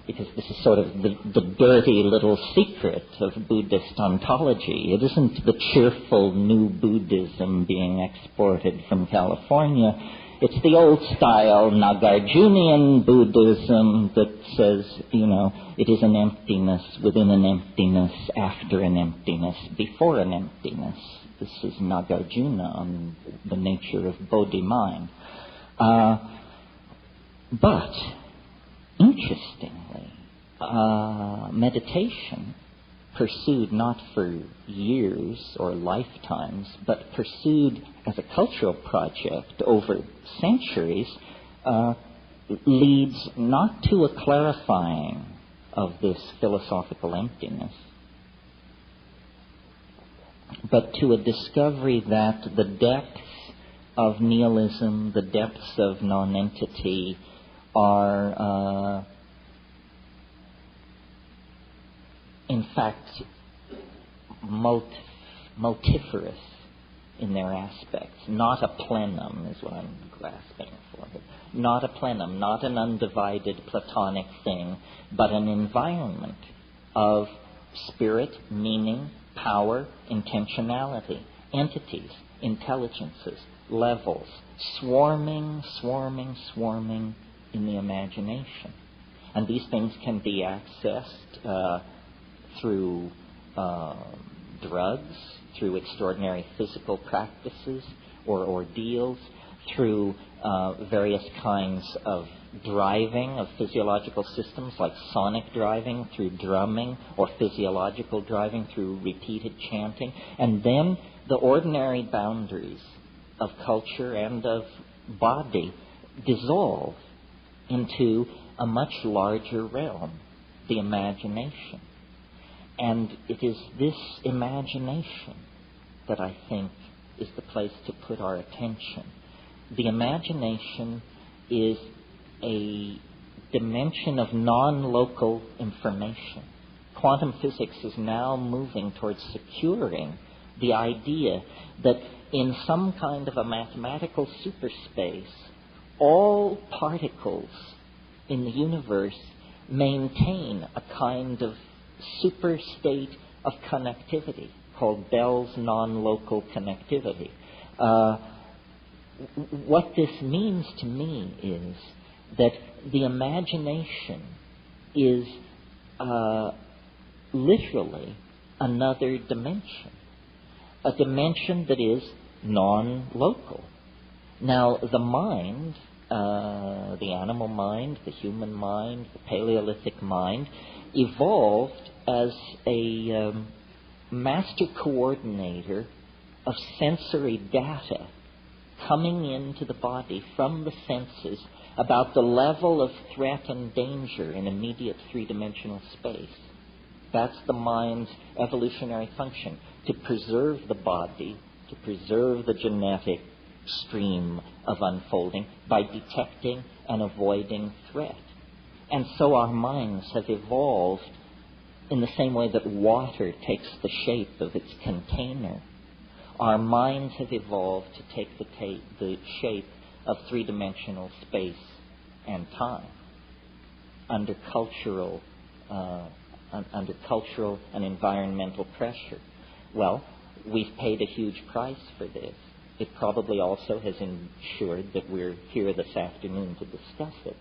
because this is sort of the dirty little secret of Buddhist ontology. It isn't the cheerful new Buddhism being exported from California. It's the old-style Nagarjunian Buddhism that says, it is an emptiness within an emptiness, after an emptiness, before an emptiness. This is Nagarjuna on the nature of Bodhi mind. But interestingly, meditation, pursued not for years or lifetimes, but pursued as a cultural project over centuries, leads not to a clarifying of this philosophical emptiness, but to a discovery that the depths of nihilism, the depths of nonentity, are in fact multifarious in their aspects. Not a plenum is what I'm grasping for. Not a plenum, not an undivided Platonic thing, but an environment of spirit, meaning, power, intentionality, entities, intelligences, levels, swarming in the imagination. And these things can be accessed through drugs, through extraordinary physical practices or ordeals, through various kinds of driving of physiological systems like sonic driving through drumming, or physiological driving through repeated chanting. And then the ordinary boundaries of culture and of body dissolve into a much larger realm, the imagination. And it is this imagination that I think is the place to put our attention. The imagination is a dimension of non-local information. Quantum physics is now moving towards securing the idea that in some kind of a mathematical superspace, all particles in the universe maintain a kind of super state of connectivity called Bell's non-local connectivity. What this means to me is that the imagination is literally another dimension, a dimension that is non-local. Now, the mind, the animal mind, the human mind, the Paleolithic mind, evolved as a master coordinator of sensory data coming into the body from the senses about the level of threat and danger in immediate three-dimensional space. That's the mind's evolutionary function, to preserve the body, to preserve the genetic stream of unfolding by detecting and avoiding threat. And so our minds have evolved in the same way that water takes the shape of its container. Our minds have evolved to take the shape of three-dimensional space and time under cultural under cultural and environmental pressure. Well, we've paid a huge price for this. It probably also has ensured that we're here this afternoon to discuss it.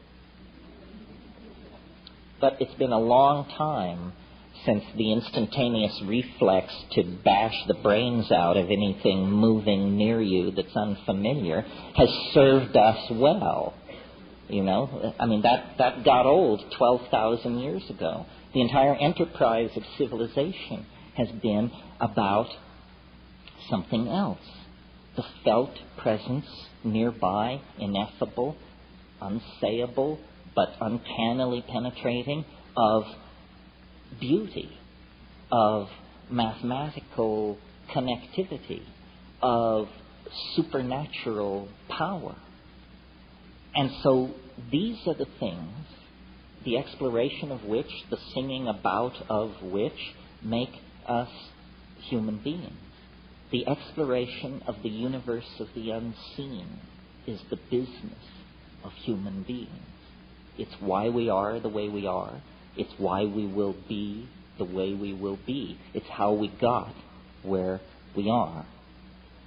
But it's been a long time since the instantaneous reflex to bash the brains out of anything moving near you that's unfamiliar has served us well. You know, I mean, that got old 12,000 years ago. The entire enterprise of civilization has been about something else. The felt presence nearby, ineffable, unsayable, but uncannily penetrating, of beauty, of mathematical connectivity, of supernatural power. And so these are the things, the exploration of which, the singing about of which, make us human beings. The exploration of the universe of the unseen is the business of human beings. It's why we are the way we are. It's why we will be the way we will be. It's how we got where we are.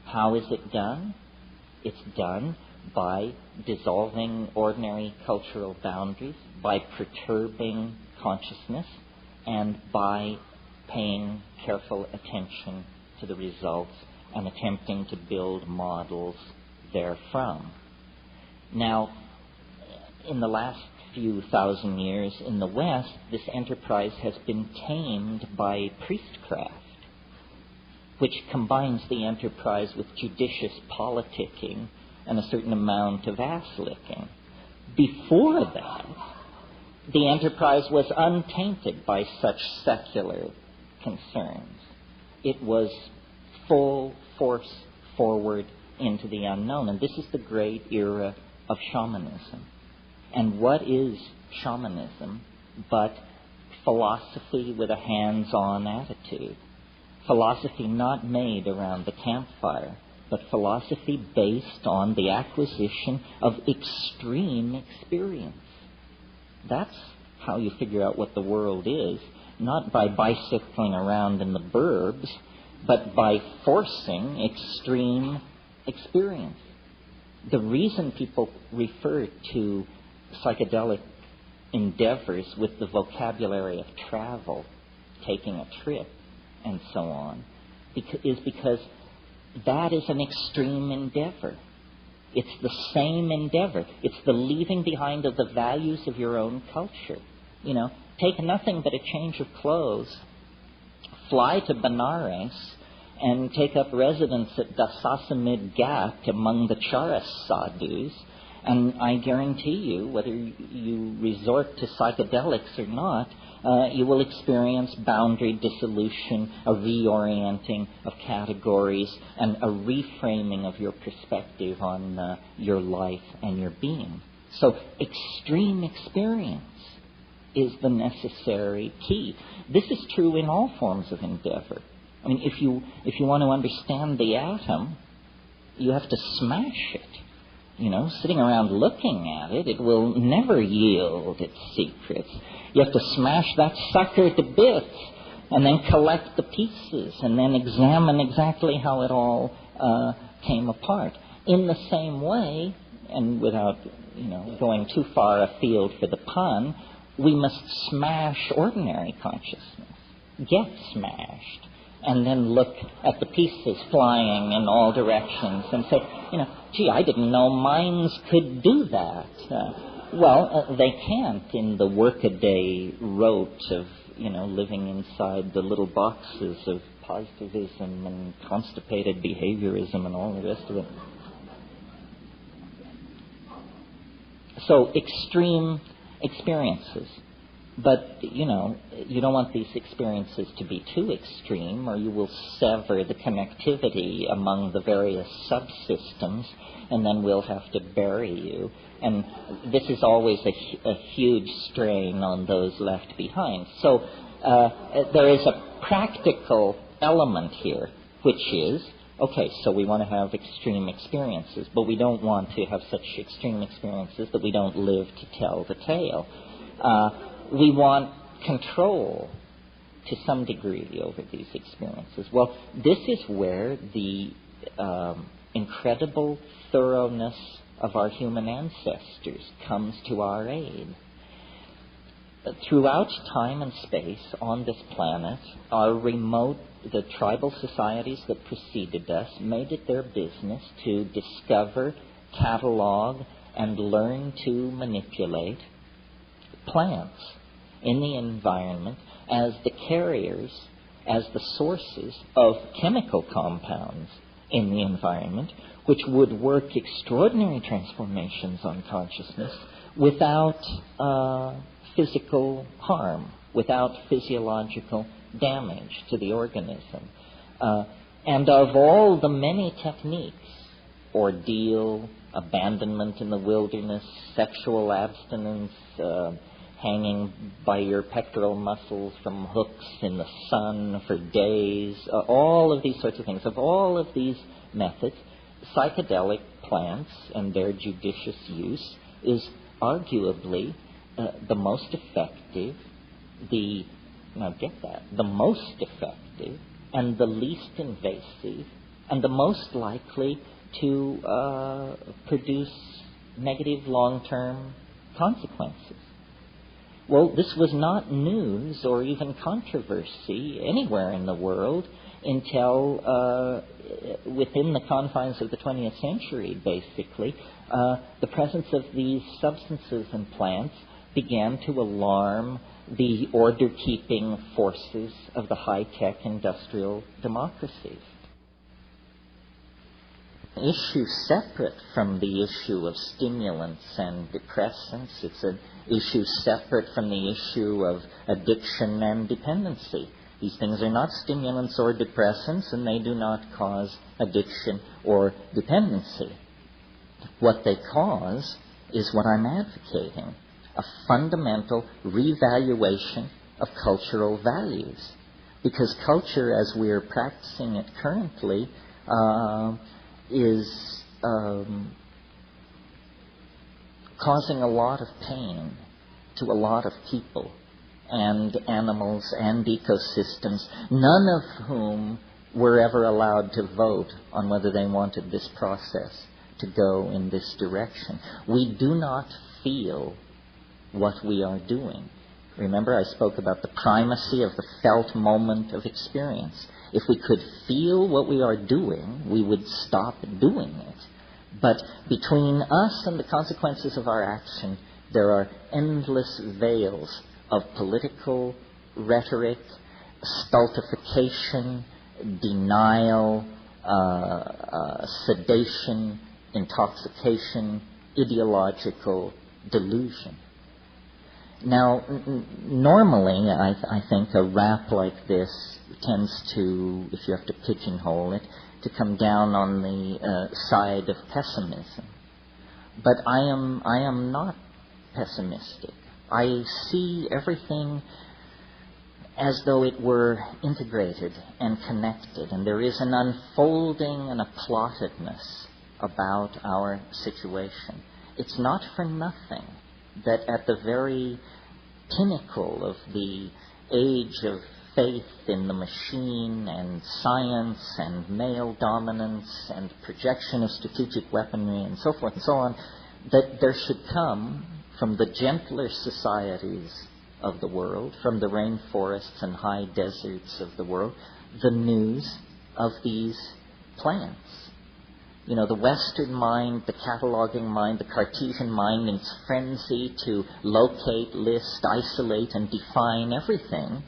How is it done? It's done by dissolving ordinary cultural boundaries, by perturbing consciousness, and by paying careful attention to the results and attempting to build models therefrom. Now, in the last few thousand years in the West, this enterprise has been tamed by priestcraft, which combines the enterprise with judicious politicking and a certain amount of ass-licking. Before that, the enterprise was untainted by such secular concerns. It was full force forward into the unknown. And this is the great era of shamanism. And what is shamanism but philosophy with a hands-on attitude? Philosophy not made around the campfire, but philosophy based on the acquisition of extreme experience. That's how you figure out what the world is, not by bicycling around in the burbs, but by forcing extreme experience. The reason people refer to psychedelic endeavors with the vocabulary of travel, taking a trip, and so on, is because that is an extreme endeavor. It's the same endeavor. It's the leaving behind of the values of your own culture. You know, take nothing but a change of clothes, fly to Benares, and take up residence at Dasasamid Ghat among the Charas sadhus, and I guarantee you, whether you resort to psychedelics or not, you will experience boundary dissolution, a reorienting of categories, and a reframing of your perspective on your life and your being. So extreme experience is the necessary key. This is true in all forms of endeavor. I mean, if you want to understand the atom, you have to smash it. You know, sitting around looking at it, it will never yield its secrets. You have to smash that sucker to bits and then collect the pieces and then examine exactly how it all came apart. In the same way, and without, going too far afield for the pun, we must smash ordinary consciousness, get smashed, and then look at the pieces flying in all directions and say, gee, I didn't know minds could do that. They can't in the workaday rote of, living inside the little boxes of positivism and constipated behaviorism and all the rest of it. So extreme experiences. But, you don't want these experiences to be too extreme, or you will sever the connectivity among the various subsystems, and then we'll have to bury you. And this is always a huge strain on those left behind. So there is a practical element here, which is, okay, so we want to have extreme experiences, but we don't want to have such extreme experiences that we don't live to tell the tale. We want control to some degree over these experiences? Well, this is where the incredible thoroughness of our human ancestors comes to our aid. Throughout time and space on this planet, the tribal societies that preceded us made it their business to discover, catalog, and learn to manipulate plants in the environment as the carriers, as the sources of chemical compounds in the environment, which would work extraordinary transformations on consciousness without physical harm, without physiological damage to the organism. And of all the many techniques, ordeal, abandonment in the wilderness, sexual abstinence, hanging by your pectoral muscles from hooks in the sun for days, all of these sorts of things. Of all of these methods, psychedelic plants and their judicious use is arguably the most effective, the most effective and the least invasive and the most likely to produce negative long-term consequences. Well, this was not news or even controversy anywhere in the world until within the confines of the 20th century, basically, the presence of these substances and plants began to alarm the order-keeping forces of the high-tech industrial democracies. An issue separate from the issue of stimulants and depressants. It's an issue separate from the issue of addiction and dependency. These things are not stimulants or depressants, and they do not cause addiction or dependency. What they cause is what I'm advocating, a fundamental revaluation of cultural values. Because culture, as we are practicing it currently, is causing a lot of pain to a lot of people and animals and ecosystems, none of whom were ever allowed to vote on whether they wanted this process to go in this direction. We do not feel what we are doing. Remember, I spoke about the primacy of the felt moment of experience. If we could feel what we are doing, we would stop doing it. But between us and the consequences of our action, there are endless veils of political rhetoric, stultification, denial, sedation, intoxication, ideological delusion. Now, normally, I think a rap like this tends to, if you have to pigeonhole it, to come down on the side of pessimism. But I am not pessimistic. I see everything as though it were integrated and connected, and there is an unfolding and a plottedness about our situation. It's not for nothing that at the very pinnacle of the age of faith in the machine and science and male dominance and projection of strategic weaponry and so forth and so on, that there should come from the gentler societies of the world, from the rainforests and high deserts of the world, the news of these plants. You know, the Western mind, the cataloging mind, the Cartesian mind, in its frenzy to locate, list, isolate, and define everything,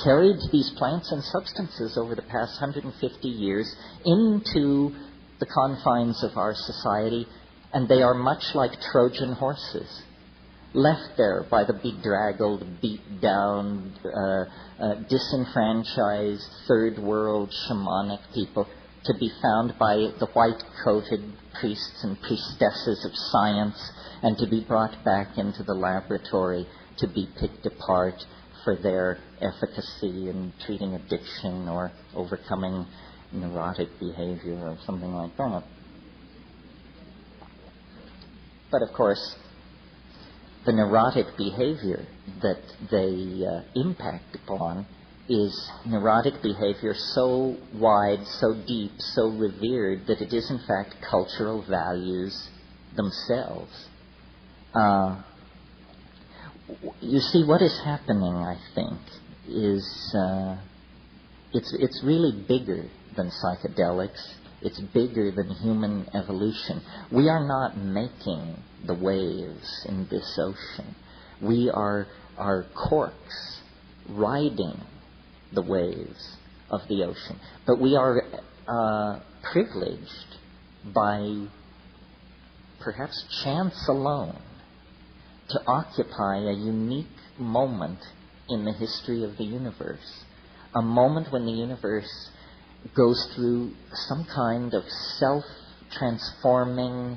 carried these plants and substances over the past 150 years into the confines of our society, and they are much like Trojan horses, left there by the bedraggled, beat-down, disenfranchised, third-world shamanic people, to be found by the white-coated priests and priestesses of science, and to be brought back into the laboratory to be picked apart for their efficacy in treating addiction or overcoming neurotic behavior or something like that. But of course, the neurotic behavior that they impact upon is neurotic behavior so wide, so deep, so revered that it is in fact cultural values themselves. You see, what is happening, I think, is it's really bigger than psychedelics. It's bigger than human evolution. We are not making the waves in this ocean. We are corks riding the waves of the ocean. But we are privileged by perhaps chance alone to occupy a unique moment in the history of the universe. A moment when the universe goes through some kind of self-transforming,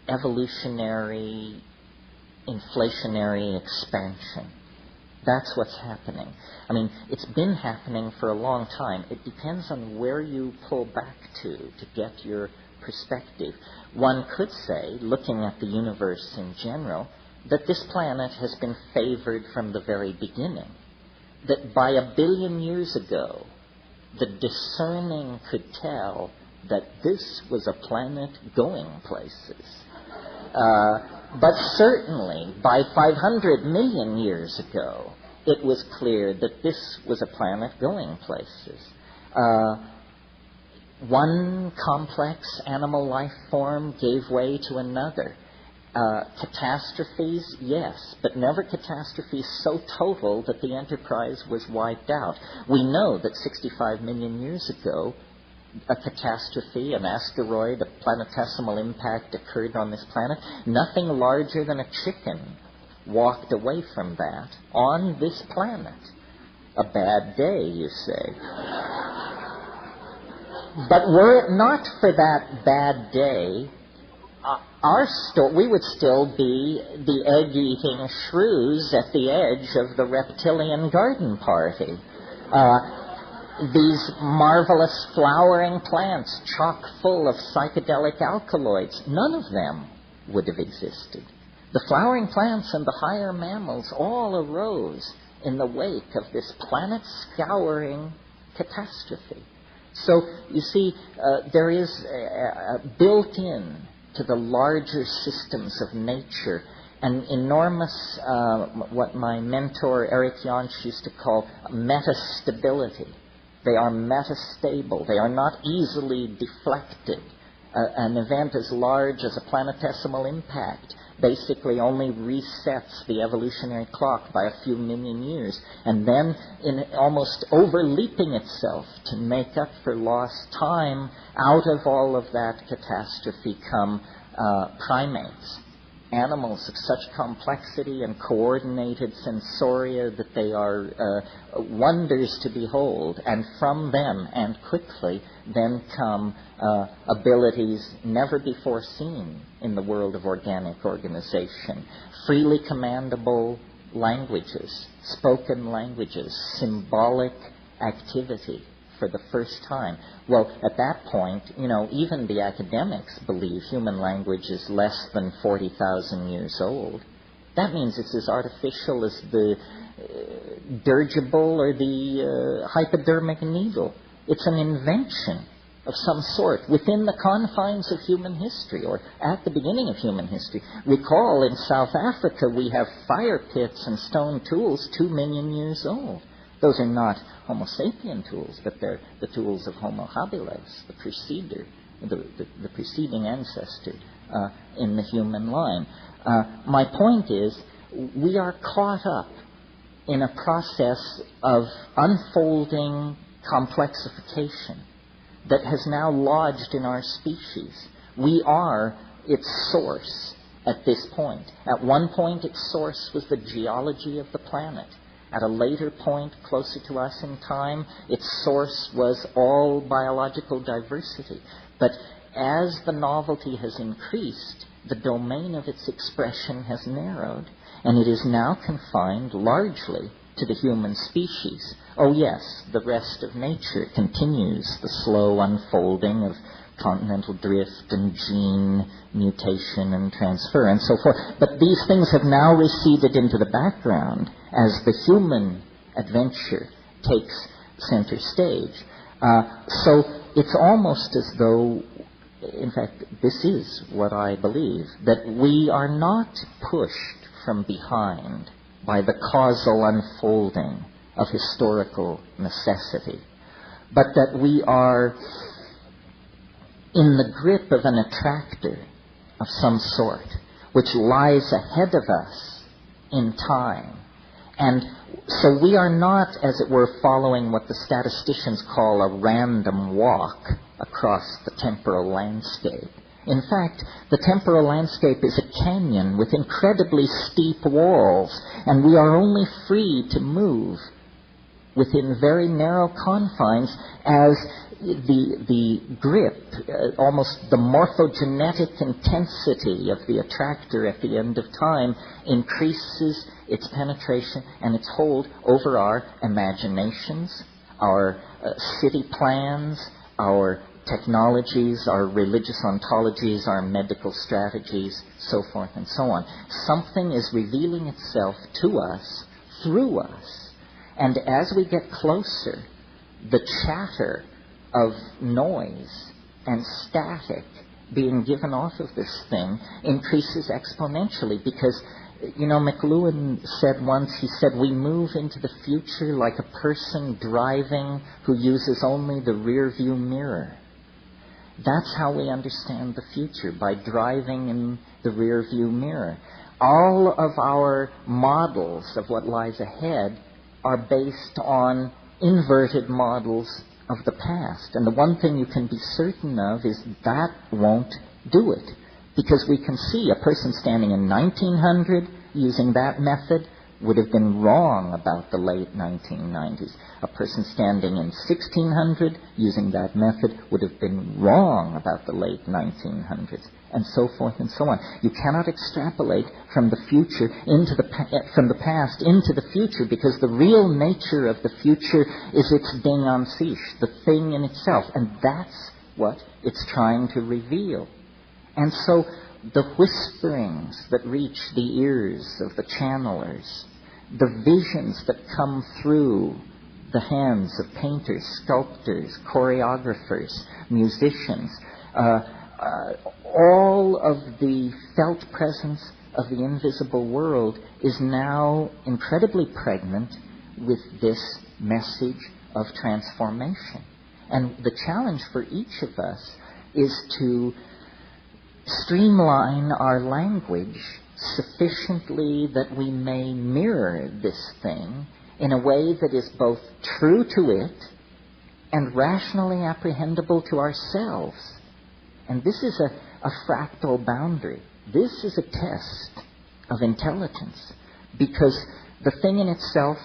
evolutionary, inflationary expansion. That's what's happening. I mean, it's been happening for a long time. It depends on where you pull back to get your perspective. One could say, looking at the universe in general, that this planet has been favored from the very beginning. That by 1 billion years ago, the discerning could tell that this was a planet going places. But certainly, by 500 million years ago, it was clear that this was a planet going places. One complex animal life form gave way to another. Catastrophes, yes, but never catastrophes so total that the enterprise was wiped out. We know that 65 million years ago, a catastrophe, an asteroid, a planetesimal impact occurred on this planet. Nothing larger than a chicken walked away from that on this planet. A bad day, you say. But were it not for that bad day, we would still be the egg-eating shrews at the edge of the reptilian garden party. These marvelous flowering plants chock full of psychedelic alkaloids, none of them would have existed. The flowering plants and the higher mammals all arose in the wake of this planet-scouring catastrophe. So, you see, there is built-in to the larger systems of nature an enormous, what my mentor Eric Jansch used to call metastability. They are metastable. They are not easily deflected. An event as large as a planetesimal impact basically only resets the evolutionary clock by a few million years, and then in almost overleaping itself to make up for lost time, out of all of that catastrophe come primates, animals of such complexity and coordinated sensoria that they are wonders to behold, and from them, and quickly, then come abilities never before seen in the world of organic organization. Freely commandable languages, spoken languages, symbolic activity for the first time. Well, at that point, even the academics believe human language is less than 40,000 years old. That means it's as artificial as the dirigible or the hypodermic needle. It's an invention of some sort within the confines of human history, or at the beginning of human history. Recall, in South Africa, we have fire pits and stone tools 2 million years old. Those are not Homo sapien tools, but they're the tools of Homo habilis, the preceding ancestor in the human line. My point is, we are caught up in a process of unfolding complexification that has now lodged in our species. We are its source at this point. At one point, its source was the geology of the planet. At a later point, closer to us in time, its source was all biological diversity. But as the novelty has increased, the domain of its expression has narrowed, and it is now confined largely to the human species. Oh yes, the rest of nature continues the slow unfolding of continental drift and gene mutation and transfer and so forth. But these things have now receded into the background as the human adventure takes center stage. So it's almost as though, in fact, this is what I believe, that we are not pushed from behind by the causal unfolding of historical necessity, but that we are in the grip of an attractor of some sort, which lies ahead of us in time. And so we are not, as it were, following what the statisticians call a random walk across the temporal landscape. In fact, the temporal landscape is a canyon with incredibly steep walls, and we are only free to move within very narrow confines as the grip, almost the morphogenetic intensity of the attractor at the end of time increases its penetration and its hold over our imaginations, our city plans, our technologies, our religious ontologies, our medical strategies, so forth and so on. Something is revealing itself to us, through us. And as we get closer, the chatter of noise and static being given off of this thing increases exponentially because, McLuhan said once, he said, we move into the future like a person driving who uses only the rear view mirror. That's how we understand the future, by driving in the rear view mirror. All of our models of what lies ahead are based on inverted models of the past. And the one thing you can be certain of is that won't do it. Because we can see a person standing in 1900 using that method would have been wrong about the late 1990s. A person standing in 1600 using that method would have been wrong about the late 1900s, and so forth and so on. You cannot extrapolate from the future from the past into the future, because the real nature of the future is its ding en sich, the thing in itself, and that's what it's trying to reveal. And so the whisperings that reach the ears of the channelers, the visions that come through the hands of painters, sculptors, choreographers, musicians, all of the felt presence of the invisible world is now incredibly pregnant with this message of transformation. And the challenge for each of us is to streamline our language sufficiently that we may mirror this thing in a way that is both true to it and rationally apprehendable to ourselves. And this is a fractal boundary. This is a test of intelligence, because the thing in itself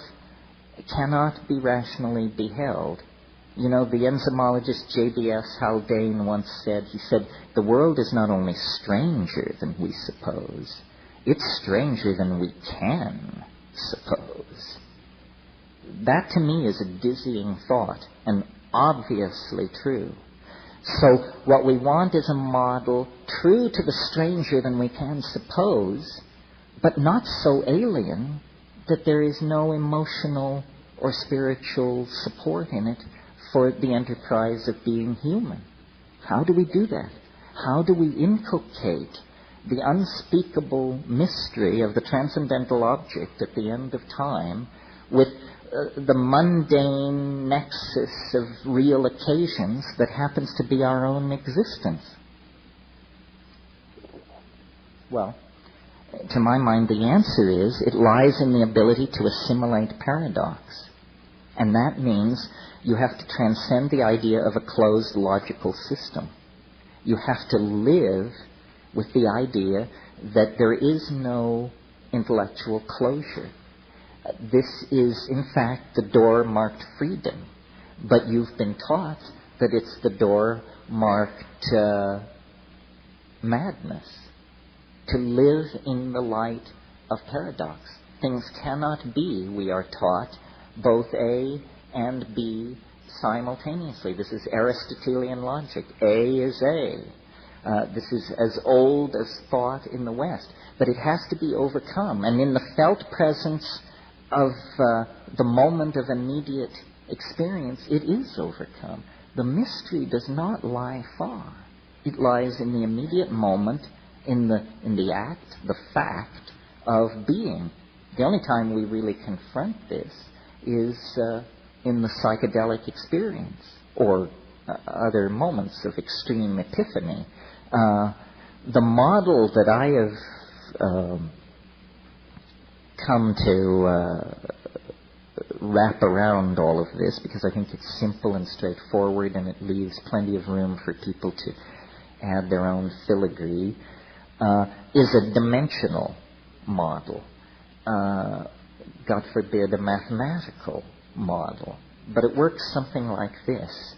cannot be rationally beheld. The enzymologist J.B.S. Haldane once said, he said, the world is not only stranger than we suppose, it's stranger than we can suppose. That to me is a dizzying thought, and obviously true. So what we want is a model true to the stranger than we can suppose, but not so alien that there is no emotional or spiritual support in it for the enterprise of being human. How do we do that? How do we inculcate the unspeakable mystery of the transcendental object at the end of time with the mundane nexus of real occasions that happens to be our own existence? Well, to my mind, the answer is it lies in the ability to assimilate paradox. And that means you have to transcend the idea of a closed logical system. You have to live with the idea that there is no intellectual closure. This is, in fact, the door marked freedom. But you've been taught that it's the door marked madness. To live in the light of paradox. Things cannot be, we are taught, both A and B simultaneously. This is Aristotelian logic. A is A. This is as old as thought in the West. But it has to be overcome. And in the felt presence of the moment of immediate experience, it is overcome. The mystery does not lie far. It lies in the immediate moment, in the act, the fact of being. The only time we really confront this is in the psychedelic experience or other moments of extreme epiphany. The model that I have come to wrap around all of this, because I think it's simple and straightforward and it leaves plenty of room for people to add their own filigree, is a dimensional model. God forbid, a mathematical model. But it works something like this.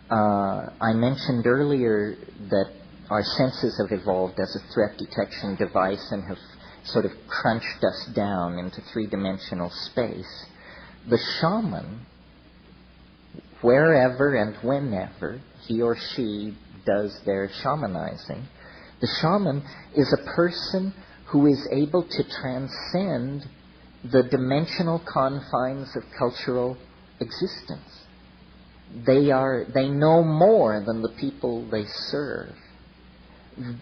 I mentioned earlier that our senses have evolved as a threat detection device and have sort of crunched us down into three-dimensional space. The shaman, wherever and whenever he or she does their shamanizing, the shaman is a person who is able to transcend the dimensional confines of cultural existence. They know more than the people they serve.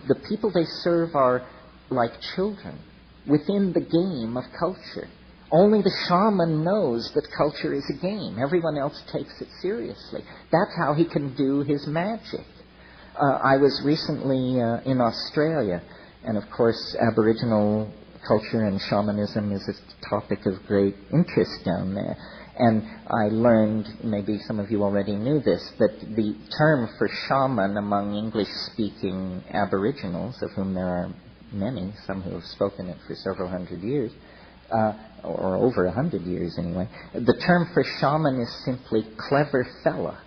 The people they serve are like children within the game of culture. Only the shaman knows that culture is a game. Everyone else takes it seriously. That's how he can do his magic. I was recently in Australia, and of course Aboriginal culture and shamanism is a topic of great interest down there. And I learned, maybe some of you already knew this, that the term for shaman among English-speaking Aboriginals, of whom there are many, some who have spoken it for several hundred years, or over 100 years anyway, the term for shaman is simply clever fella.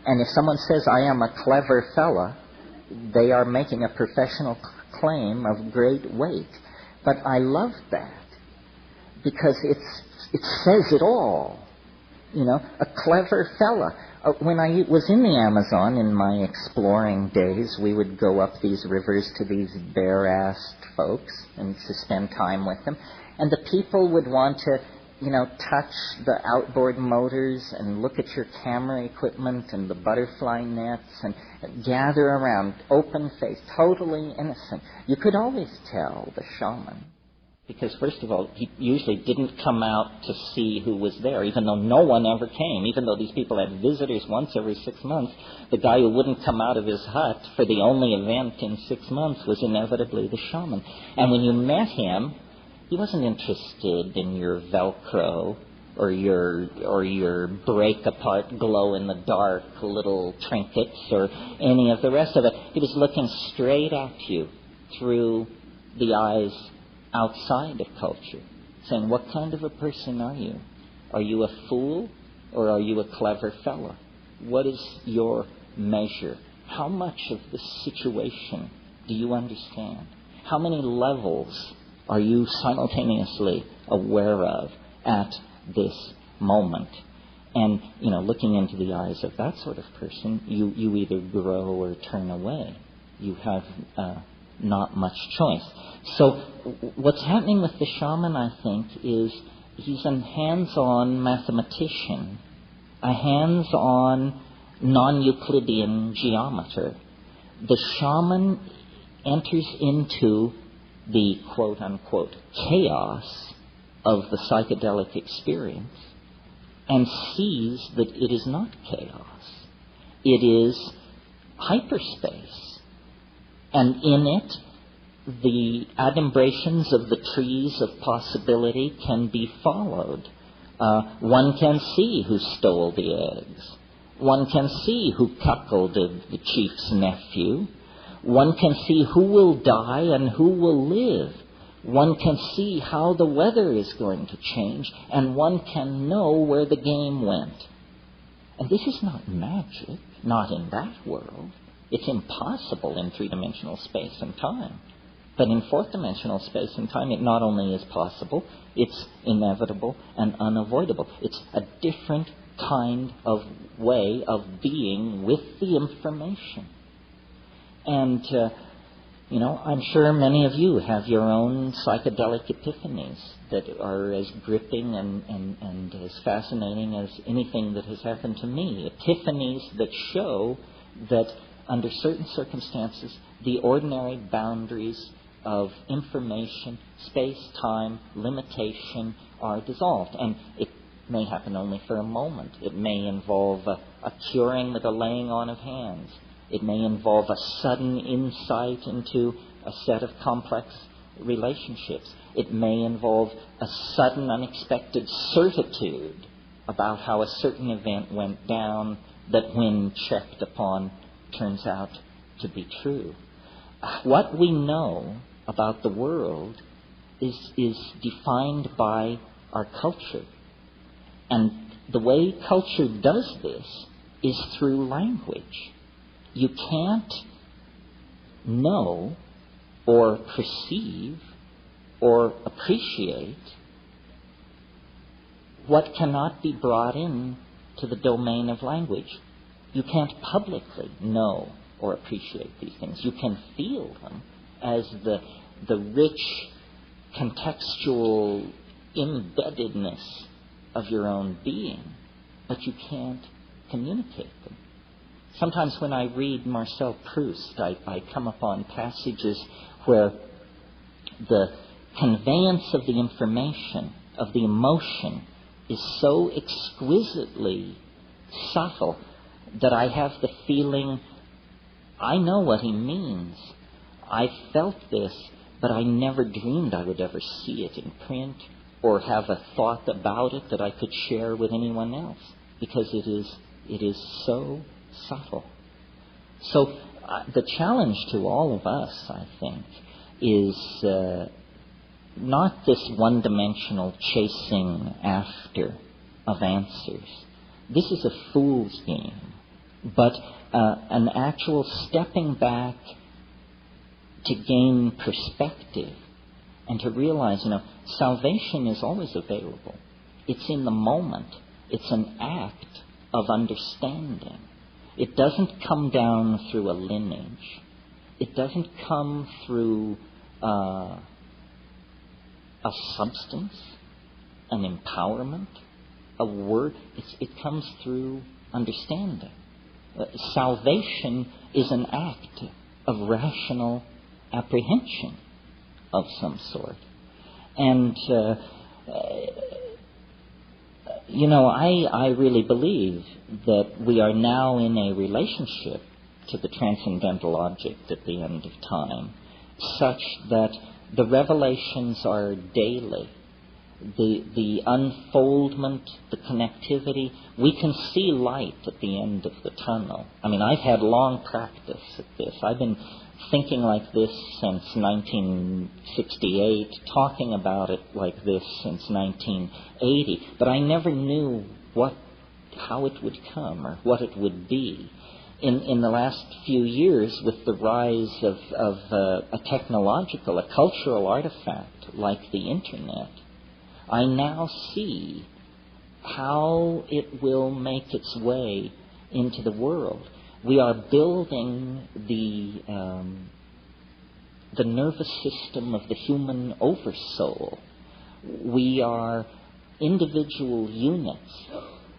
And if someone says, I am a clever fella, they are making a professional claim of great weight. But I love that, because it says it all. You know, a clever fella. When I was in the Amazon in my exploring days, we would go up these rivers to these bare-assed folks and to spend time with them. And the people would want to, touch the outboard motors and look at your camera equipment and the butterfly nets and gather around, open-faced, totally innocent. You could always tell the shaman. Because, first of all, he usually didn't come out to see who was there, even though no one ever came. Even though these people had visitors once every 6 months, the guy who wouldn't come out of his hut for the only event in 6 months was inevitably the shaman. And when you met him, he wasn't interested in your Velcro or your break-apart, glow-in-the-dark little trinkets or any of the rest of it. He was looking straight at you through the eyes outside of culture, saying, what kind of a person are you? Are you a fool or are you a clever fella? What is your measure? How much of the situation do you understand? How many levels are you simultaneously aware of at this moment? And, looking into the eyes of that sort of person, you either grow or turn away. You have not much choice. So what's happening with the shaman, I think, is he's a hands-on mathematician, a hands-on non-Euclidean geometer. The shaman enters into the quote-unquote chaos of the psychedelic experience and sees that it is not chaos. It is hyperspace. And in it, the adumbrations of the trees of possibility can be followed. One can see who stole the eggs. One can see who cuckolded the chief's nephew. One can see who will die and who will live. One can see how the weather is going to change, and one can know where the game went. And this is not magic, not in that world. It's impossible in three-dimensional space and time. But in fourth-dimensional space and time, it not only is possible, it's inevitable and unavoidable. It's a different kind of way of being with the information. And I'm sure many of you have your own psychedelic epiphanies that are as gripping and as fascinating as anything that has happened to me. Epiphanies that show that under certain circumstances, the ordinary boundaries of information, space, time, limitation are dissolved. And it may happen only for a moment. It may involve a curing with a laying on of hands. It may involve a sudden insight into a set of complex relationships. It may involve a sudden, unexpected certitude about how a certain event went down that, when checked upon, turns out to be true. What we know about the world is defined by our culture. And the way culture does this is through language. You can't know or perceive or appreciate what cannot be brought in to the domain of language. You can't publicly know or appreciate these things. You can feel them as the rich contextual embeddedness of your own being, but you can't communicate them. Sometimes when I read Marcel Proust, I come upon passages where the conveyance of the information, of the emotion, is so exquisitely subtle that I have the feeling, I know what he means. I felt this, but I never dreamed I would ever see it in print or have a thought about it that I could share with anyone else, because it is so subtle. So the challenge to all of us, I think, is not this one-dimensional chasing after of answers. This is a fool's game, but an actual stepping back to gain perspective and to realize, salvation is always available. It's in the moment. It's an act of understanding. It doesn't come down through a lineage. It doesn't come through a substance, an empowerment, a word. It comes through understanding. Salvation is an act of rational apprehension of some sort. And, I really believe that we are now in a relationship to the transcendental object at the end of time, such that the revelations are daily. The unfoldment, the connectivity, we can see light at the end of the tunnel. I've had long practice at this. I've been thinking like this since 1968, talking about it like this since 1980, but I never knew how it would come or what it would be. In the last few years, with the rise of a technological, a cultural artifact like the Internet, I now see how it will make its way into the world. We are building the nervous system of the human oversoul. We are individual units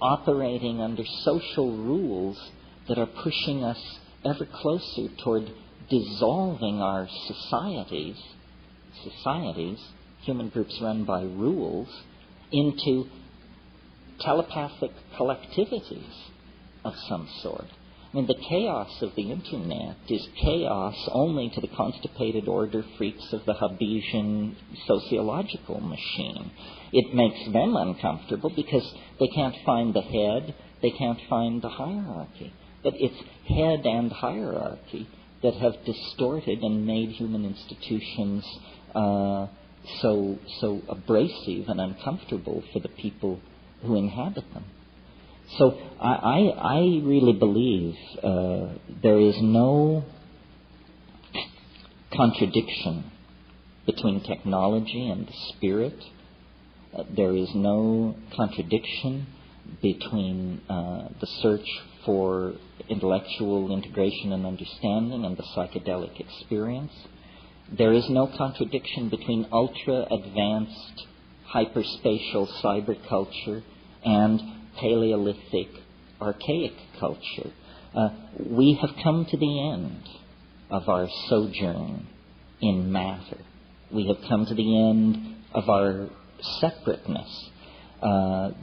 operating under social rules that are pushing us ever closer toward dissolving our societies, human groups run by rules, into telepathic collectivities of some sort. The chaos of the Internet is chaos only to the constipated order freaks of the Hobbesian sociological machine. It makes them uncomfortable because they can't find the head, they can't find the hierarchy. But it's head and hierarchy that have distorted and made human institutions so abrasive and uncomfortable for the people who inhabit them. So I really believe there is no contradiction between technology and the spirit. There is no contradiction between the search for intellectual integration and understanding and the psychedelic experience. There is no contradiction between ultra-advanced hyperspatial cyber culture and Paleolithic archaic culture. We have come to the end of our sojourn in matter. We have come to the end of our separateness.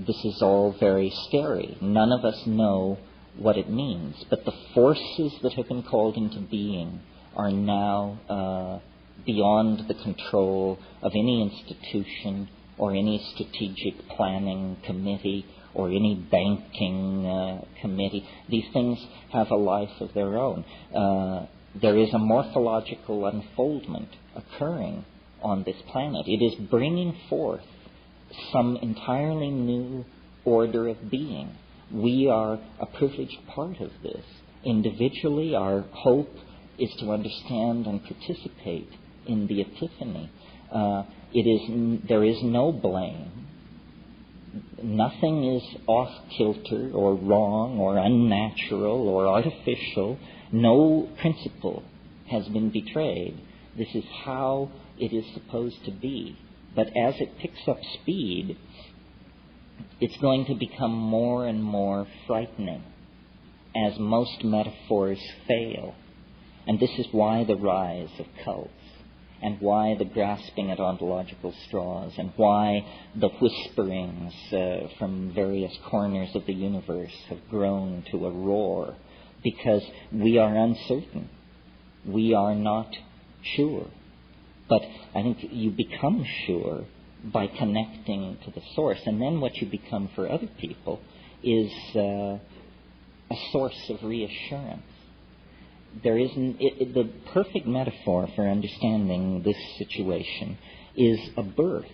This is all very scary. None of us know what it means, but the forces that have been called into being are now beyond the control of any institution or any strategic planning committee or any banking committee. These things have a life of their own. There is a morphological unfoldment occurring on this planet. It is bringing forth some entirely new order of being. We are a privileged part of this. Individually, our hope is to understand and participate in the epiphany. There is no blame. Nothing is off-kilter or wrong or unnatural or artificial. No principle has been betrayed. This is how it is supposed to be. But as it picks up speed, it's going to become more and more frightening as most metaphors fail. And this is why the rise of cults, and why the grasping at ontological straws, and why the whisperings from various corners of the universe have grown to a roar, because we are uncertain. We are not sure. But I think you become sure by connecting to the source, and then what you become for other people is a source of reassurance. The perfect metaphor for understanding this situation is a birth.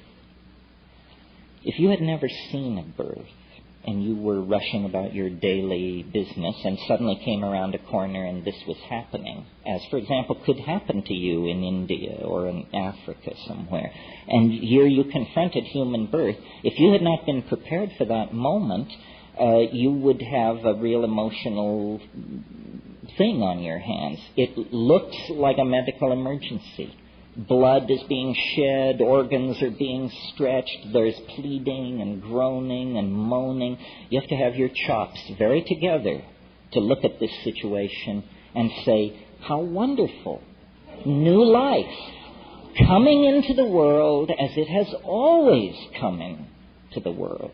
If you had never seen a birth and you were rushing about your daily business and suddenly came around a corner and this was happening, as, for example, could happen to you in India or in Africa somewhere, and here you confronted human birth, if you had not been prepared for that moment, you would have a real emotional thing on your hands. It looks like a medical emergency. Blood is being shed, organs are being stretched, there's pleading and groaning and moaning. You have to have your chops very together to look at this situation and say, how wonderful. New life coming into the world as it has always come into the world.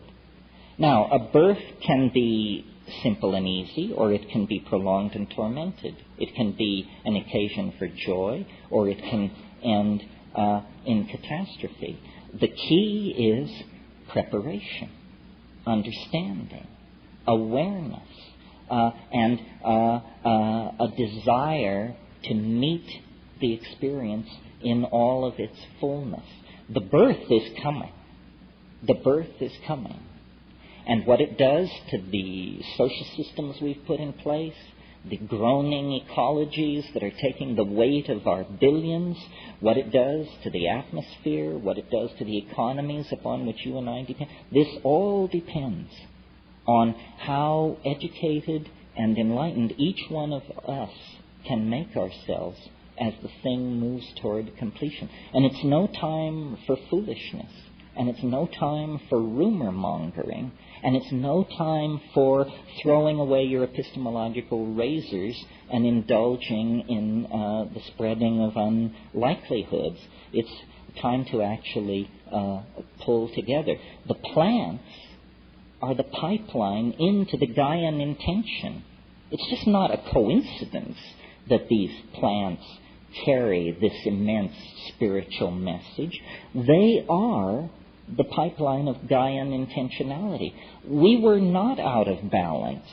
Now, a birth can be simple and easy, or it can be prolonged and tormented. It can be an occasion for joy, or it can end in catastrophe. The key is preparation, understanding, awareness, and a desire to meet the experience in all of its fullness. The birth is coming. The birth is coming. And what it does to the social systems we've put in place, the groaning ecologies that are taking the weight of our billions, what it does to the atmosphere, what it does to the economies upon which you and I depend, this all depends on how educated and enlightened each one of us can make ourselves as the thing moves toward completion. And it's no time for foolishness, and it's no time for rumor mongering, and it's no time for throwing away your epistemological razors and indulging in the spreading of unlikelihoods. It's time to actually pull together. The plants are the pipeline into the Gaian intention. It's just not a coincidence that these plants carry this immense spiritual message. They are the pipeline of Gaian intentionality. We were not out of balance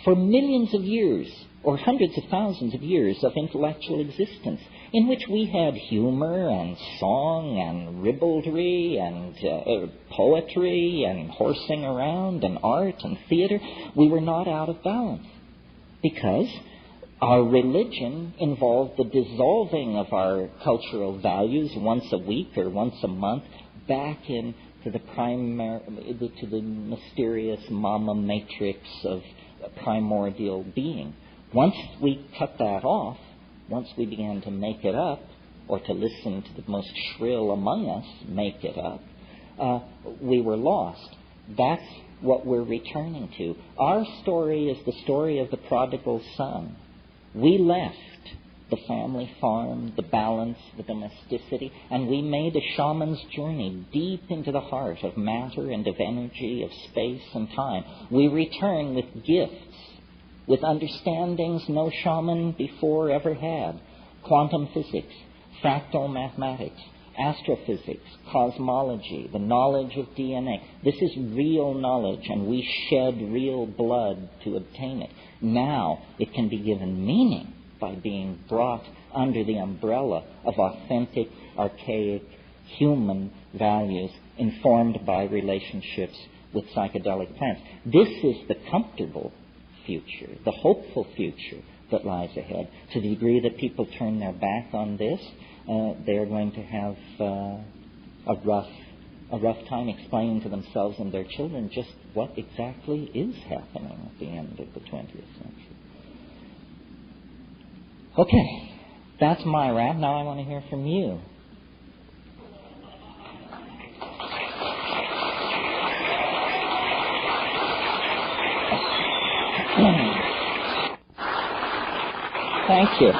for millions of years, or hundreds of thousands of years of intellectual existence, in which we had humor and song and ribaldry and poetry and horsing around and art and theater. We were not out of balance because our religion involved the dissolving of our cultural values once a week or once a month back into the mysterious mama matrix of primordial being. Once we cut that off, once we began to make it up, or to listen to the most shrill among us make it up, we were lost. That's what we're returning to. Our story is the story of the prodigal son. We left the family farm, the balance, the domesticity, and we made a shaman's journey deep into the heart of matter and of energy, of space and time. We return with gifts, with understandings no shaman before ever had. Quantum physics, fractal mathematics, astrophysics, cosmology, the knowledge of DNA. This is real knowledge, and we shed real blood to obtain it. Now it can be given meaning by being brought under the umbrella of authentic, archaic, human values informed by relationships with psychedelic plants. This is the comfortable future, the hopeful future that lies ahead. To the degree that people turn their back on this, they're going to have a rough time explaining to themselves and their children just what exactly is happening at the end of the 20th century. Okay, that's my rant. Now I want to hear from you. Thank you.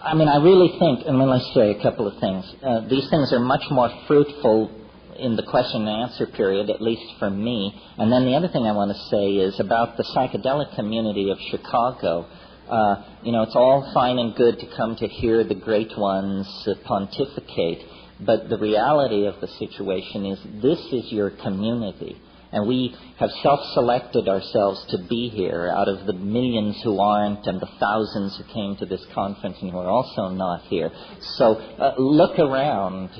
I mean, I really think, let's say a couple of things. These things are much more fruitful in the question and answer period, at least for me. And then the other thing I want to say is about the psychedelic community of Chicago. It's all fine and good to come to hear the great ones pontificate, but the reality of the situation is this is your community. And we have self-selected ourselves to be here out of the millions who aren't and the thousands who came to this conference and who are also not here. So look around.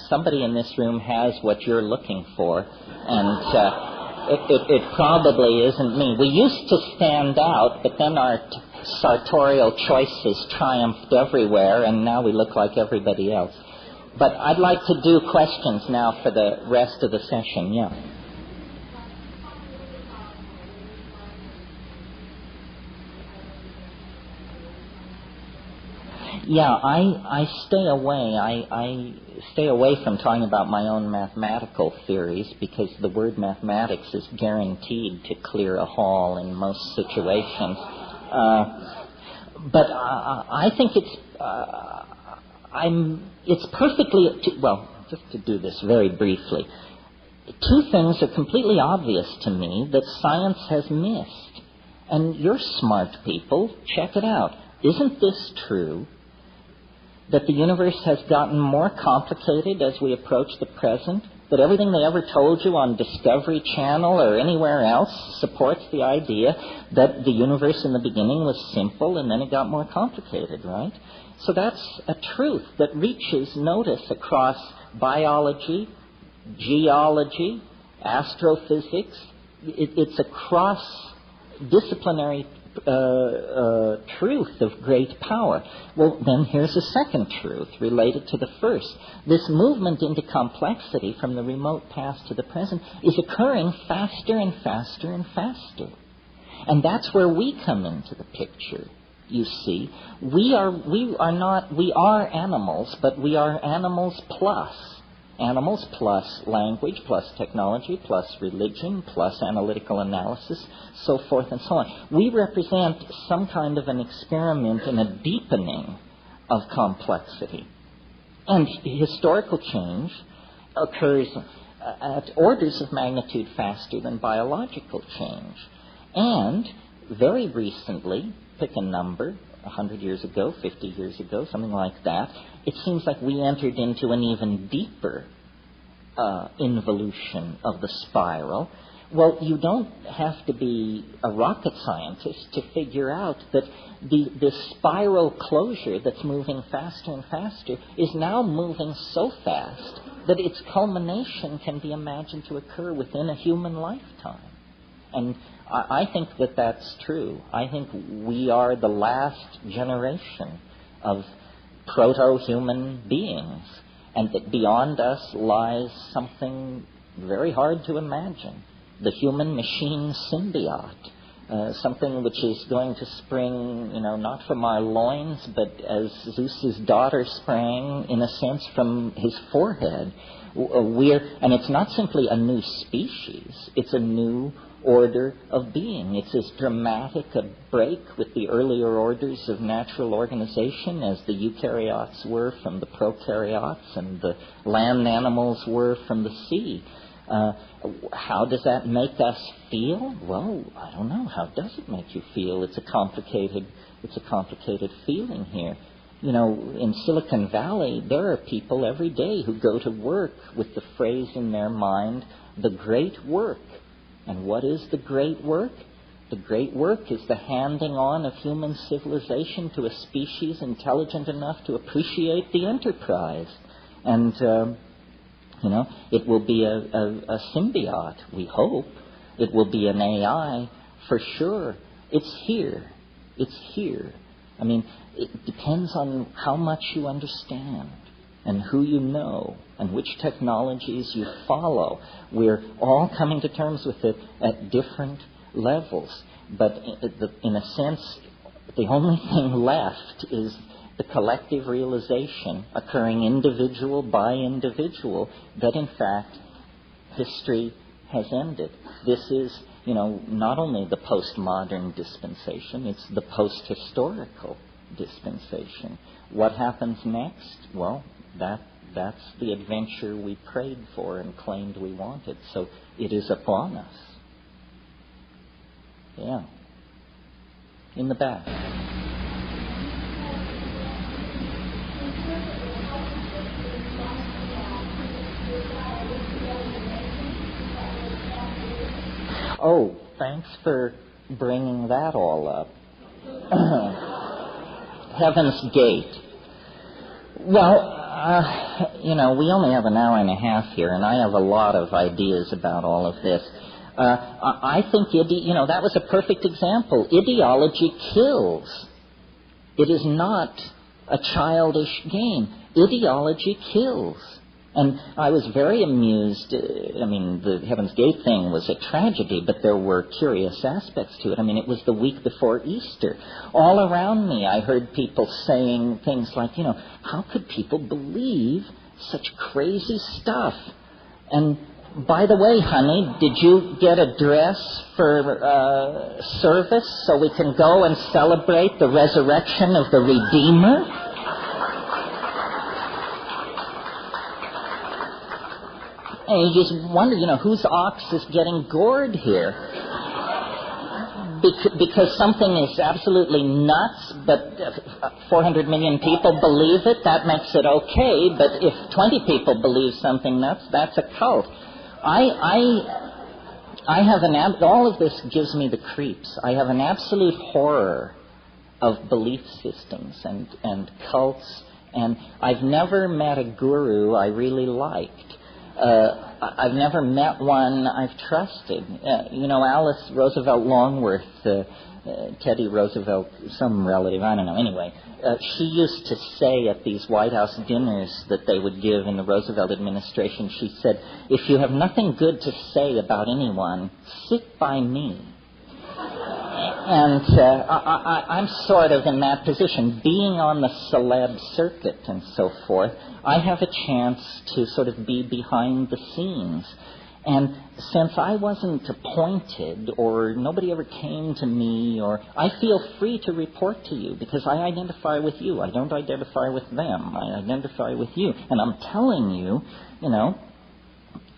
Somebody in this room has what you're looking for, and it probably isn't me. We used to stand out, but then our sartorial choices triumphed everywhere, and now we look like everybody else. But I'd like to do questions now for the rest of the session. Yeah. Yeah, I stay away. I stay away from talking about my own mathematical theories because the word mathematics is guaranteed to clear a hall in most situations. But I think it's perfectly, just to do this very briefly, two things are completely obvious to me that science has missed. And you're smart people, check it out. Isn't this true? That the universe has gotten more complicated as we approach the present, that everything they ever told you on Discovery Channel or anywhere else supports the idea that the universe in the beginning was simple and then it got more complicated, right? So that's a truth that reaches notice across biology, geology, astrophysics. It's a cross-disciplinary truth of great power. Well, then here's a second truth related to the first. This movement into complexity from the remote past to the present is occurring faster and faster and faster. And that's where we come into the picture. You see, we are animals, but we are animals plus. Animals plus language, plus technology, plus religion, plus analytical analysis, so forth and so on. We represent some kind of an experiment in a deepening of complexity. And historical change occurs at orders of magnitude faster than biological change. And very recently, pick a number, 100 years ago, 50 years ago, something like that, it seems like we entered into an even deeper involution of the spiral. Well, you don't have to be a rocket scientist to figure out that this spiral closure that's moving faster and faster is now moving so fast that its culmination can be imagined to occur within a human lifetime. And I think that that's true. I think we are the last generation of proto-human beings, and that beyond us lies something very hard to imagine, the human-machine symbiote, something which is going to spring, not from our loins, but as Zeus's daughter sprang, in a sense, from his forehead. And it's not simply a new species, it's a new order of being. It's as dramatic a break with the earlier orders of natural organization as the eukaryotes were from the prokaryotes and the land animals were from the sea. How does that make us feel? Well, I don't know. How does it make you feel? It's a complicated feeling here. In Silicon Valley, there are people every day who go to work with the phrase in their mind, the great work. And what is the great work? The great work is the handing on of human civilization to a species intelligent enough to appreciate the enterprise. And, it will be a symbiote, we hope. It will be an AI for sure. It's here. It's here. I mean, it depends on how much you understand and who you know and which technologies you follow. We're all coming to terms with it at different levels. But in a sense, the only thing left is the collective realization occurring individual by individual that, in fact, history has ended. This is, not only the postmodern dispensation, it's the post-historical dispensation. What happens next? Well, that's the adventure we prayed for and claimed we wanted. So it is upon us. Yeah. In the back. Oh, thanks for bringing that all up. Heaven's Gate. Well, we only have an hour and a half here, and I have a lot of ideas about all of this. I think, that was a perfect example. Ideology kills. It is not a childish game. Ideology kills. And I was very amused. The Heaven's Gate thing was a tragedy, but there were curious aspects to it. It was the week before Easter. All around me, I heard people saying things like, how could people believe such crazy stuff? And by the way, honey, did you get a dress for service so we can go and celebrate the resurrection of the Redeemer? And you just wonder, whose ox is getting gored here? Because something is absolutely nuts, but 400 million people believe it, that makes it okay. But if 20 people believe something nuts, that's a cult. I have all of this gives me the creeps. I have an absolute horror of belief systems and cults, and I've never met a guru I really liked. I've never met one I've trusted. Alice Roosevelt Longworth, Teddy Roosevelt, some relative, I don't know. Anyway, she used to say at these White House dinners that they would give in the Roosevelt administration, she said, if you have nothing good to say about anyone, sit by me. And I'm sort of in that position. Being on the celeb circuit and so forth, I have a chance to sort of be behind the scenes. And since I wasn't appointed or nobody ever came to me, or I feel free to report to you because I identify with you. I don't identify with them. I identify with you. And I'm telling you,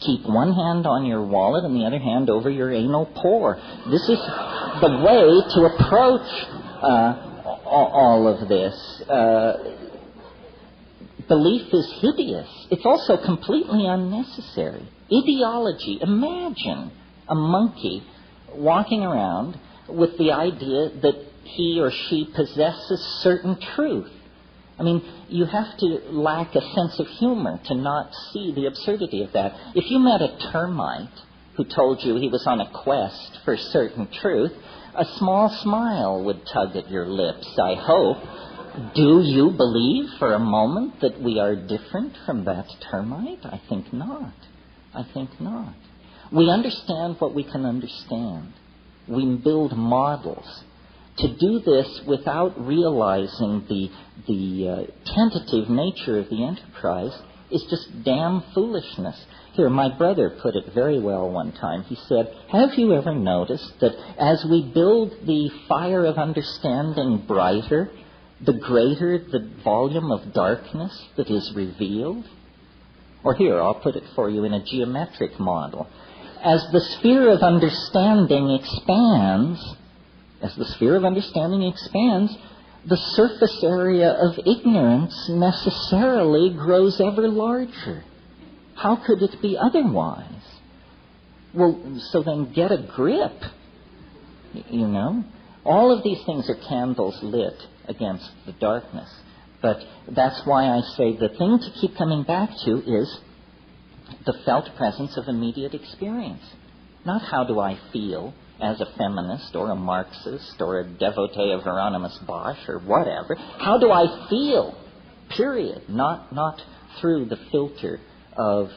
keep one hand on your wallet and the other hand over your anal pore. This is the way to approach all of this. Belief is hideous. It's also completely unnecessary. Ideology. Imagine a monkey walking around with the idea that he or she possesses certain truth. You have to lack a sense of humor to not see the absurdity of that. If you met a termite who told you he was on a quest for certain truth, a small smile would tug at your lips, I hope. Do you believe for a moment that we are different from that termite? I think not. I think not. We understand what we can understand. We build models. To do this without realizing the tentative nature of the enterprise is just damn foolishness. Here, my brother put it very well one time. He said, have you ever noticed that as we build the fire of understanding brighter, the greater the volume of darkness that is revealed? Or here, I'll put it for you in a geometric model. As the sphere of understanding expands, the surface area of ignorance necessarily grows ever larger. How could it be otherwise? Well, so then get a grip, you know. All of these things are candles lit against the darkness. But that's why I say the thing to keep coming back to is the felt presence of immediate experience. Not how do I feel as a feminist or a Marxist or a devotee of Hieronymus Bosch or whatever. How do I feel? Period. Not through the filter of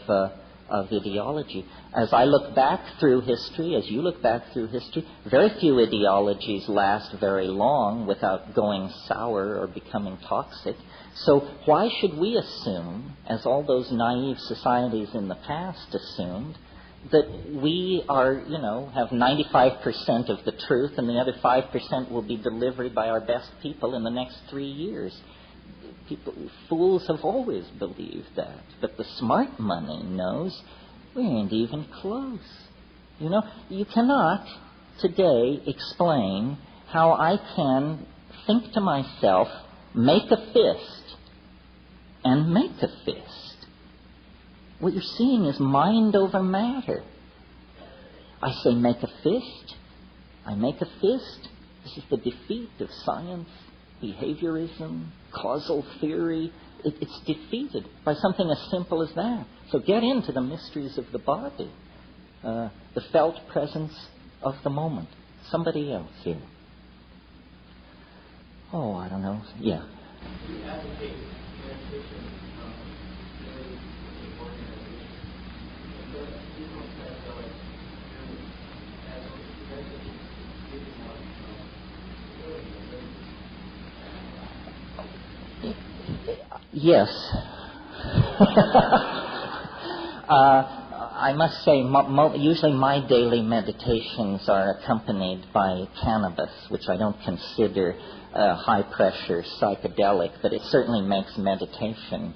ideology. As I look back through history, as you look back through history, very few ideologies last very long without going sour or becoming toxic. So why should we assume, as all those naive societies in the past assumed, that we are, have 95% of the truth and the other 5% will be delivered by our best people in the next 3 years? Fools have always believed that. But the smart money knows we ain't even close. You cannot today explain how I can think to myself, make a fist, and make a fist. What you're seeing is mind over matter. I say make a fist. I make a fist. This is the defeat of science, behaviorism, causal theory. It's defeated by something as simple as that. So get into the mysteries of the body, the felt presence of the moment. Somebody else here. Oh, I don't know. Yeah. You advocate transition from really organization. But you don't have as eventually giving up Yes. I must say, usually my daily meditations are accompanied by cannabis, which I don't consider high-pressure psychedelic, but it certainly makes meditation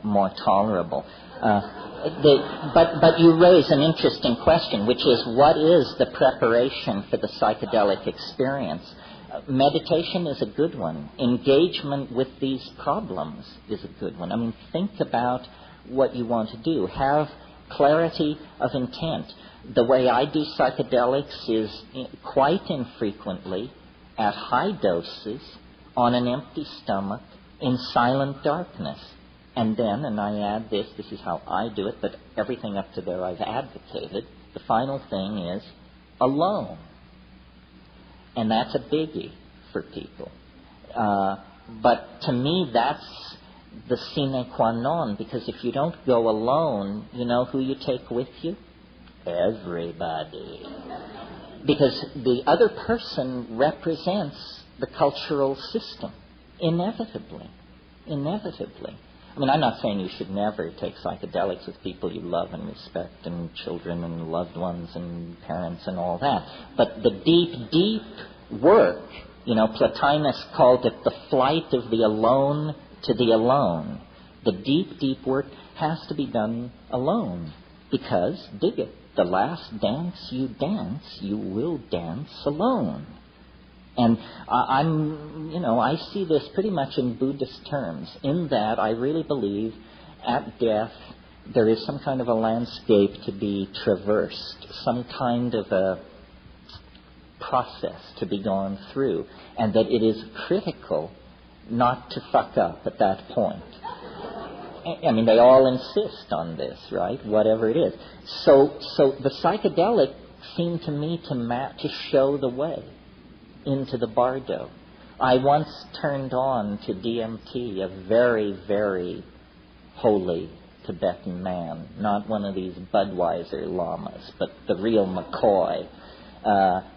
more tolerable. But you raise an interesting question, which is, what is the preparation for the psychedelic experience? Meditation is a good one. Engagement with these problems is a good one. I mean, think about what you want to do. Have clarity of intent. The way I do psychedelics is quite infrequently at high doses on an empty stomach in silent darkness. And then, and I add this is how I do it, but everything up to there I've advocated, the final thing is alone. And that's a biggie for people. But to me, that's the sine qua non, because if you don't go alone, you know who you take with you? Everybody. Because the other person represents the cultural system, inevitably. I mean, I'm not saying you should never take psychedelics with people you love and respect, and children and loved ones and parents and all that. But the deep, deep work, Plotinus called it the flight of the alone to the alone. The deep, deep work has to be done alone. Because, dig it, the last dance, you will dance alone. And I see this pretty much in Buddhist terms, in that I really believe at death there is some kind of a landscape to be traversed, some kind of a process to be gone through, and that it is critical not to fuck up at that point. I mean, they all insist on this, right? Whatever it is. So the psychedelic seemed to me to show the way into the bardo. I once turned on to DMT a very, very holy Tibetan man, not one of these Budweiser lamas, but the real McCoy.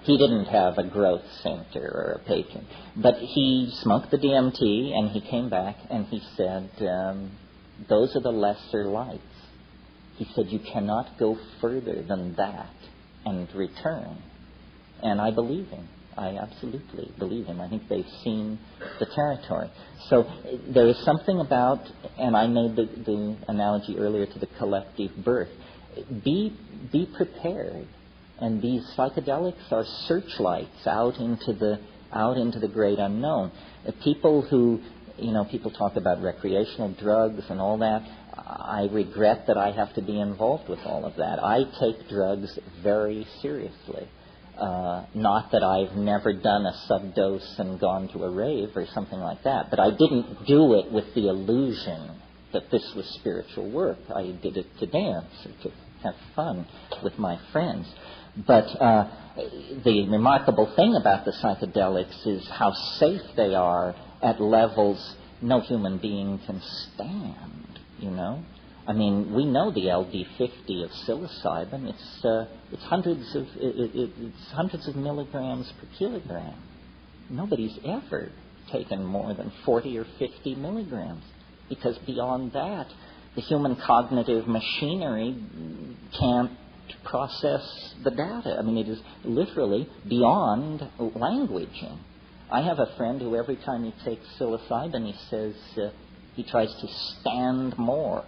He didn't have a growth center or a patron. But he smoked the DMT, and he came back, and he said, those are the lesser lights. He said, you cannot go further than that and return. And I believe him. I absolutely believe him. I think they've seen the territory. So there is something about, and I made the analogy earlier to the collective birth. Be prepared. And these psychedelics are searchlights out into the great unknown. People who, people talk about recreational drugs and all that. I regret that I have to be involved with all of that. I take drugs very seriously. Not that I've never done a subdose and gone to a rave or something like that, but I didn't do it with the illusion that this was spiritual work. I did it to dance or to have fun with my friends. But the remarkable thing about the psychedelics is how safe they are at levels no human being can stand, I mean, we know the LD50 of psilocybin. It's hundreds of milligrams per kilogram. Nobody's ever taken more than 40 or 50 milligrams, because beyond that, the human cognitive machinery can't process the data. I mean, it is literally beyond languaging. I have a friend who every time he takes psilocybin, he says he tries to stand more.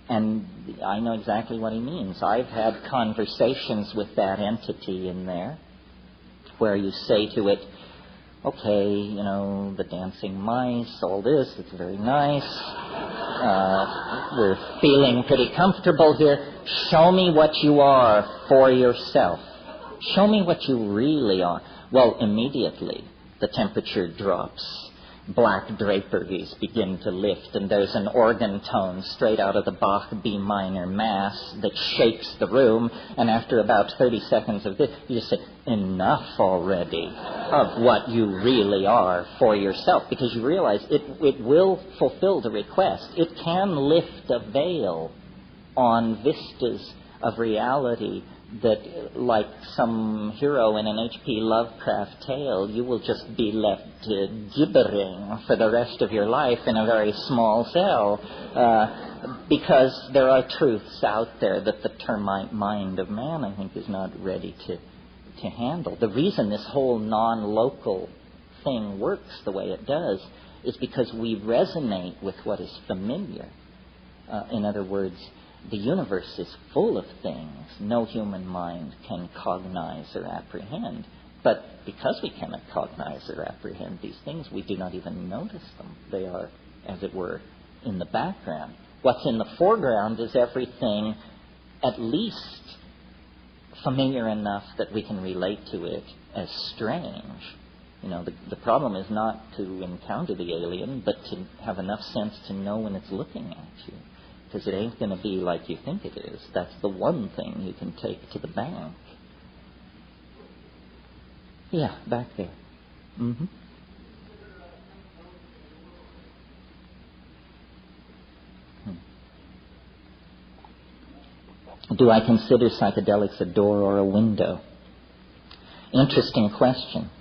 And I know exactly what he means. I've had conversations with that entity in there where you say to it, okay, the dancing mice, all this, it's very nice. We're feeling pretty comfortable here. Show me what you are for yourself. Show me what you really are. Well, immediately the temperature drops. Black draperies begin to lift, and there's an organ tone straight out of the Bach B minor Mass that shakes the room, and after about 30 seconds of this, you just say, enough already of what you really are for yourself, because you realize it will fulfill the request. It can lift a veil on vistas of reality that, like some hero in an H.P. Lovecraft tale, you will just be left gibbering for the rest of your life in a very small cell, because there are truths out there that the termite mind of man, I think, is not ready to handle. The reason this whole non-local thing works the way it does is because we resonate with what is familiar. In other words, the universe is full of things no human mind can cognize or apprehend. But because we cannot cognize or apprehend these things, we do not even notice them. They are, as it were, in the background. What's in the foreground is everything at least familiar enough that we can relate to it as strange. The problem is not to encounter the alien, but to have enough sense to know when it's looking at you. Because it ain't going to be like you think it is. That's the one thing you can take to the bank. Yeah, back there. Mm-hmm. Do I consider psychedelics a door or a window? Interesting question.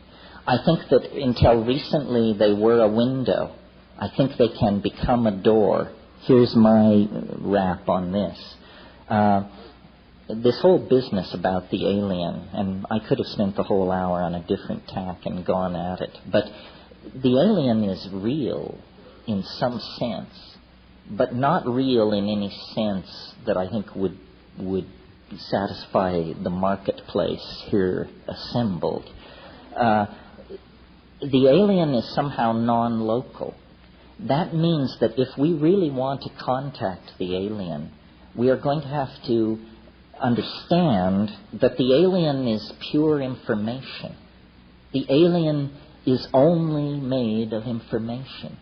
I think that until recently they were a window. I think they can become a door. Here's my wrap on this. This whole business about the alien, and I could have spent the whole hour on a different tack and gone at it, but the alien is real in some sense, but not real in any sense that I think would satisfy the marketplace here assembled. The alien is somehow non-local. That means that if we really want to contact the alien, we are going to have to understand that the alien is pure information. The alien is only made of information.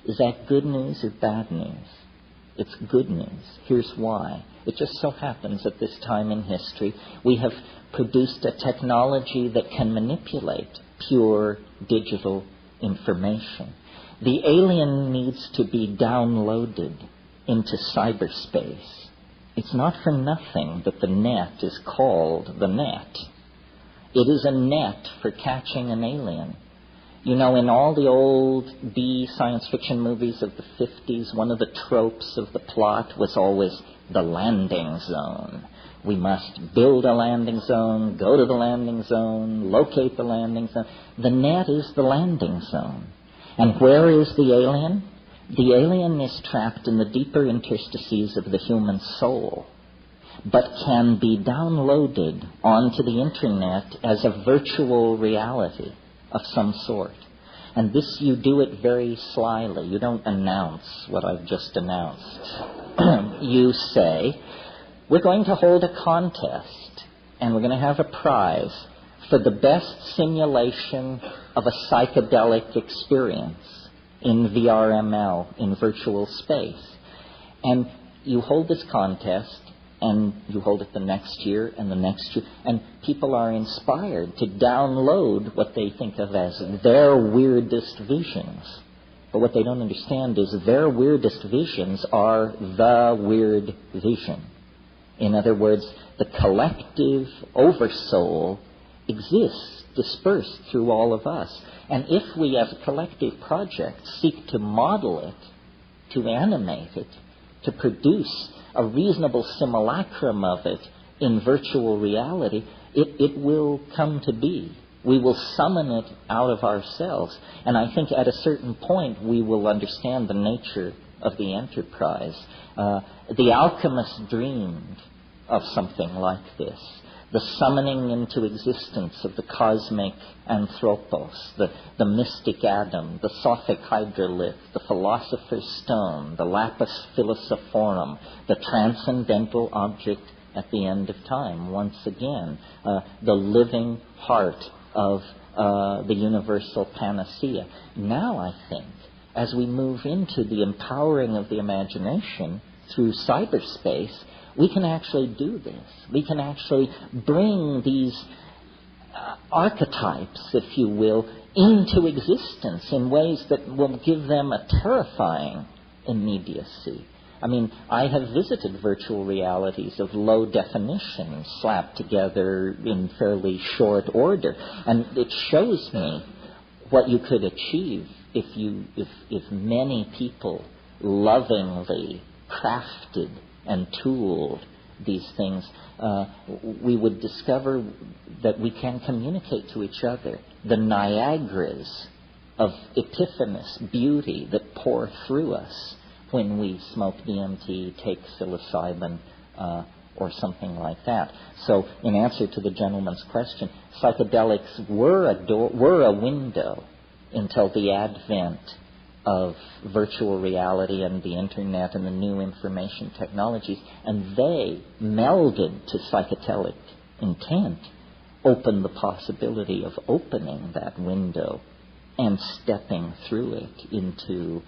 Is that good news or bad news? It's good news. Here's why. It just so happens at this time in history we have produced a technology that can manipulate pure digital information. The alien needs to be downloaded into cyberspace. It's not for nothing that the net is called the net. It is a net for catching an alien. You know, in all the old B science fiction movies of the 50s, one of the tropes of the plot was always the landing zone. We must build a landing zone, go to the landing zone, locate the landing zone. The net is the landing zone. And where is the alien? The alien is trapped in the deeper interstices of the human soul, but can be downloaded onto the internet as a virtual reality of some sort. And this, you do it very slyly. You don't announce what I've just announced. You say, we're going to hold a contest, and we're going to have a prize for the best simulation of a psychedelic experience in VRML, in virtual space. And you hold this contest, and you hold it the next year and the next year, and people are inspired to download what they think of as their weirdest visions. But what they don't understand is their weirdest visions are the weird vision. In other words, the collective oversoul exists dispersed through all of us. And if we as a collective project seek to model it, to animate it, to produce a reasonable simulacrum of it in virtual reality, it will come to be. We will summon it out of ourselves. And I think at a certain point we will understand the nature of the enterprise. The alchemist dreamed of something like this. The summoning into existence of the cosmic anthropos, the mystic atom, the Sophic hydrolith, the philosopher's stone, the lapis philosophorum, the transcendental object at the end of time, once again, the living heart of the universal panacea. Now, I think, as we move into the empowering of the imagination through cyberspace, we can actually do this. We can actually bring these archetypes, if you will, into existence in ways that will give them a terrifying immediacy. I mean, I have visited virtual realities of low definition slapped together in fairly short order, and it shows me what you could achieve if many people lovingly crafted and tooled these things. We would discover that we can communicate to each other. The Niagaras of epiphanous beauty that pour through us when we smoke DMT, take psilocybin, or something like that. So, in answer to the gentleman's question, psychedelics were a window until the advent of virtual reality and the internet and the new information technologies, and they, melded to psychedelic intent, opened the possibility of opening that window and stepping through it into,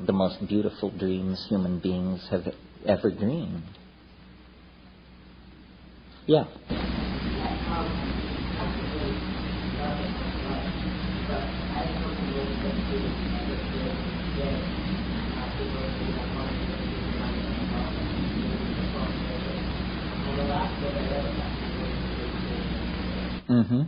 the most beautiful dreams human beings have ever dreamed. Yeah. Mm-hmm.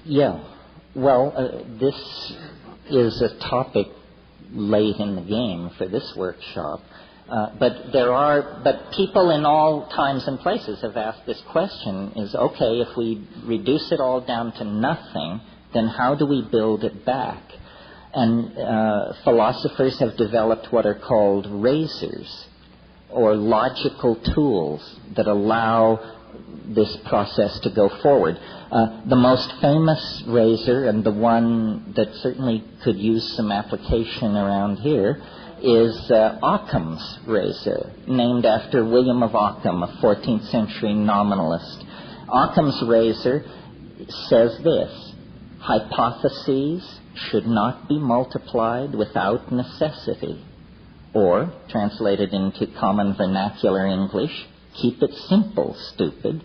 Yeah. Well, this is a topic late in the game for this workshop. But people in all times and places have asked this question, is, okay, if we reduce it all down to nothing, then how do we build it back? And philosophers have developed what are called razors, or logical tools that allow this process to go forward. The most famous razor, and the one that certainly could use some application around here, is Occam's razor, named after William of Occam, a 14th century nominalist. Occam's razor says this: hypotheses should not be multiplied without necessity. Or, translated into common vernacular English, keep it simple, stupid.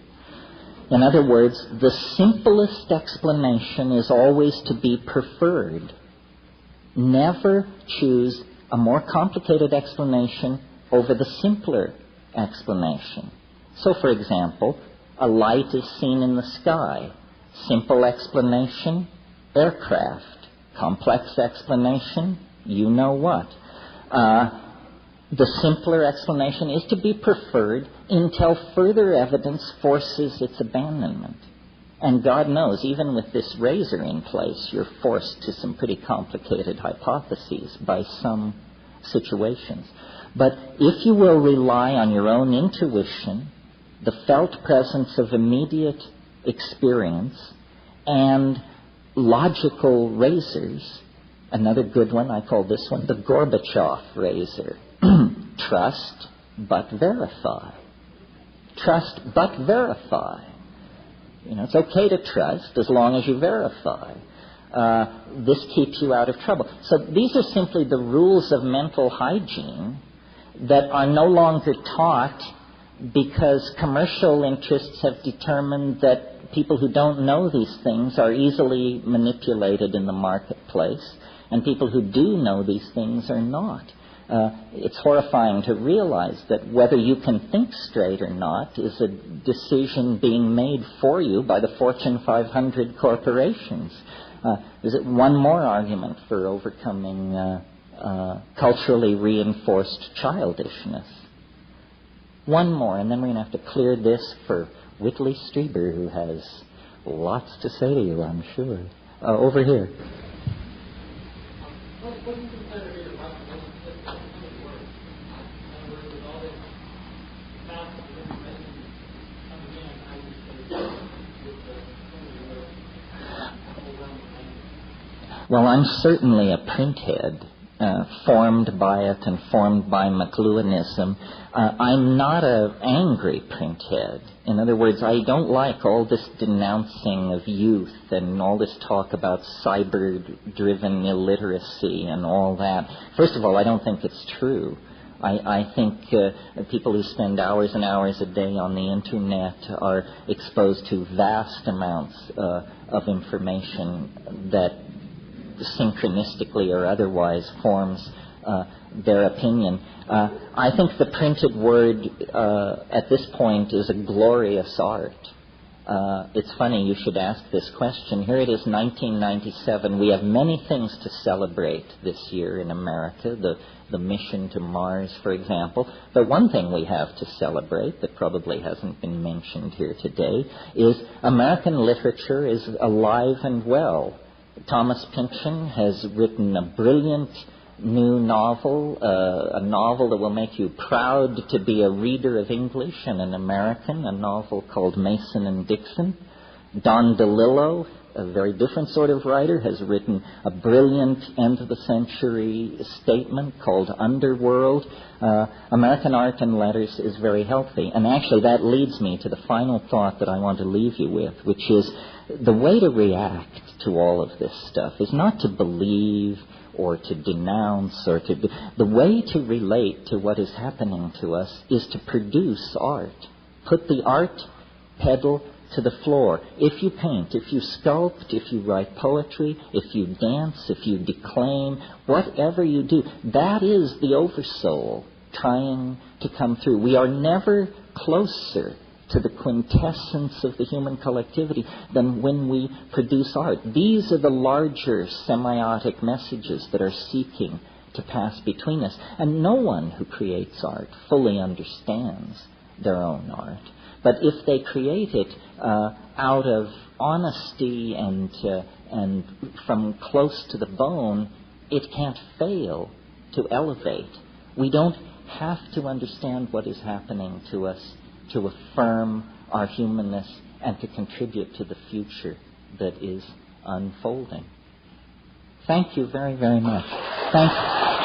In other words, the simplest explanation is always to be preferred. Never choose a more complicated explanation over the simpler explanation. So, for example, a light is seen in the sky. Simple explanation, aircraft. Complex explanation, you know what. The simpler explanation is to be preferred until further evidence forces its abandonment. And God knows, even with this razor in place, you're forced to some pretty complicated hypotheses by some situations. But if you will rely on your own intuition, the felt presence of immediate experience, and logical razors, another good one, I call this one the Gorbachev razor. Trust but verify. Trust but verify. It's okay to trust as long as you verify. This keeps you out of trouble. So these are simply the rules of mental hygiene that are no longer taught because commercial interests have determined that people who don't know these things are easily manipulated in the marketplace, and people who do know these things are not. It's horrifying to realize that whether you can think straight or not is a decision being made for you by the Fortune 500 corporations. Is it one more argument for overcoming culturally reinforced childishness? One more, and then we're going to have to clear this for Whitley Strieber, who has lots to say to you, I'm sure. Over here. What do you consider to be the right way to put that into words? In other words, with all this massive information coming in, how you say with the overwhelming language? Well, I'm certainly a printhead, formed by it and formed by McLuhanism. I'm not an angry printhead. In other words, I don't like all this denouncing of youth and all this talk about cyber-driven illiteracy and all that. First of all, I don't think it's true. I think people who spend hours and hours a day on the Internet are exposed to vast amounts of information that synchronistically or otherwise forms their opinion. I think the printed word at this point is a glorious art. It's funny you should ask this question. Here it is, 1997. We have many things to celebrate this year in America, the mission to Mars, for example. But one thing we have to celebrate that probably hasn't been mentioned here today is American literature is alive and well. Thomas Pynchon has written a brilliant new novel, a novel that will make you proud to be a reader of English and an American, a novel called Mason and Dixon. Don DeLillo, a very different sort of writer, has written a brilliant end-of-the-century statement called Underworld. American art and letters is very healthy. And actually that leads me to the final thought that I want to leave you with, which is the way to react to all of this stuff is not to believe or to denounce or to... The way to relate to what is happening to us is to produce art. Put the art pedal to the floor. If you paint, if you sculpt, if you write poetry, if you dance, if you declaim, whatever you do, that is the oversoul trying to come through. We are never closer to the quintessence of the human collectivity than when we produce art. These are the larger semiotic messages that are seeking to pass between us. And no one who creates art fully understands their own art. But if they create it out of honesty and from close to the bone, it can't fail to elevate. We don't have to understand what is happening to us to affirm our humanness and to contribute to the future that is unfolding. Thank you very, very much. Thank you.